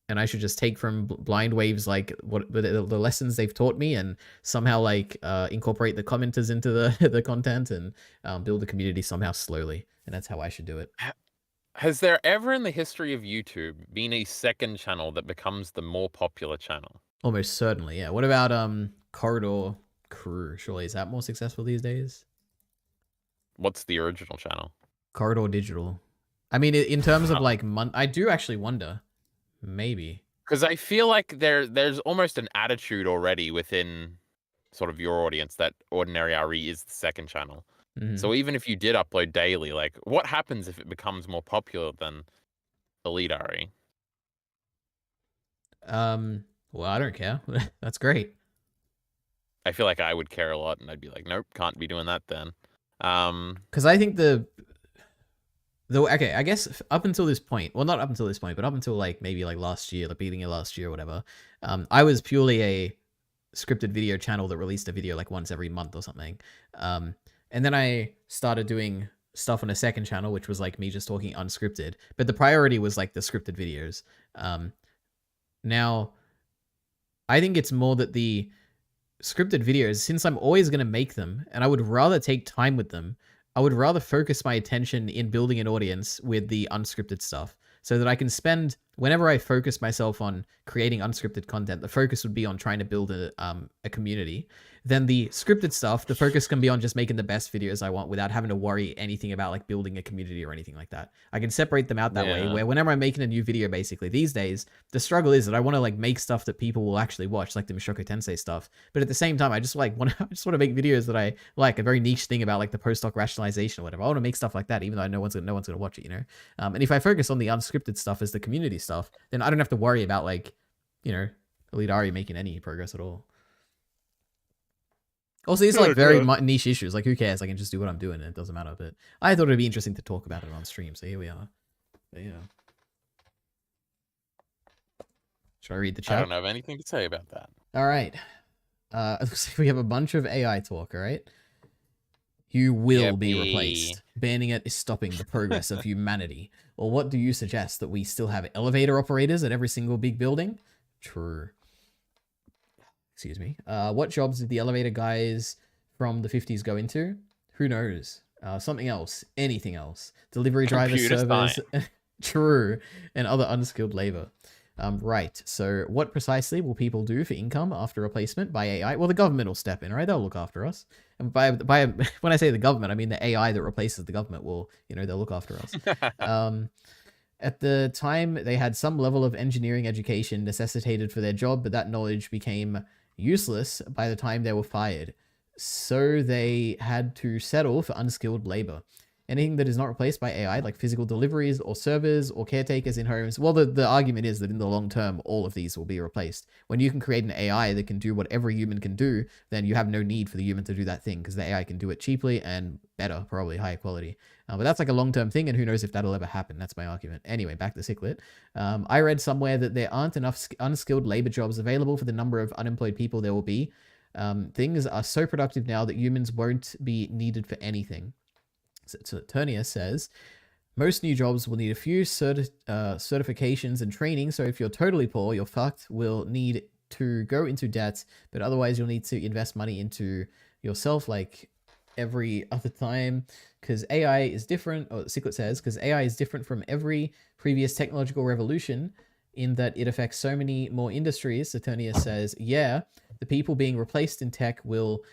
And I should just take from Blind Waves like what the lessons they've taught me, and somehow like incorporate the commenters into the content, and build the community somehow slowly. And that's how I should do it. Has there ever in the history of YouTube been a second channel that becomes the more popular channel? Almost certainly, yeah. What about Corridor Crew? Surely is that more successful these days? What's the original channel? Corridor Digital. I mean, in terms of like I do actually wonder. Maybe. Because I feel like there's almost an attitude already within sort of your audience that Ordinary RE is the second channel. Mhm. So even if you did upload daily, like what happens if it becomes more popular than Elite RE? Well, I don't care. That's great. I feel like I would care a lot, and I'd be like, nope, can't be doing that then. Because I think okay, I guess up until this point, well, not up until this point, but up until like maybe like last year, the beginning of last year or whatever, I was purely a scripted video channel that released a video like once every month or something. And then I started doing stuff on a second channel, which was like me just talking unscripted, but the priority was like the scripted videos. Now, I think it's more that the scripted videos, since I'm always going to make them, and I would rather take time with them, I would rather focus my attention in building an audience with the unscripted stuff, so that I can spend, whenever I focus myself on creating unscripted content, the focus would be on trying to build a community. Then the scripted stuff, the focus can be on just making the best videos I want without having to worry anything about like building a community or anything like that. I can separate them out that way, where whenever I'm making a new video, basically these days, the struggle is that I want to like make stuff that people will actually watch, like the Mushoku Tensei stuff. But at the same time, I just want to make videos that I like, a very niche thing about like the post-hoc rationalization or whatever. I want to make stuff like that, even though no one's gonna watch it, you know. And if I focus on the unscripted stuff as the community stuff, then I don't have to worry about like, you know, Elite Ari making any progress at all. Also, these are like very niche issues. Like, who cares? I can just do what I'm doing and it doesn't matter. But I thought it'd be interesting to talk about it on stream. So here we are. But yeah. Should I read the chat? I don't have anything to say about that. All right. Looks like we have a bunch of AI talk, all right? You will be replaced. Banning it is stopping the progress of humanity. Or what do you suggest? That we still have elevator operators at every single big building? True. Excuse me. What jobs did the elevator guys from the 50s go into? Who knows? Something else. Anything else. Delivery drivers, servers. True. And other unskilled labor. Right. So what precisely will people do for income after replacement by AI? Well, the government will step in, right? They'll look after us. And by when I say the government, I mean the AI that replaces the government will, you know, they'll look after us. At the time, they had some level of engineering education necessitated for their job, but that knowledge became useless by the time they were fired. So they had to settle for unskilled labor. Anything that is not replaced by AI, like physical deliveries or servers or caretakers in homes, well, the argument is that in the long term, all of these will be replaced. When you can create an AI that can do what every human can do, then you have no need for the human to do that thing, because the AI can do it cheaply and better, probably higher quality. But that's like a long-term thing, and who knows if that'll ever happen. That's my argument. Anyway, back to Ciclet. I read somewhere that there aren't enough unskilled labor jobs available for the number of unemployed people there will be. Things are so productive now that humans won't be needed for anything. So Turnia says, most new jobs will need a few certifications and training, so if you're totally poor, you're fucked. Will need to go into debt, but otherwise you'll need to invest money into yourself like every other time, because AI is different, or Ciclet says, because AI is different from every previous technological revolution in that it affects so many more industries. Saturnia says, yeah, the people being replaced in tech will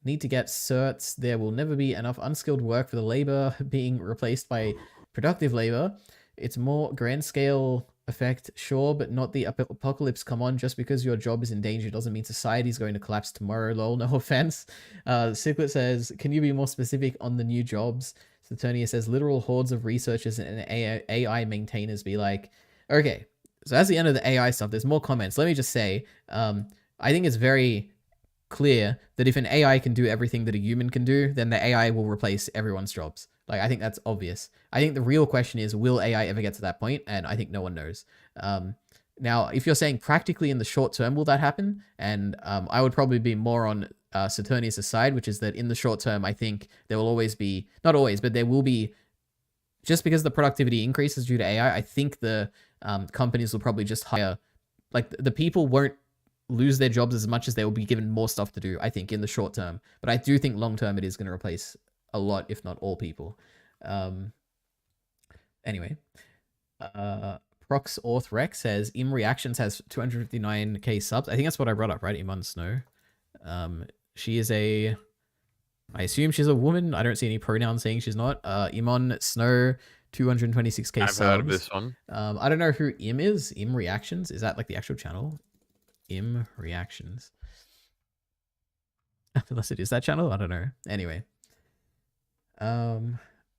need to get certs. There will never be enough unskilled work for the labor being replaced by productive labor. It's more grand scale effect, sure, but not the apocalypse. Come on, just because your job is in danger doesn't mean society is going to collapse tomorrow, lol, no offense. Ciclet says, can you be more specific on the new jobs? Saturnia says, literal hordes of researchers and AI maintainers be like, okay, so that's the end of the AI stuff. There's more comments. Let me just say, I think it's very clear that if an AI can do everything that a human can do, then the AI will replace everyone's jobs. Like, I think that's obvious. I think the real question is, will AI ever get to that point? And I think no one knows. Now, if you're saying practically in the short term, will that happen? And I would probably be more on Saturnius' side, which is that in the short term, I think there will always be, not always, but there will be, just because the productivity increases due to AI, I think the companies will probably just hire, like the people won't lose their jobs as much as they will be given more stuff to do, I think, in the short term. But I do think long term it is going to replace a lot, if not all people. Anyway. Prox Orth Rex says Im Reactions has 259k subs. I think that's what I brought up, right? Iman Snow. She is I assume she's a woman. I don't see any pronouns saying she's not. Iman Snow, 226k subs. I've heard of this one. I don't know who Im is. Im Reactions. Is that like the actual channel? Im Reactions. Unless it is that channel, I don't know. Anyway.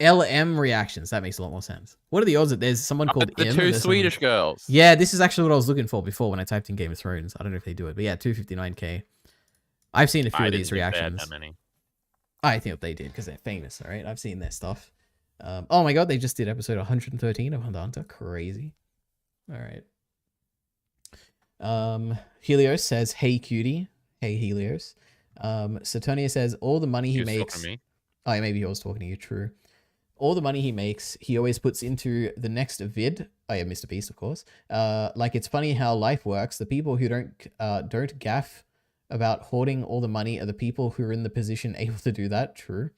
LM Reactions. That makes a lot more sense. What are the odds that there's someone called The Im? two There's Swedish girls. Yeah, this is actually what I was looking for before when I typed in Game of Thrones. I don't know if they do it, but yeah, 259k. I've seen a few of these reactions. That many. I think they did because they're famous, all right? I've seen their stuff. Oh my god, they just did episode 113 of Hunter x Hunter. Crazy. All right. Helios says, "Hey cutie." Hey Helios. Saturnia says, "All the money he makes." Oh, yeah, maybe he was talking to you. True. All the money he makes, he always puts into the next vid. Oh yeah, Mr. Beast, of course. Like, it's funny how life works. The people who don't gaff about hoarding all the money are the people who are in the position able to do that. True.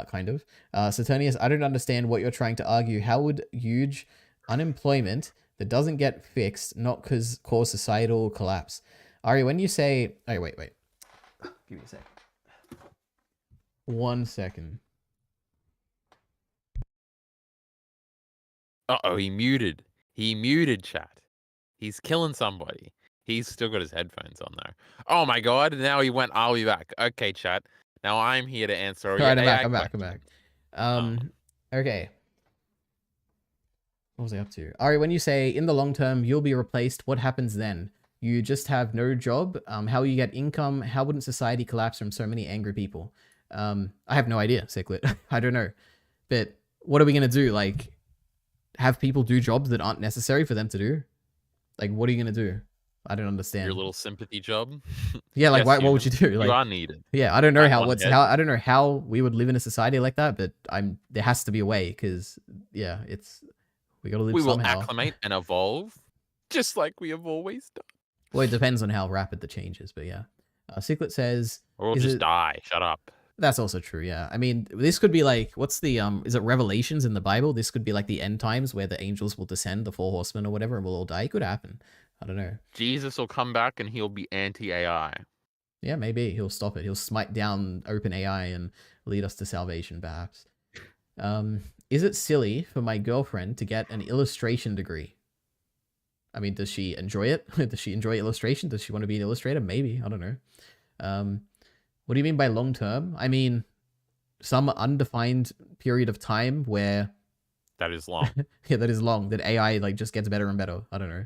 Kind of. Saturnius, I don't understand what you're trying to argue. How would huge unemployment that doesn't get fixed not cause societal collapse? Ari, when you say... Oh, wait. Give me a sec. 1 second. Uh-oh, he muted. He muted chat. He's killing somebody. He's still got his headphones on though. Oh my god, now he went, I'll be back. Okay, chat. Now I'm here to answer. Alright, I'm back. Okay. What was I up to? Ari, when you say in the long term you'll be replaced, what happens then? You just have no job? How will you get income? How wouldn't society collapse from so many angry people? I have no idea, Sicklet. I don't know. But what are we gonna do? Like, have people do jobs that aren't necessary for them to do? Like, what are you gonna do? I don't understand. Your little sympathy job. Yeah, like, Yes, what would you do? Like, you are needed. yeah, I don't know At how one head. I don't know how we would live in a society like that, but there has to be a way, because yeah, we gotta live We will somehow. acclimate and evolve, just like we have always done. Well, it depends on how rapid the change is, but yeah. Sicklet says, Or we'll Is just it- die. Shut up. that's also true, yeah. I mean, this could be like, what's the, is it Revelations in the Bible? This could be like the end times where the angels will descend, the 4 horsemen or whatever, and we'll all die. It could happen. I don't know. Jesus will come back and he'll be anti-AI. Yeah, maybe he'll stop it. He'll smite down OpenAI and lead us to salvation, perhaps. Is it silly for my girlfriend to get an illustration degree? I mean, does she enjoy it? Does she enjoy illustration? Does she want to be an illustrator? Maybe. I don't know. What do you mean by long term? I mean, some undefined period of time where... That is long. Yeah, that is long. That AI like just gets better and better. I don't know.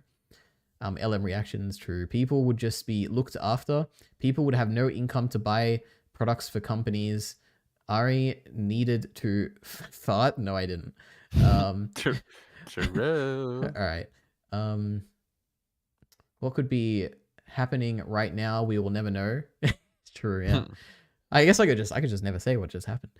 LM reactions, true. People would just be looked after. People would have no income to buy products for companies. Ari needed to fart? No, I didn't. True. All right. What could be happening right now? We will never know. It's true. Yeah. I guess I could just never say what just happened.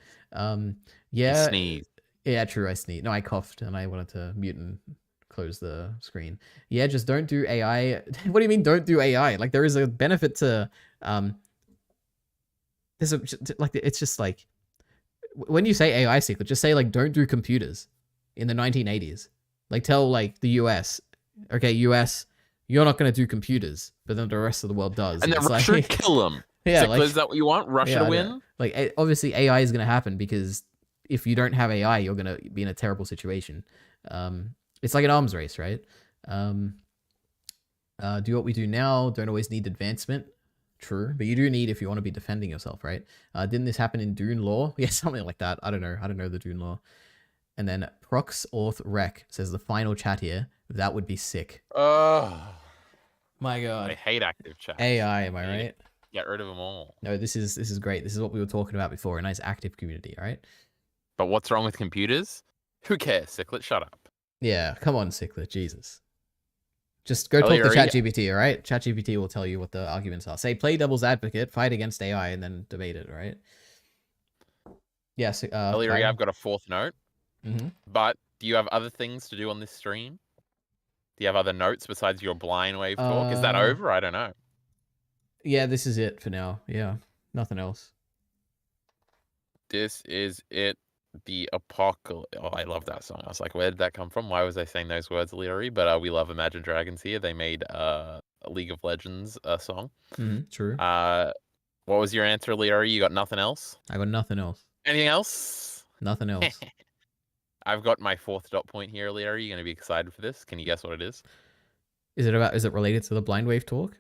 Yeah. Sneeze. Yeah, true. I sneezed. No, I coughed and I wanted to mute and close the screen. Yeah, just don't do AI. What do you mean don't do AI? Like, there is a benefit to there's a like, it's just like when you say AI secret, just say like don't do computers in the 1980s. Like, tell like the US, okay, US, you're not going to do computers, but then the rest of the world does. And then It's Russia like, kill them. yeah, Like, is that what you want? Russia yeah, to I win? know. Like, obviously AI is going to happen because if you don't have AI, you're going to be in a terrible situation. It's like an arms race, right? Do what we do now. Don't always need advancement. True, but you do need if you want to be defending yourself, right? Didn't this happen in Dune law? Yeah, something like that. I don't know the Dune law. And then Prox Orth Rec says the final chat here. That would be sick. Oh, My I God. hate active chat. AI, am I Hate right? Get rid of them all. No, this is great. This is what we were talking about before. A nice active community, all right? But what's wrong with computers? Who cares, Ciclet? Shut up. Yeah, come on, Ciclet, Jesus. Just go talk to Elliot, ChatGPT, all right? ChatGPT will tell you what the arguments are. Say, play devil's advocate, fight against AI, and then debate it, all right? Yes. Elliot, I've got a fourth note. Mm-hmm. But do you have other things to do on this stream? Do you have other notes besides your blind wave talk? Is that over? I don't know. Yeah, this is it for now. Yeah, nothing else. This is it. The apocalypse. Oh, I love that song. I was like, where did that come from? Why was I saying those words, Leary? But we love Imagine Dragons here. They made a League of Legends song. True. What was your answer, Leary? You got nothing else? I got nothing else. Anything else? Nothing else. I've got my fourth dot point here, Leary. You're gonna be excited for this. Can you guess what it is? Is it related to the blind wave talk?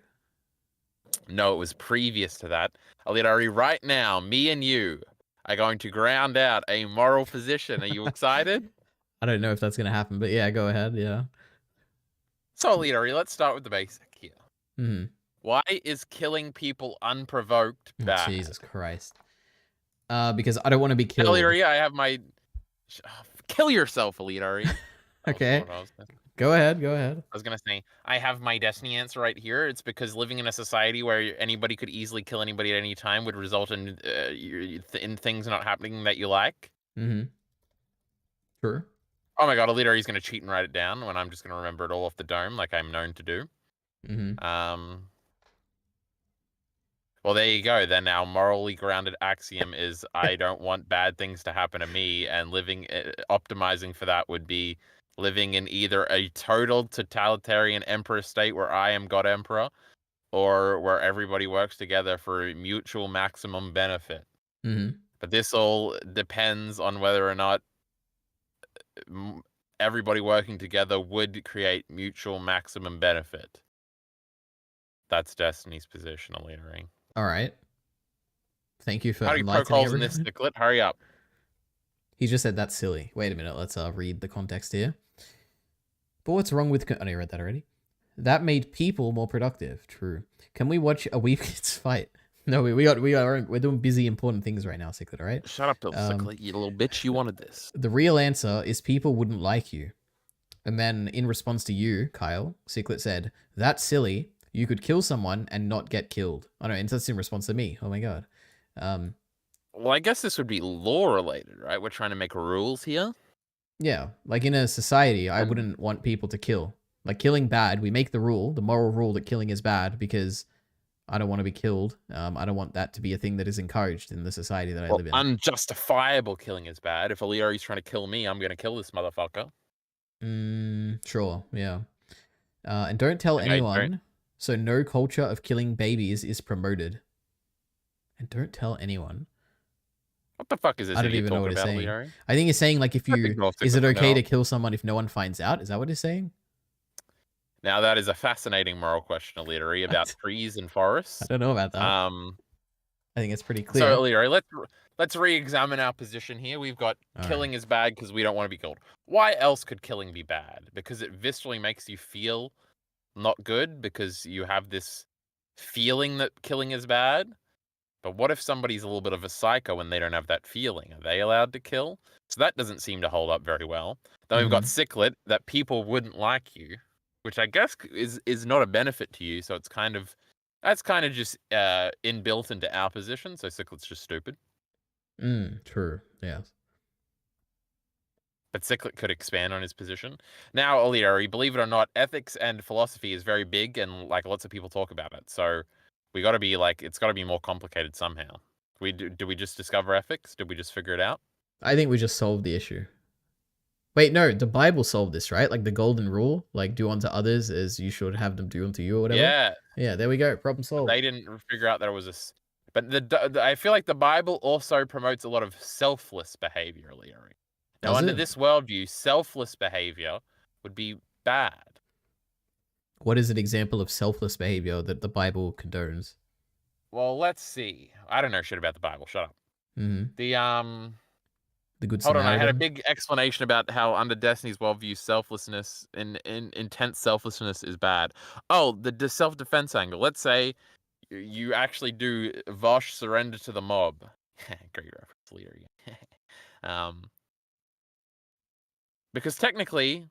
No, it was previous to that. Leary, right now, me and you are going to ground out a moral position. Are you excited? I don't know if that's gonna happen, but yeah, go ahead. Yeah. So, Leary, let's start with the basic here. Mm-hmm. Why is killing people unprovoked bad? Jesus Christ. Because I don't want to be killed. Leary, I have my... Kill yourself, Leary. Okay. Go ahead. I was going to say, I have my destiny answer right here. It's because living in a society where anybody could easily kill anybody at any time would result in things not happening that you like. Mm-hmm. Sure. Oh my god, Alita, he's going to cheat and write it down when I'm just going to remember it all off the dome like I'm known to do. Mm-hmm. Well, there you go. Then our morally grounded axiom is I don't want bad things to happen to me, and optimizing for that would be living in either a total totalitarian emperor state where I am God Emperor, or where everybody works together for mutual maximum benefit. Mm-hmm. But this all depends on whether or not everybody working together would create mutual maximum benefit. That's Destiny's position, Alita. All right. Thank you for How do you poke enlightening holes in this, everyone. Sticklet? Hurry up. He just said that's silly. Wait a minute. Let's read the context here. But what's wrong with... Oh, no, you read that already. That made people more productive. True. Can we watch a Weeb Kids fight? No, we're doing busy, important things right now, Ciclet, all right? Shut up, Ciclet, you little bitch. You wanted this. The real answer is people wouldn't like you. And then in response to you, Kyle, Ciclet said, that's silly. You could kill someone and not get killed. Oh no, and that's in response to me. Oh my god. Well, I guess this would be law related, right? We're trying to make rules here. Yeah, like in a society, I wouldn't want people to kill. Like killing bad, we make the rule, the moral rule that killing is bad because I don't want to be killed. I don't want that to be a thing that is encouraged in the society that I live in. Unjustifiable killing is bad. If Aliari's trying to kill me, I'm going to kill this motherfucker. Sure, yeah. And don't tell anyone. So no culture of killing babies is promoted. And don't tell anyone. What the fuck is this? I don't even know what he's saying. I think he's saying like if you... Is it okay to kill someone if no one finds out? Is that what he's saying? Now that is a fascinating moral question, Alita, about trees and forests. I don't know about that. I think it's pretty clear. So Alita, let's re-examine our position here. We've got killing is bad because we don't want to be killed. Why else could killing be bad? Because it viscerally makes you feel not good because you have this feeling that killing is bad. But what if somebody's a little bit of a psycho and they don't have that feeling? Are they allowed to kill? So that doesn't seem to hold up very well. Then we've got Ciclet, that people wouldn't like you, which I guess is not a benefit to you. So it's that's kind of just inbuilt into our position. So Ciclet's just stupid. True. Yes. But Ciclet could expand on his position. Now, Alita, believe it or not, ethics and philosophy is very big and like lots of people talk about it. So we got to be like, it's got to be more complicated somehow. Do we just discover ethics? Did we just figure it out? I think we just solved the issue. Wait, no, the Bible solved this, right? Like the golden rule, like do unto others as you should have them do unto you or whatever. Yeah. Yeah, there we go. Problem solved. They didn't figure out that it was But I feel like the Bible also promotes a lot of selfless behavior, Alita. Now, under this worldview, selfless behavior would be bad. What is an example of selfless behavior that the Bible condones? Well, let's see. I don't know shit about the Bible. Shut up. The Good Hold Samaritan. on, I had a big explanation about how under Destiny's worldview, selflessness and intense selflessness is bad. Oh, the self-defense angle. Let's say you actually do Vosh surrender to the mob. Great reference, Leary. Because technically,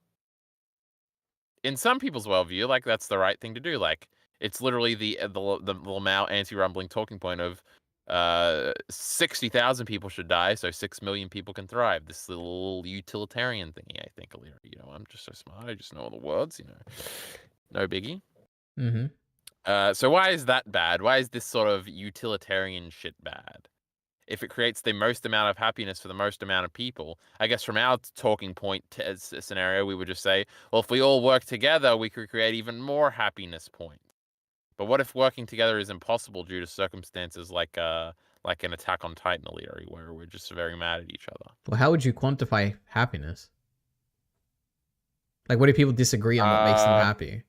in some people's worldview, like that's the right thing to do. Like it's literally the Lamau anti-rumbling talking point of 60,000 people should die so 6 million people can thrive. This little utilitarian thingy, I think, Alira. You know, I'm just so smart. I just know all the words. You know, no biggie. Mm-hmm. So why is that bad? Why is this sort of utilitarian shit bad? If it creates the most amount of happiness for the most amount of people, I guess from our talking point scenario, we would just say, well, if we all work together, we could create even more happiness points. But what if working together is impossible due to circumstances like an Attack on Titan, Leary, where we're just very mad at each other? Well, how would you quantify happiness? Like, what if people disagree on what makes them happy?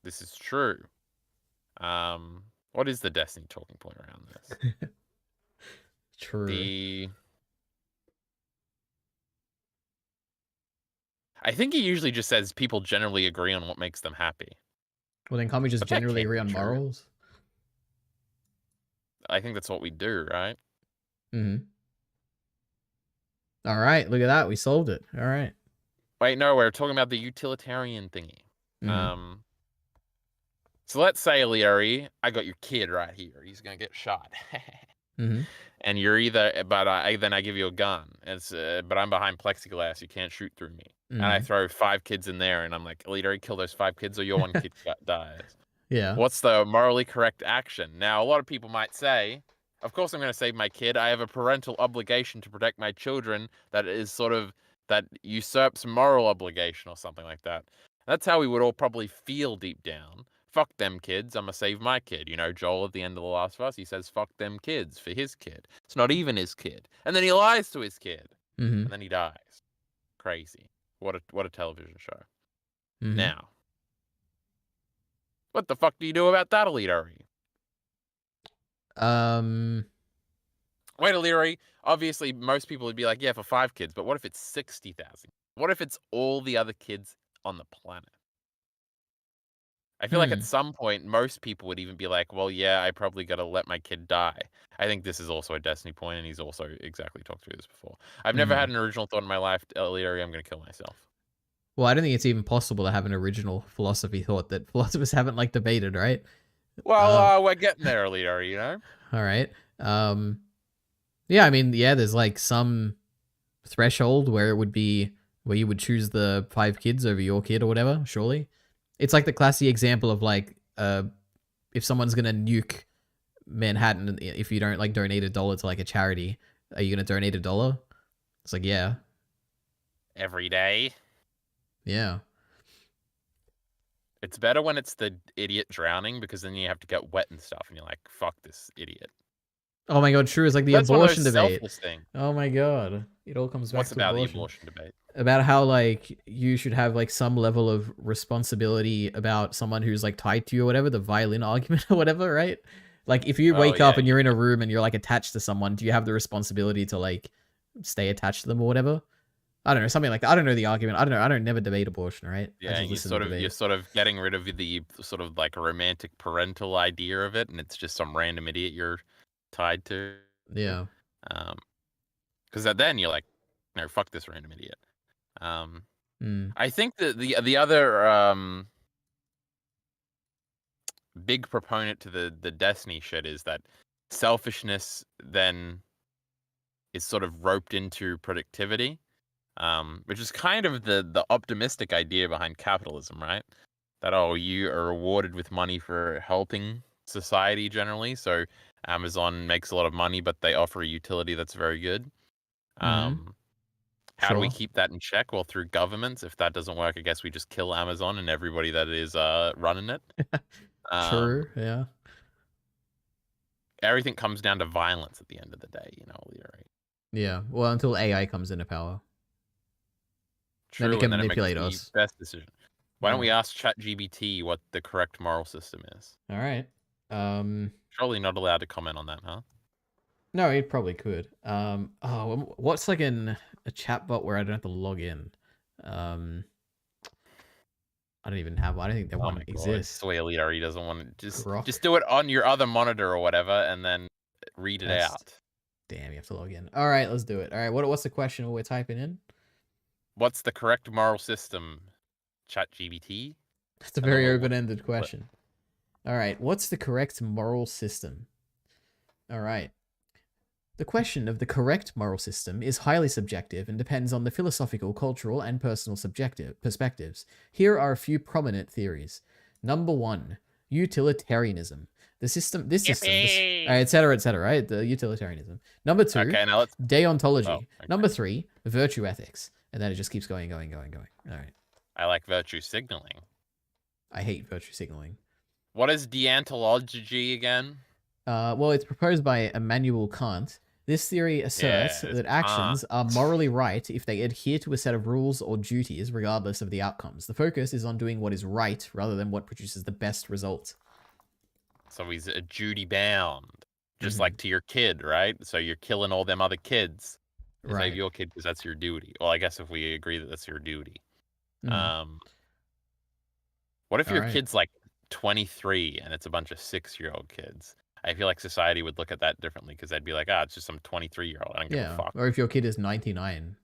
This is true. What is the Destiny talking point around this? True. I think he usually just says people generally agree on what makes them happy. Well, then can't we just But that generally can't agree be on true. morals? I think that's what we do, right? Mm-hmm. All right, look at that. We solved it. All right. Wait, no, we're talking about the utilitarian thingy. Mm-hmm. So let's say, Leary, I got your kid right here. He's gonna get shot. Mm-hmm. And you're either, but then I give you a gun. It's, but I'm behind plexiglass. You can't shoot through me. Mm-hmm. And I throw 5 kids in there, and I'm like, Leary, kill those 5 kids, or your one kid dies. Yeah. What's the morally correct action? Now, a lot of people might say, of course I'm going to save my kid. I have a parental obligation to protect my children that is sort of, that usurps moral obligation or something like that. That's how we would all probably feel deep down. Fuck them kids, I'm going to save my kid. You know, Joel at the end of The Last of Us, he says, fuck them kids for his kid. It's not even his kid. And then he lies to his kid. Mm-hmm. And then he dies. Crazy. What a television show. Mm-hmm. Now, what the fuck do you do about that, Alidari? Wait, Aliri. Obviously, most people would be like, yeah, for 5 kids. But what if it's 60,000? What if it's all the other kids on the planet? I feel like at some point, most people would even be like, well, yeah, I probably got to let my kid die. I think this is also a Destiny point, and he's also exactly talked through this before. I've never had an original thought in my life, Aliri, I'm going to kill myself. Well, I don't think it's even possible to have an original philosophy thought that philosophers haven't, like, debated, right? Well, we're getting there, Aliri, you know? All right. Yeah, I mean, yeah, there's, like, some threshold where it would be, where you would choose the 5 kids over your kid or whatever, surely. It's like the classic example of, like, if someone's gonna nuke Manhattan, if you don't, like, donate $1 to, like, a charity, are you gonna donate $1? It's like, yeah. Every day. Yeah. It's better when it's the idiot drowning, because then you have to get wet and stuff, and you're like, fuck this idiot. Oh my god, true. It's like the That's abortion one of those debate. selfless thing. Oh my god. It all comes back What's to about abortion. the abortion debate? About how, like, you should have, like, some level of responsibility about someone who's, like, tied to you or whatever, the violin argument or whatever, right? Like, if you wake up and you're in a room and you're, like, attached to someone, do you have the responsibility to, like, stay attached to them or whatever? I don't know, something like that. I don't know the argument. I don't know. I don't never debate abortion, right? Yeah, and you're sort of getting rid of the sort of like romantic parental idea of it, and it's just some random idiot you're tied to. Yeah. Because then you're like, no, fuck this random idiot. Mm. I think that the other big proponent to the Destiny shit is that selfishness then is sort of roped into productivity. Which is kind of the optimistic idea behind capitalism, right? That, oh, you are rewarded with money for helping society generally. So Amazon makes a lot of money, but they offer a utility that's very good. How do we keep that in check? Well, through governments. If that doesn't work, I guess we just kill Amazon and everybody that is running it. True, yeah. Everything comes down to violence at the end of the day, you know, right? Yeah, well, until AI comes into power. True, then it can and then manipulate it makes us. the best decision. Why don't we ask ChatGPT what the correct moral system is? All right. Probably not allowed to comment on that, huh? No, it probably could. What's like a chatbot where I don't have to log in? I don't even have one. I don't think that Oh one my god, exists. Soy Elite he doesn't want to Grok. just do it on your other monitor or whatever, and then read it Test. out. Damn, you have to log in. All right, let's do it. All right, what's the question we're typing in? What's the correct moral system? ChatGPT? That's a And then very we'll- open-ended question. All right, what's the correct moral system? All right. The question of the correct moral system is highly subjective and depends on the philosophical, cultural, and personal subjective perspectives. Here are a few prominent theories. Number 1, utilitarianism. This system, et cetera, right? The utilitarianism. Number 2, Okay, now let's. deontology. Oh, okay. Number 3, virtue ethics. And then it just keeps going. All right. I like virtue signaling. I hate virtue signaling. What is deontology again? Well, it's proposed by Immanuel Kant. This theory asserts Yes, that actions are morally right if they adhere to a set of rules or duties, regardless of the outcomes. The focus is on doing what is right rather than what produces the best result. So he's a duty bound, just Mhm. like to your kid, right? So you're killing all them other kids to Right. save your kid because that's your duty. Well, I guess if we agree that that's your duty. Mhm. What if your Alright. kid's like 23 and it's a bunch of 6-year-old kids? I feel like society would look at that differently because they'd be like, it's just some 23-year-old. I don't give Yeah. a fuck. Or if your kid is 99.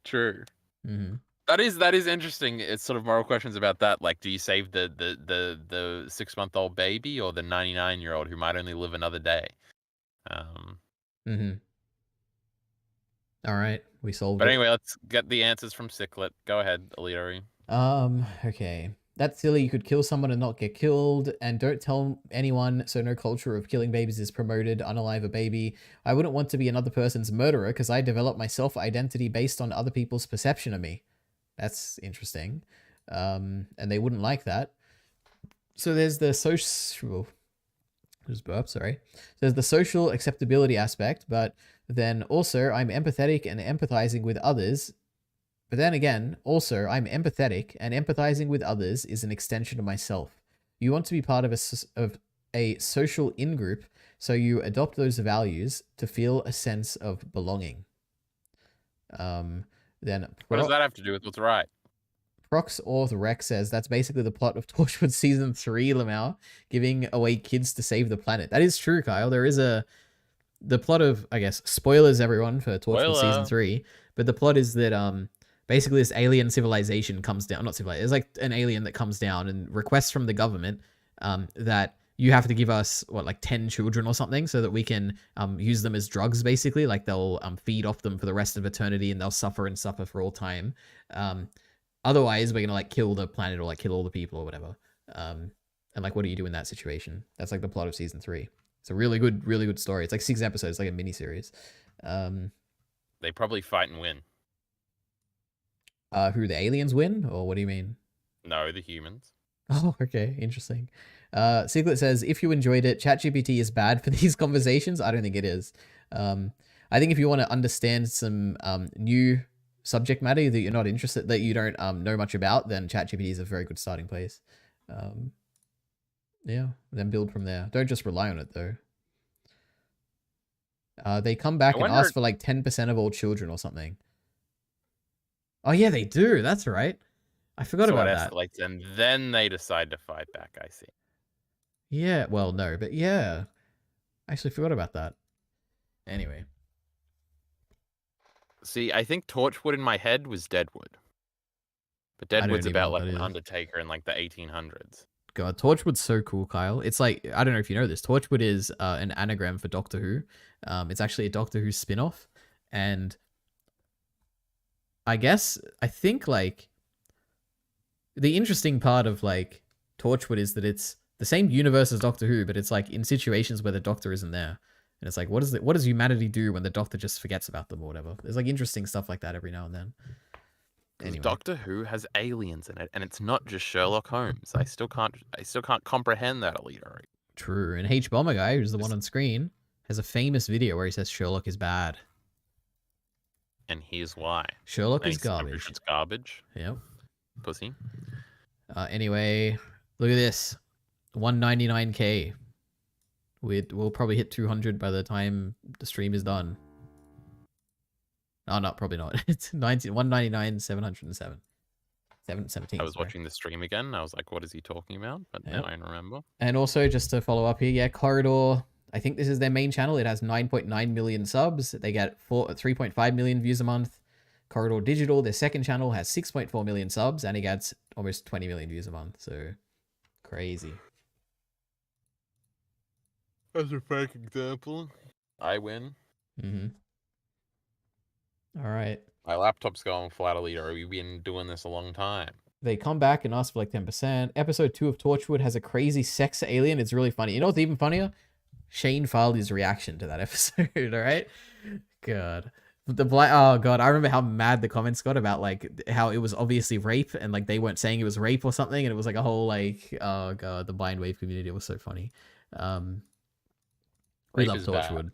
True. Hmm. That is interesting. It's sort of moral questions about that. Like, do you save the 6-month-old baby or the 99-year-old who might only live another day? Hmm. All right. We solved But it. anyway, let's get the answers from Ciclet. Go ahead, Alitori. Okay. That's silly. You could kill someone and not get killed, and don't tell anyone, so no culture of killing babies is promoted. Unalive a baby. I wouldn't want to be another person's murderer because I develop my self-identity based on other people's perception of me. That's interesting. And they wouldn't like that. So there's the social... Just burp, sorry. There's the social acceptability aspect, but then also I'm empathetic and empathizing with others. But then again, also, I'm empathetic, and empathizing with others is an extension of myself. You want to be part of a social in-group, so you adopt those values to feel a sense of belonging. Then What does that have to do with what's right? Prox Auth Rex says that's basically the plot of Torchwood Season 3, Lamau, giving away kids to save the planet. That is true, Kyle. There is the plot of, I guess, spoilers everyone for Torchwood Season 3, but the plot is that basically this alien civilization comes down, not civilization, it's like an alien that comes down and requests from the government that you have to give us, what, like 10 children or something so that we can use them as drugs, basically. Like they'll feed off them for the rest of eternity and they'll suffer and suffer for all time. Otherwise, we're going to like kill the planet or like kill all the people or whatever. And like, what do you do in that situation? That's like the plot of Season 3. It's a really good story. It's like 6 episodes, like a miniseries. They probably fight and win. Who, the aliens win? Or what do you mean? No, the humans. Oh, okay. Interesting. Secret says, if you enjoyed it, ChatGPT is bad for these conversations. I don't think it is. I think if you want to understand some new subject matter that you're not interested, that you don't know much about, then ChatGPT is a very good starting place. Yeah, then build from there. Don't just rely on it, though. They come back and ask for like 10% of all children or something. Oh, yeah, they do. That's right. I forgot about that. So it escalates, and then they decide to fight back, I see. Yeah, well, no, but yeah. I actually forgot about that. Anyway. See, I think Torchwood in my head was Deadwood. But Deadwood's even about know like what that an is. Undertaker in like the 1800s. God, Torchwood's so cool, Kyle. It's like, I don't know if you know this, Torchwood is an anagram for Doctor Who. It's actually a Doctor Who spin-off. And I think like the interesting part of like Torchwood is that it's the same universe as Doctor Who, but it's like in situations where the Doctor isn't there. And it's like, what does humanity do when the Doctor just forgets about them or whatever? There's like interesting stuff like that every now and then. Anyway. Doctor Who has aliens in it, and it's not just Sherlock Holmes. I still can't comprehend that, Alito. True. And H Bomber Guy, who's the one on screen, has a famous video where he says Sherlock is bad. And here's why. Sherlock is Thanks, garbage. It's garbage. Yep. Pussy. Anyway, look at this. 199k. We'll probably hit 200 by the time the stream is done. Oh, no, probably not. It's 199, 707. 17th. I was sorry. watching the stream again. And I was like, what is he talking about? But Yep. now I remember. And also, just to follow up here, yeah, Corridor, I think this is their main channel. It has 9.9 million subs. They get 3.5 million views a month. Corridor Digital, their second channel, has 6.4 million subs, and it gets almost 20 million views a month. So, crazy. As a fake example, I win. Mm-hmm. All right. My laptop's going flat, Alita. We've been doing this a long time. They come back and ask for like 10%. Episode 2 of Torchwood has a crazy sex alien. It's really funny. You know what's even funnier? Shane filed his reaction to that episode, all right? God. Oh god, I remember how mad the comments got about like how it was obviously rape and like they weren't saying it was rape or something, and it was like a whole like, oh god, the blind wave community was so funny. We Rape love is Torchwood. bad.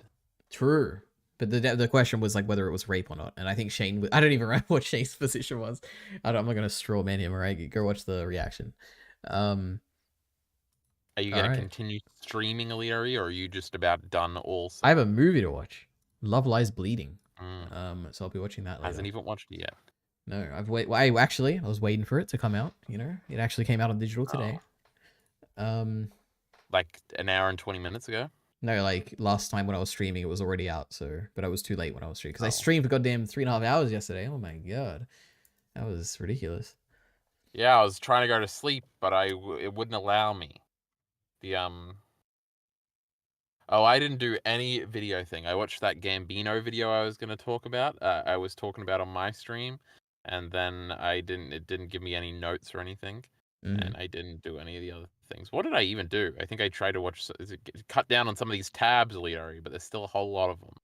True. But the question was like whether it was rape or not, and I think Shane. I don't even remember what Shane's position was. I'm not gonna straw man him. All right, go watch the reaction. Are you going Alright. to continue streaming, Alita, or are you just about done also? I have a movie to watch. Love Lies Bleeding. Mm, So I'll be watching that later. hasn't even watched it yet. No, I was waiting for it to come out. You know, it actually came out on digital today. Like an hour and 20 minutes ago. No, like last time when I was streaming, it was already out. So, but I was too late when I was streaming because I Oh. streamed for goddamn 3.5 hours yesterday. Oh my god, that was ridiculous. Yeah, I was trying to go to sleep, but it wouldn't allow me. Oh, I didn't do any video thing. I watched that Gambino video I was going to talk about. I was talking about on my stream, and then it didn't give me any notes or anything, and I didn't do any of the other things. What did I even do? I think I tried to cut down on some of these tabs, Leary, but there's still a whole lot of them.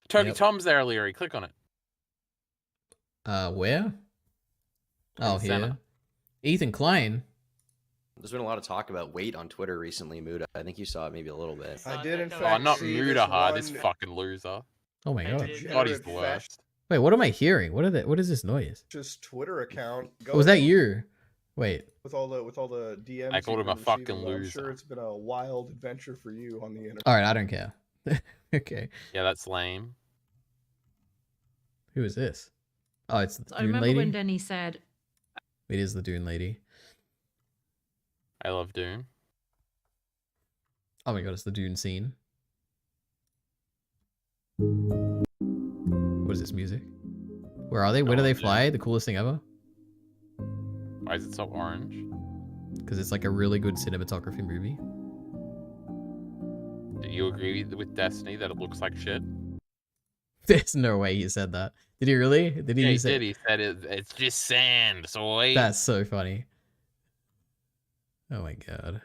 Toby Yep. Tom's there, Leary. Click on it. Where? Oh, In here. center. Ethan Klein. There's been a lot of talk about weight on Twitter recently, Muda. I think you saw it maybe a little bit. I did in Oh, fact not see Mudaha, this one fucking loser. Oh my god. God, he's degenerate the worst. Wait, what am I hearing? What is this noise? fascist Twitter account. Oh, was that you? Wait. With all the DMs? I called you've him a been fucking receiving, I'm loser. sure it's been a wild adventure for you on the internet. All right, I don't care. Okay. Yeah, that's lame. Who is this? Oh, it's the I Dune remember lady. when Denny said, It is the Dune lady. I love Doom. Oh my god, it's the Dune scene. What is this music? Where are they? Where do they fly? The coolest thing ever? Why is it so orange? Because it's like a really good cinematography movie. Do you agree with Destiny that it looks like shit? There's no way he said that. Did he really? Did he Yeah, he say? did. He said it's just sand. So wait. That's so funny. Oh my god.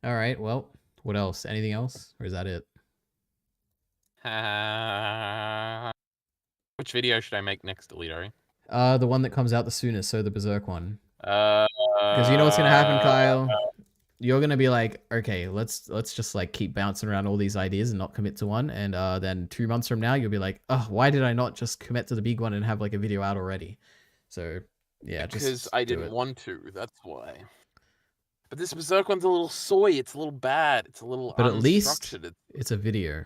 All right. Well, what else? Anything else, or is that it? Which video should I make next, Alito? The one that comes out the soonest. So the Berserk one. Because Because you know what's gonna happen, Kyle. You're gonna be like, okay, let's just like keep bouncing around all these ideas and not commit to one. And then 2 months from now, you'll be like, oh, why did I not just commit to the big one and have like a video out already? So yeah, because just I do didn't it. want to. That's why. But this Berserk one's a little soy. It's a little bad. It's a little But at least unstructured. it's a video.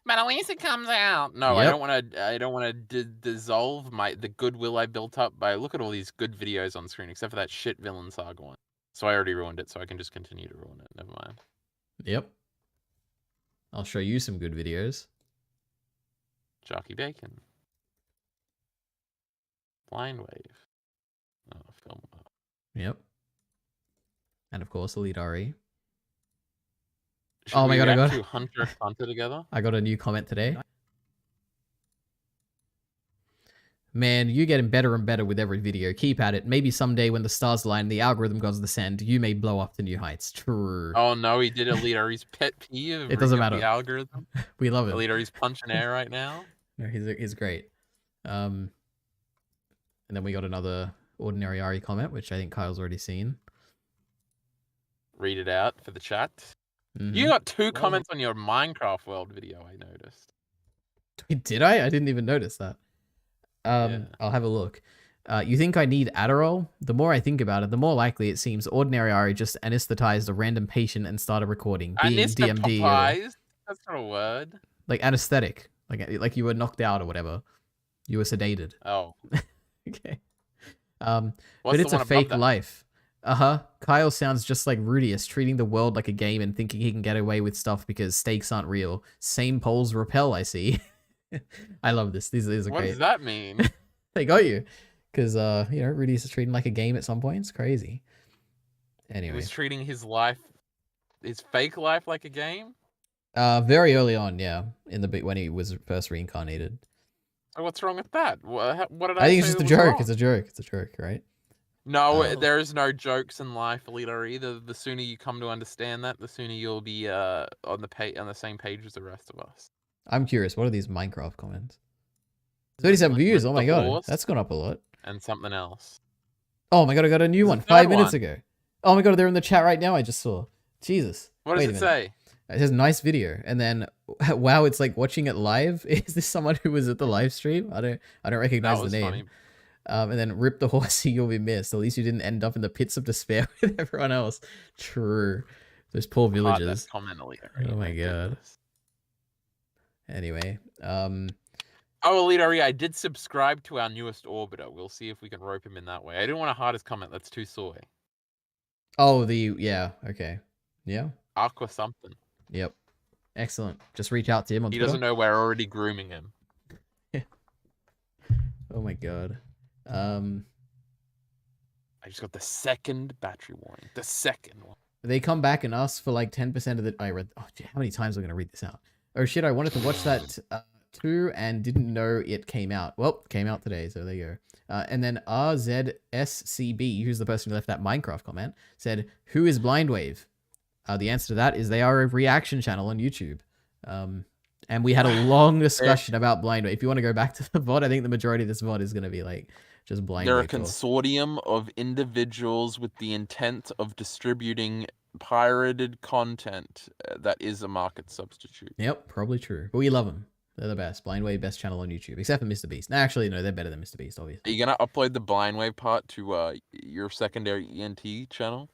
But at least it comes out. No, I Yep. don't want to. I don't want to dissolve the goodwill I built up by look at all these good videos on screen, except for that shit Villain Saga one. So I already ruined it. So I can just continue to ruin it. Never mind. Yep. I'll show you some good videos. Jockey Bacon. Blind Wave. Oh, film. Yep. And of course, Elite RE. Should Oh my we God, I react got- to Hunter x Hunter together. I got a new comment today. Man, you're getting better and better with every video. Keep at it. Maybe someday when the stars align and the algorithm goes descend, you may blow up to new heights. True. Oh no, he did Elite Ari's pet peeve. It doesn't bring up matter. The algorithm. We love it. Elite Ari's punching air right now. No, he's great. And then we got another ordinary Ari comment, which I think Kyle's already seen. Read it out for the chat. Mhm. You got 2 comments on your Minecraft World video, I noticed. Did I? I didn't even notice that. Yeah. I'll have a look. You think I need Adderall? The more I think about it, the more likely it seems ordinary Ari just anesthetized a random patient and started recording, being DMD, or, Anesthetized? That's not a word. like anesthetic, like you were knocked out or whatever. You were sedated. Oh. Okay. But What's it's the a one above fake that? life. Kyle sounds just like Rudius, treating the world like a game and thinking he can get away with stuff because stakes aren't real. Same polls repel, I see. I love this. These are What great. does that mean? They got you. Because, Rudius is treating like a game at some points. Crazy. He Anyway. was treating his life, his fake life, like a game. Very early on, yeah. In the bit when he was first reincarnated. So what's wrong with that? What did I I think it's say just a that was joke. wrong? It's a joke. It's a joke, right? No, Oh. there is no jokes in life, Alita. Either the sooner you come to understand that, the sooner you'll be on the same page as the rest of us. I'm curious. What are these Minecraft comments? There's 37 like views. Rip Oh my the god. Horse That's gone up a lot. and something else. Oh my god, I got a new There's a one third 5 minutes one. ago. Oh my god, they're in the chat right now. I just saw. Jesus. What does Wait a it minute. say? It says nice video, and then wow, it's like watching it live. Is this someone who was at the live stream? I don't recognize That the was name. funny. And then rip the horsey, you'll be missed. At least you didn't end up in the pits of despair with everyone else. True. Those poor Heart that villagers. comment, Alita. Oh my god. Anyway, Oh, Alita, I did subscribe to our newest orbiter. We'll see if we can rope him in that way. I didn't want to hide his comment. That's too soy. oh yeah, okay, yeah, Aqua something. yep, excellent. Just reach out to him on He Twitter. doesn't know we're already grooming him. Oh my god. I just got the second battery warning. The second one. They come back and ask for like 10% of the. I read. Oh, gee, how many times am I gonna read this out? Oh shit! I wanted to watch that too and didn't know it came out. Well, it came out today, so there you go. And then RZSCB, who's the person who left that Minecraft comment, said, "Who is Blindwave?" The answer to that is they are a reaction channel on YouTube. And we had a long discussion about Blindwave. If you want to go back to the VOD, I think the majority of this VOD is going to be like just Blindwave. They're a talk. consortium of individuals with the intent of distributing pirated content that is a market substitute. Yep, probably true. But we love them. They're the best. Blindwave, best channel on YouTube, except for Mr. Beast. No, actually, no, they're better than Mr. Beast, Are obviously. you gonna upload the Blindwave part to your secondary ENT channel?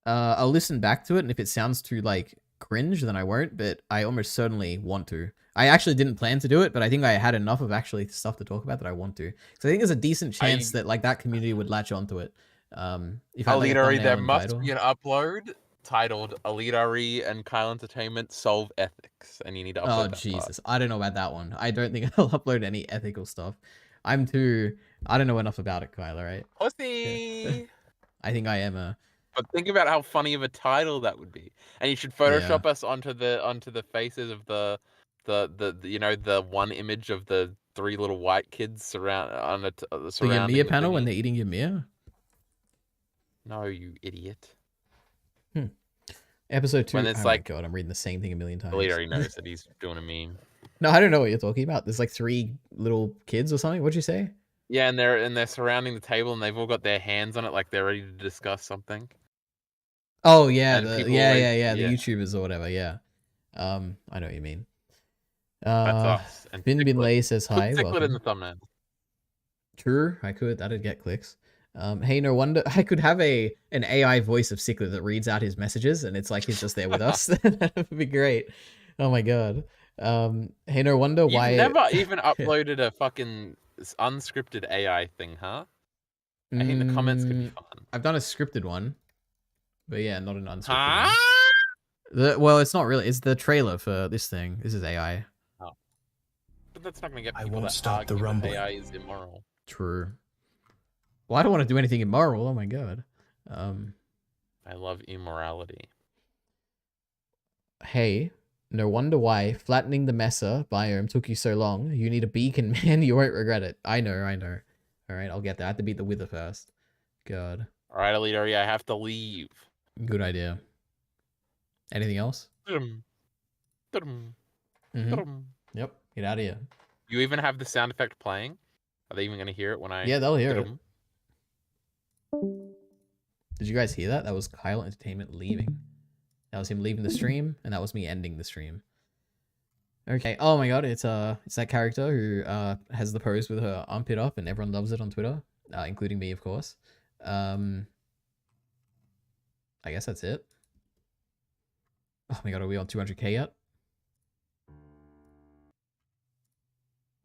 I'll listen back to it, and if it sounds too like cringe, then I won't. But I almost certainly want to. I actually didn't plan to do it, but I think I had enough of actually stuff to talk about that I want to. So I think there's a decent chance that like that community would latch onto it. If I had, like, a Alita, thumbnail there and must title. be an upload titled Alita and Kyle Entertainment Solve Ethics, and you need to upload Oh that part. Jesus, I don't know about that one. I don't think I'll upload any ethical stuff. I don't know enough about it, Kyler. Right? Pussy. I think I am a. But think about how funny of a title that would be, and you should Photoshop us onto the faces of the the one image of the three little white kids surrounding The the Ymir panel when thingy. they're eating Ymir. No, you idiot. Episode 2. When it's oh like- my god, I'm reading the same thing a million times. Alita already knows that he's doing a meme. No, I don't know what you're talking about. There's like 3 little kids or something. What'd you say? Yeah, and they're surrounding the table, and they've all got their hands on it, like they're ready to discuss something. Oh yeah, And the people yeah, always- yeah, yeah, the yeah. YouTubers or whatever. Yeah. I know what you mean. That's us. And Bin Bin Ciclet. Lay says Put hi. Ciclet Welcome. in the thumbnail. True, I could. That'd get clicks. Hey, no wonder I could have an AI voice of Ciclet that reads out his messages, and it's like he's just there with us. That would be great. Oh my god. Hey, no wonder You've why. never even uploaded a fucking unscripted AI thing, huh? I think the comments could be fun. I've done a scripted one, but yeah, not an unscripted Huh? one. Well, it's not really. It's the trailer for this thing. This is AI. But that's not going to get I people won't to stop the argue that rumbling. AI is immoral. True. Well, I don't want to do anything immoral. Oh my god. I love immorality. Hey, no wonder why flattening the Mesa biome took you so long. You need a beacon, man. You won't regret it. I know. All right, I'll get that. I have to beat the Wither first. God. All right, Alita, I have to leave. Good idea. Anything else? Dum, dum, Mm-hmm. dum. Yep. Get out of here. You even have the sound effect playing? Are they even going to hear it when I... Yeah, they'll hear it. Dum? Did you guys hear that? That was Kyle Entertainment leaving. That was him leaving the stream, and that was me ending the stream. Okay. Oh my god, it's that character who has the pose with her armpit up, and everyone loves it on Twitter, including me, of course. I guess that's it. Oh my god, are we on 200k yet?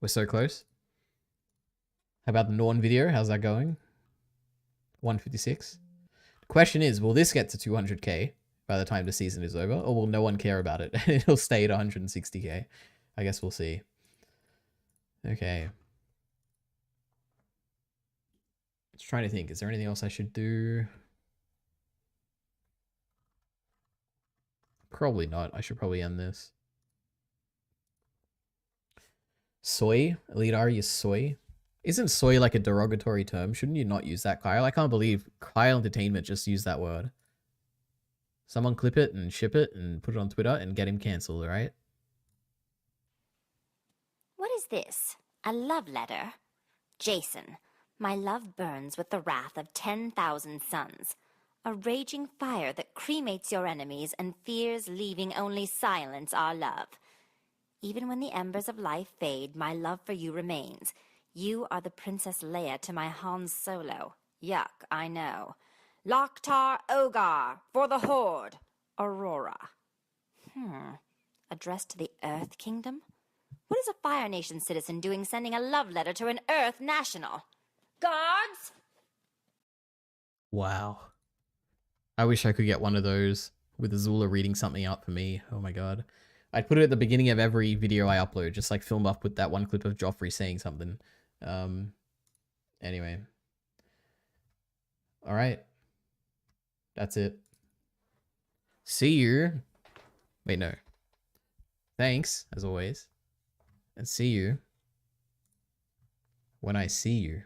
We're so close. How about the Norn video? How's that going? 156. The question is, will this get to 200k by the time the season is over, or will no one care about it and it'll stay at 160k? I guess we'll see. Okay. Just trying to think. Is there anything else I should do? Probably not. I should probably end this. Soy? Elite are you soy? Isn't soy like a derogatory term? Shouldn't you not use that, Kyle? I can't believe Kyle Entertainment just used that word. Someone clip it and ship it and put it on Twitter and get him cancelled, alright? What is this? A love letter? Jason, my love burns with the wrath of 10,000 suns. A raging fire that cremates your enemies and fears leaving only silence our love. Even when the embers of life fade, my love for you remains. You are the Princess Leia to my Han Solo. Yuck, I know. Loktar Ogar, for the Horde. Aurora. Addressed to the Earth Kingdom? What is a Fire Nation citizen doing sending a love letter to an Earth national? Guards? Wow. I wish I could get one of those with Azula reading something out for me. Oh my god. I'd put it at the beginning of every video I upload, just like film up with that one clip of Joffrey saying something. Anyway. Alright. That's it. See you. Wait, no. Thanks, as always. And see you when I see you.